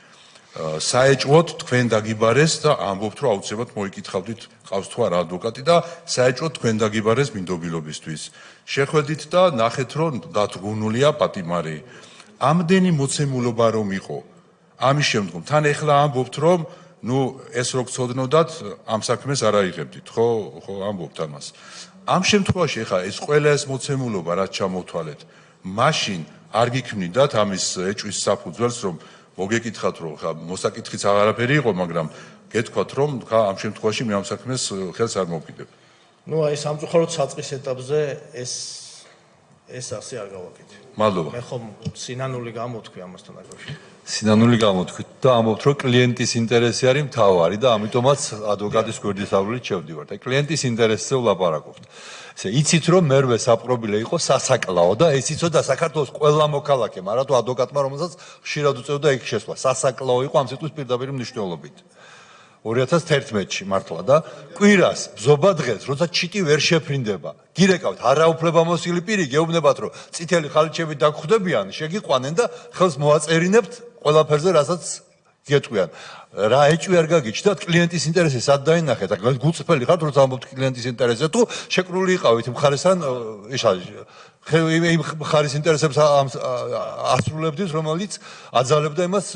საეჭვოდ თქვენ დაგიბარეს და ამბობთ, რომ აუცილებლად მოიკითხავდით, ყავს თუ არა ადვოკატი და საეჭვოდ თქვენ დაგიბარეს მინდობილობისთვის. შეხვედით და ნახეთ, რომ დათგუნულია პატიმარი. ამდენი მოცემულობა რომ იყო, ამის შემდგომ თან ეხლა ამბობთ, რომ ნუ ეს რო გწოდნოდათ, ამ საქმეს არ აიღებდით, ხო ამბობთ ამას. ამ შემთხვევაში ეხლა ეს ყველა ეს მოცემულობა რაც ჩამოვთვალეთ, მაშინ არ გიქმნიდათ ამის ეჭვის საფუძველს, რომ მოგეკითხათ, რომ ხა მოსაკითხიც აღარაფერი იყო, მაგრამ გეთქვათ, რომ ხა ამ შემთხვევაში მე ამ საქმეს ხელს არ მოვკიდებ. ნუ აი სამწუხაროდ საწყის ეტაპზე ეს ეს ასე არ გავაკეთე. მადლობა. მე ხომ სინანული გამოთქვი ამასთან დაკავშირებით. სინანული გამოთქვით და ამბობთ, რომ კლიენტის ინტერესი არის მთავარი და ამიტომაც ადვოკატის გვერდისავლით შევდივართ. აი კლიენტის ინტერესზე ვლაპარაკობთ. ესე იცით რომ მერვე საპყრობილე იყო სასაკლაო და ეს იცოდა და საქართველოს ყველა მოქალაქემ, არა თუ ადვოკატმა, რომელსაც ხშირად უწევდა იქ შესვლა. სასაკლაო იყო ამ სიტყვის პირდაპირ მნიშვნელობით. 2011-ში მართლა და კვირას ბზობა დღეს, როცა ჩიტი ვერ შეფრინდება. გირეკავთ, არაუფლებამოსილი პირი გეუბნებათ, რომ წითელი ხალიჩებით დაგხვდებიან, შეგიყვანენ და ხელს მოაწერინებთ ყველაფერზე, რასაც გეტყვიან. რა ეჭვი არ გაგიჩნდათ კლიენტის ინტერესი სად დაინახეთ? აქ გულწრფელი ხართ, როცა ამბობთ კლიენტის ინტერესზე, თუ შეკრული იყავით მხარესთან, იმ მხარის ინტერესებს ასრულებდით, რომელიც აძალებდა იმას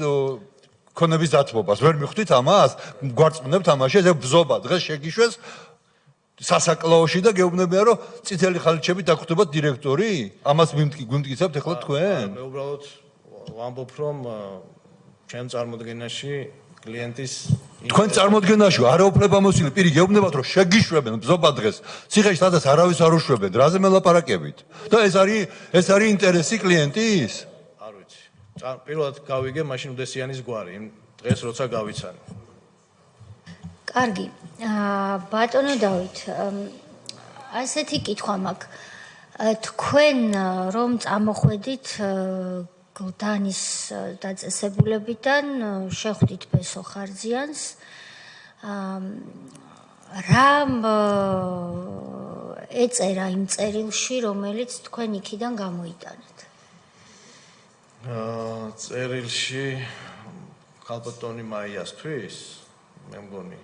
ქონების დათმობას. ვერ მიხვდით ამას? გვარწმუნებთ ამაში, ეს ბზობა დღეს შეგიშვეს სასაკლაოში და გეუბნებიან, რომ წითელი ხალიჩებით დაგხვდებათ დირექტორი? ამას გვიმტკიცებთ ახლა თქვენ? მე უბრალოდ ვამბობ, რომ ჩემ წარმოდგენაში კლიენტის თქვენ წარმოდგენაში არაუფლებამოსილი პირი გეუბნებათ, რომ შეგიშვებენ ბზობა დღეს. ციხეში სადაც არავის არ უშვებენ. რაზე მელაპარაკებით? და ეს არის ინტერესი კლიენტის? არ ვიცი. პირველად გავიგე მაშინ უდესიანის გვარი, იმ დღეს როცა გავიცანი. კარგი. ბატონო დავით, ასეთი კითხვა მაქვს. თქვენ რომ წამოხვედით გლდანის დაწესებულებიდან შეხვდით ბესო ხარძიანს, რამ ეწერა იმ წერილში, რომელიც თქვენ იქიდან გამოიტანეთ? წერილში ქალბატონი მაიასთვის მე მგონი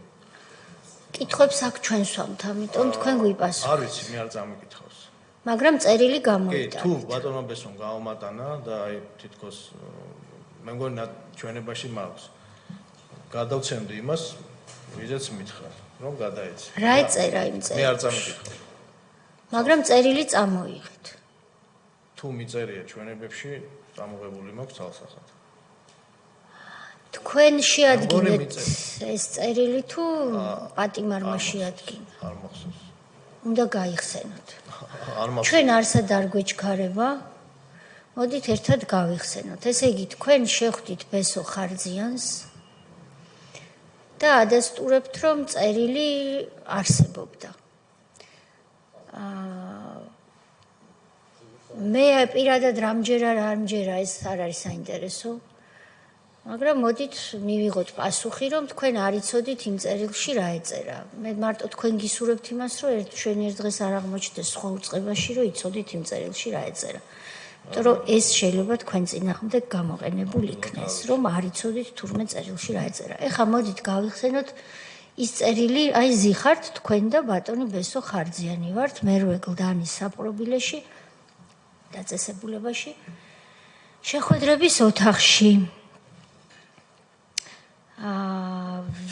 კითხვებს აქ ჩვენს ვამთ, ამიტომ თქვენ გვიპასუხეთ. არ ვიცი, მე არ წამიკითხავს. მაგრამ წერილი კი, გამოიტანეთ. თუ ბატონმა ბესომ გაუმატანა და აი თითქოს მე მგონი ჩვენებაში მაქვს. გადავცემდი იმას, ვიზეც მითხრა, რომ გადაეცი. რა ეწერა იმ მე წერილში? არ წამიკითხავს. მაგრამ წერილი წამოიღეთ. თუ მიწერია ჩვენებებში, წამოღებული მაქვს თალსახად. თქვენ შეადგინეთ ეს წერილი თუ პატიმარმა შეადგინა? არ მახსოვს. უნდა გაიხსენოთ. არ მახსოვს. ჩვენ არსად არ გვეჩქარება. მოდით ერთად გავიხსენოთ. ესე იგი, თქვენ შეხვდით ბესო ხარძიანს და ადასტურებთ, რომ წერილი არსებობდა. მე პირადად რამჯერა ეს არ არის საინტერესო. მაგრამ მოდით მივიღოთ პასუხი, რომ თქვენ არ იცოდით იმ წერილში რა ეწერა. მე მარტო თქვენ გისურვებთ იმას, რომ ჩვენ ერთ დღეს არ აღმოჩნდეს სხვა უწყებაში, რომ იცოდით იმ წერილში რა ეწერა. იმიტომ რომ ეს შეიძლება თქვენ წინააღმდეგ გამოყენებულ იქნეს, რომ არ იცოდით თურმე წერილში რა ეწერა. ეხლა მოდით გავიხსენოთ ის წერილი, აი ზიხართ თქვენ და ბატონი ბესო ხარძიანი ვართ მერვე გლდანის საპყრობილეში დაწესებულებაში შეხვედრების ოთახში.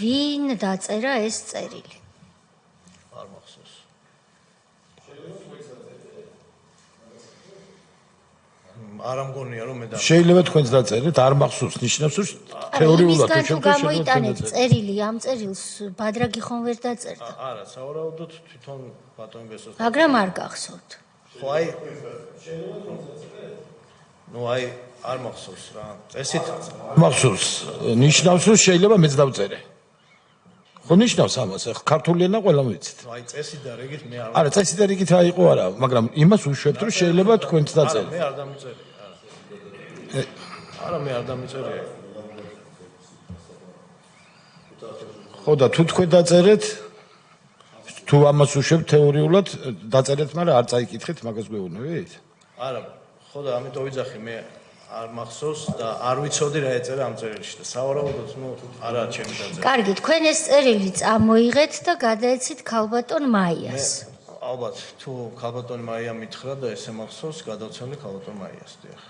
ვინ დაწერა ეს წერილი? არ მახსოვს. არ ამგონია რომ მე და შეიძლება თქვენც დაწერეთ, არ მახსოვს, ნიშნავს რომ თეორიულად თუ გამოიტანეთ წერილი, ამ წერილს ბადრაგი ხომ ვერ დაწერდა? არა, სავარაუდოდ თვითონ ბატონ ბესოს. მაგრამ არ გახსოვთ. ხო აი ნუ აი არ მახსოვს რა. წესით მახსოვს, ნიშნავს რომ შეიძლება მეც დავწერე. ხო ნიშნავს ამას, ახლა ქართული ენა ყველა ვიცით. ნუ აი წესი და რიგით მე არ არა, წესი და რიგით არ იყო არა, მაგრამ იმას უშვებთ რომ შეიძლება თქვენც დაწერეთ. მე არ დამიწერე. არა მე არ დამიწერე. ხო და თუ თქვენ დაწერეთ, თუ ამას უშვებთ თეორიულად დაწერეთ, მაგრამ არ წაიკითხეთ, მაგას გვეუბნებით? არა, ხო და ამიტომ ვიძახი მე არ მახსოვს და არ ვიცოდი რა ეწერა ამ წერილში და სავარაუდოდ ნუ არა ჩემი დაწერა. კარგი, თქვენ ეს წერილი წამოიღეთ და გადაეცით ქალბატონ მაიას. ალბათ თუ ქალბატონი მაია მითხრა და ესე მახსოვს, გადავცემდი ქალბატონ მაიას, დიახ.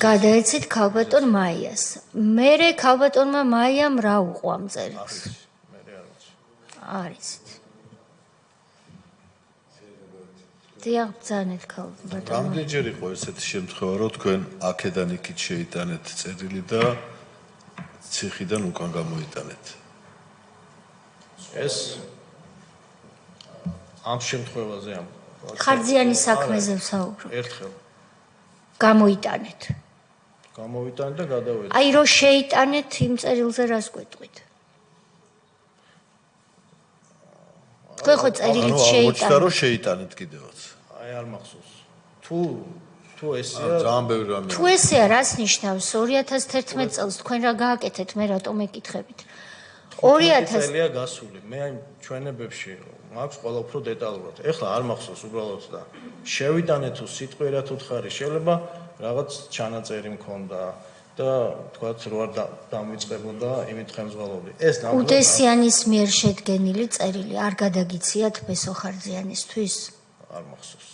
გადაეცით ქალბატონ მაიას. მერე ქალბატონმა მაიამ რა უყო ამ წერილს? მე არ ვიცი. არიცით. დიახ, ბრძანეთ ქალბატონმა. რამდენჯერ იყო ესეთი შემთხვევა, რომ თქვენ აქედან იქით შეიტანეთ წერილი და ციხიდან უკან გამოიტანეთ? ეს ამ შემთხვევაზე ხარჯიანის საქმეზე ვსაუბრობ. ერთხელ გამოიტანეთ. გამოვიტანეთ და გადავედი. აი რო შეიტანეთ იმ წერილზე რას გვეტყვით? თქვენ ხო წერილით შეიტანეთ. რომ შეიტანეთ. შეიტანეთ კიდევაც. აი არ მახსოვს. თუ ესეა ძალიან ბევრი რამე. თუ ესეა, რას ნიშნავს 2011 წელს თქვენ რა გააკეთეთ, მე რატომ ეკითხებით? 2000 წელია გასული. მე აი ჩვენებებში მაქვს ყველა უფრო დეტალურად. ეხლა არ მახსოვს უბრალოდ და შევიტანეთ თუ სიტყვიერად უთხარი, შეიძლება რაღაც ჩანაწერი მქონდა და თქვათ რო არ დამიწყებოდა იმით ხელმძღვანელობდი. ეს ნამდვილად უდესიანის მიერ შედგენილი წერილი არ გადაგიციათ ბესო ხარჯიანისთვის? არ მახსოვს.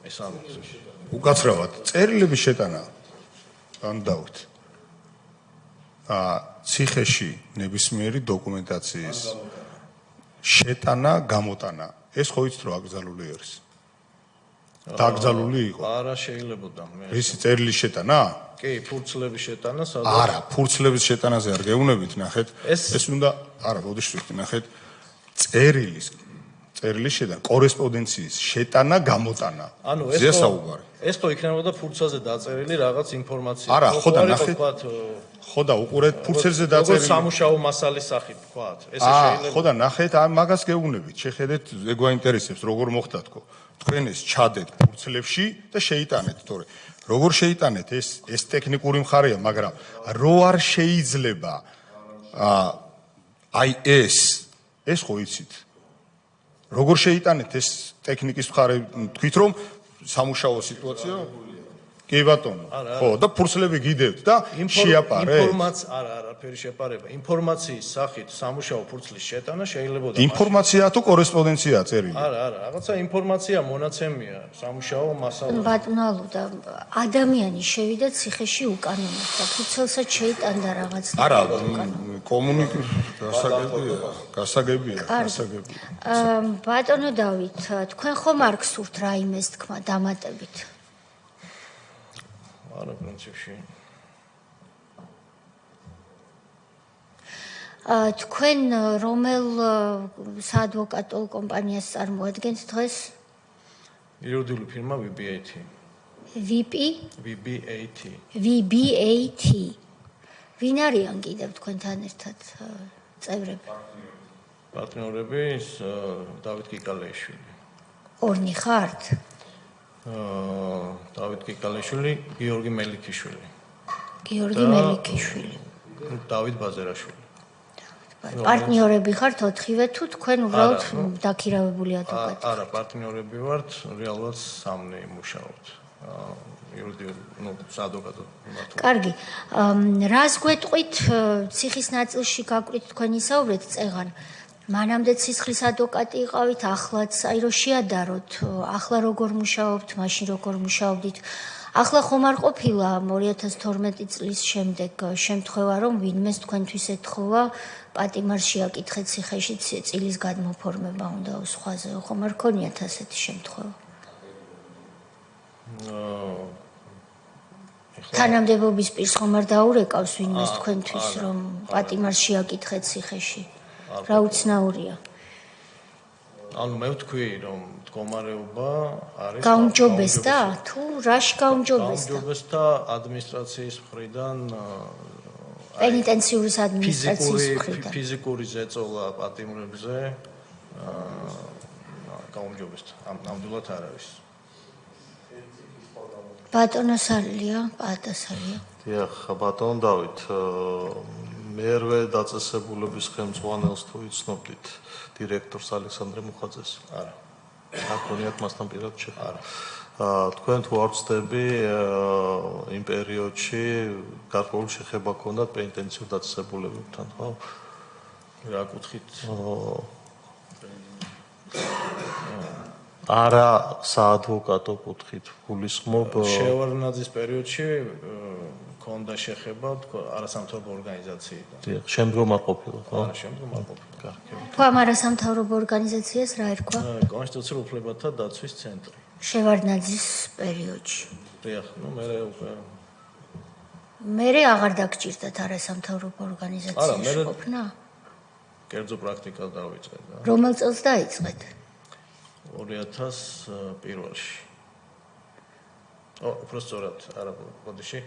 ეს არ მახსოვს. უკაცრავად წერილების შეტანა განდავით. ციხეში ნებისმიერი დოკუმენტაციის შეტანა, გამოტანა. ეს ხო იცით რომ აკრძალული არის. დაკრძალული იყო. არა შეიძლებოდა მე. ისი წერილის შეტანა? კი, ფურცლების შეტანა, სადაც არა, ფურცლების შეტანაზე არ გეუბნებით, ნახეთ. ეს უნდა, არა, ბოდიშვით, ნახეთ. წერილის შეტანა, კორესპონდენციის შეტანა, გამოტანა. ანუ ეს ხო იქნებოდა ფურცლაზე დაწერილი რაღაც ინფორმაცია. არა, ხო და ნახეთ. ხო და უყურეთ ფურცელზე დაწერილი. როგორც სამუშაო მასალის სახით, თქვათ. ესე შეიძლება. ხო და ნახეთ, მაგას გეუბნებით. შეხედეთ, ეგ გვაინტერესებს, როგორ მოხდა თქო. თქვენ ეს ჩადეთ ფურცლებში და შეიტანეთ, თორე როგორ შეიტანეთ ეს ტექნიკური მხარეა, მაგრამ რო არ შეიძლება აი ეს ხო იცით. როგორ შეიტანეთ ეს ტექნიკის მხარე, თქვით რომ სამუშაო სიტუაცია? კი ბატონო. ხო, და ფურცლები გიდევთ და შეაპარეთ. არაფერი შეპარება. ინფორმაციის სახით სამუშაო ფურცლის შეტანა შეიძლება და ინფორმაციაა თუ კორესპონდენციაა წერილი? არა, რაღაცა ინფორმაცია მონაცემია სამუშაო მასალაში. ბატონო ალუდა, ადამიანი შევიდა ციხეში უკანონოდ და ფურცელსაც შეიტანდა რაღაც. არა, გასაგებია. ბატონო დავით, თქვენ ხომ არ გსურთ რაიმეს თქმა დამატებით? არა, პრინციპში. თქვენ რომელ საადვოკატო კომპანიას წარმოადგენთ დღეს? იურიდიული ფირმა VB8. VB8. ვინ არიან კიდევ თქვენთან ერთად წევრები? პარტნიორები დავით კიკალეიშვილი. ორნი ხართ? დავით კიკალეიშვილი, გიორგი მელიქიშვილი. დავით ბაზერაშვილი. პარტნიორები ხართ 4-ვე თუ თქვენ უბრალოდ დაქირავებული ადვოკატი? არა, პარტნიორები ვართ, რეალურად 3 მუშაობთ. იურიდიული, საადვოკატო მმართველი. კარგი. რას გვეტყვით ციხის ნაწილში გაკვით თქვენ ისაუბრეთ წეღან? მანამდე ციხის ადვოკატი იყავით, ახლაც აი რო შეადაროთ, ახლა როგორ მუშაობთ, მაშინ როგორ მუშაობდით? ახლა ხომ არ ყოფილა 2012 წლის შემდეგ შემთხვევა, რომ ვინმეს თქვენთვის ეთხოვა პატიმარ შეაკითხეთ ციხეში წილის გადმოფორმება უნდა სხვაზე, ხომ არ ქონიათ ასეთი შემთხვევა? თანამდებობის პირს ხომ არ დაურეკავს ვინმეს თქვენთვის, რომ პატიმარ შეაკითხეთ ციხეში? რა უცნაურია? ანუ მე ვთქვი, რომ მდგომარეობა არის გაუმჯობესდა? თუ რაში გაუმჯობესდა? გაუმჯობესდა ადმინისტრაციის მხრიდან, პენიტენციური ადმინისტრაციის მხრიდან. ფიზიკური ზეწოლა პატიმრებზე გაუმჯობესდა. ნამდვილად არ არის. ბატონო სალია, პატასალია. დიახ, ბატონო დავით, მერვე დაწესებულების ხელმძღვანელს თუ იცნობდით, დირექტორს ალექსანდრე მუხაძეს? არა. აკონიათ მასთან პირად შეხვედრა. თქვენ თუ არ ვწდები, იმ პერიოდში გარკვეული შეხება ჰქონდათ პენიტენციურ დაწესებულებებთან, ხო? რა კუთხით? არა საადვოკატო კუთხით, გულისხმობ შევარდნაძის პერიოდში ქონდა შეხება არასამთავრობო ორგანიზაციიდან. დიახ, შემდგომ არ ყოფილა, ხო? არა, შემდგომ არ ყოფილა. კარგი. თუ ამ არასამთავრობო ორგანიზაციას რა ერქვა? კონსტიტუციურ უფლებათა დაცვის ცენტრი. შევარდნაძის პერიოდში. დიახ, მერე აღარ დაგჭირდათ არასამთავრობო ორგანიზაციაში ყოფნა? კერძო პრაქტიკა დავიწყეთ და. რომელ წელს დაიწყეთ? 2001-ში. უფრო სწორად, არა, ბოდიში.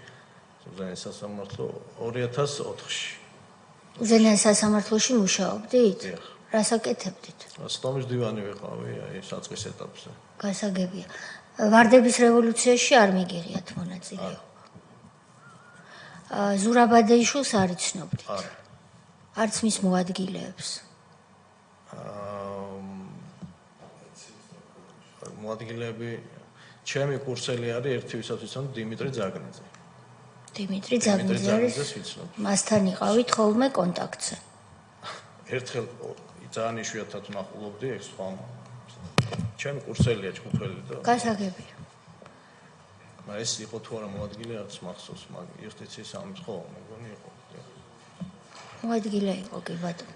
უზენაეს სასამართლო 2004-ში. უზენაეს სასამართლოში მუშაობდით? რას აკეთებდით? სტომის დივანი ვიყავი, აი, საწყის ეტაპზე. გასაგებია. ვარდების რევოლუციაში არ მიგიღიათ მონაწილეობა. ზურაბადეიშვილს არ იცნობდით? არა. არც მის მოადგილეებს. მოადგილეები ჩემი კურსელი არის ერთი ვისაც ვიცნობ დიმიტრი ზაგნიძე. დიმიტრი ზაგნიძე არის. მასთან იყავით ხოლმე კონტაქტზე. ერთხელ ძალიან იშვიათად ვნახულობდი ეგ სხვა. ჩემი კურსელია ჯგუფელი და გასაგებია. ეს იყო თუ არა მოადგილე არც მახსოვს, მაგ იუსტიციის ამის ხო, მეგონი იყო. მოადგილე იყო კი ბატონო.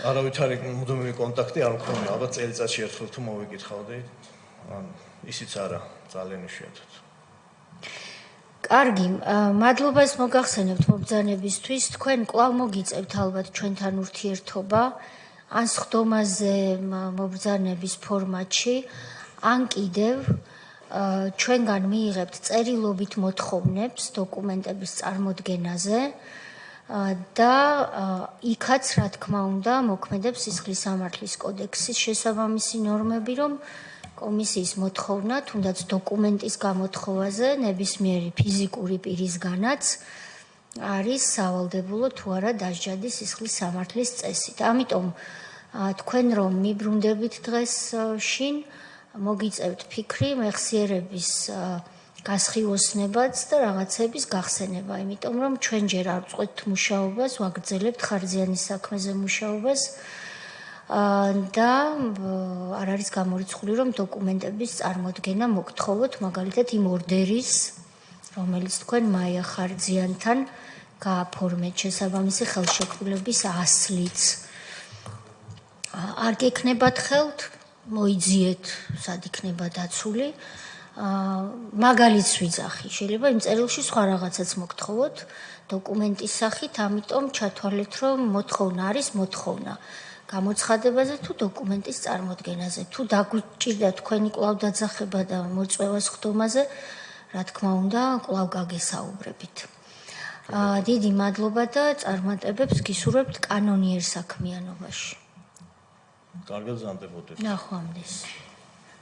არავით არ იყო მუდმივი კონტაქტი არ მქონია, ალბათ წელიწადში ერთხელ თუ მოვიკითხავდი. ან ისიც არა, ძალიან იშვიათად. კარგი, მადლობას მოგახსენებთ მობრძანებისთვის. თქვენ კვლავ მოგიწევთ ალბათ ჩვენთან ურთიერთობა ან სხდომაზე მობრძანების ფორმატში, ან კიდევ ჩვენგან მიიღებთ წერილობით მოთხოვნებს დოკუმენტების წარმოდგენაზე და იქაც რა თქმა უნდა მოქმედებს სისხლის სამართლის კოდექსის შესაბამისი ნორმები, რომ კომისიის მოთხოვნა, თუნდაც დოკუმენტის გამოთხოვაზე ნებისმიერი ფიზიკური პირისგანაც არის სავალდებულო თუ არა დასჯადი სისხლის სამართლის წესით. ამიტომ თქვენ რომ მიბრუნდებით დღეს შინ, მოგიწევთ ფიქრი მეხსიერების გასხივოსნებაც და რაღაცების გახსენება, იმიტომ რომ ჩვენ ჯერ არ წყვეთ მუშაობას, ვაგრძელებთ ხარჯიანი საქმეზე მუშაობას და არ არის გამორიცხული რომ დოკუმენტების წარმოდგენა მოგთხოვოთ, მაგალითად იმ ორდერის, რომელიც თქვენ მაია ხარჯიანთან გააფორმეთ შესაბამისი ხელშეკრულების ასლიც. არ გექნებათ ხელთ, მოიძიეთ, სად იქნება დაცული. მაგალითს ვიძახი, შეიძლება იმ წერილში სხვა რაღაცაც მოგთხოვოთ დოკუმენტის სახით, ამიტომ ჩათვალეთ, რომ მოთხოვნა არის მოთხოვნა. გამოცხადებაზე თუ დოკუმენტის წარმოდგენაზე, თუ დაგუჭირდა თქვენი კვლავ დაძახება და მოწვევა სხდომაზე, რა თქმა უნდა, კვლავ გაგესაუბრებით. დიდი მადლობა და წარმატებებს გისურვებთ კანონიერ საქმიანობაში. კარგად ზამდებოდეთ. ნახვამდის.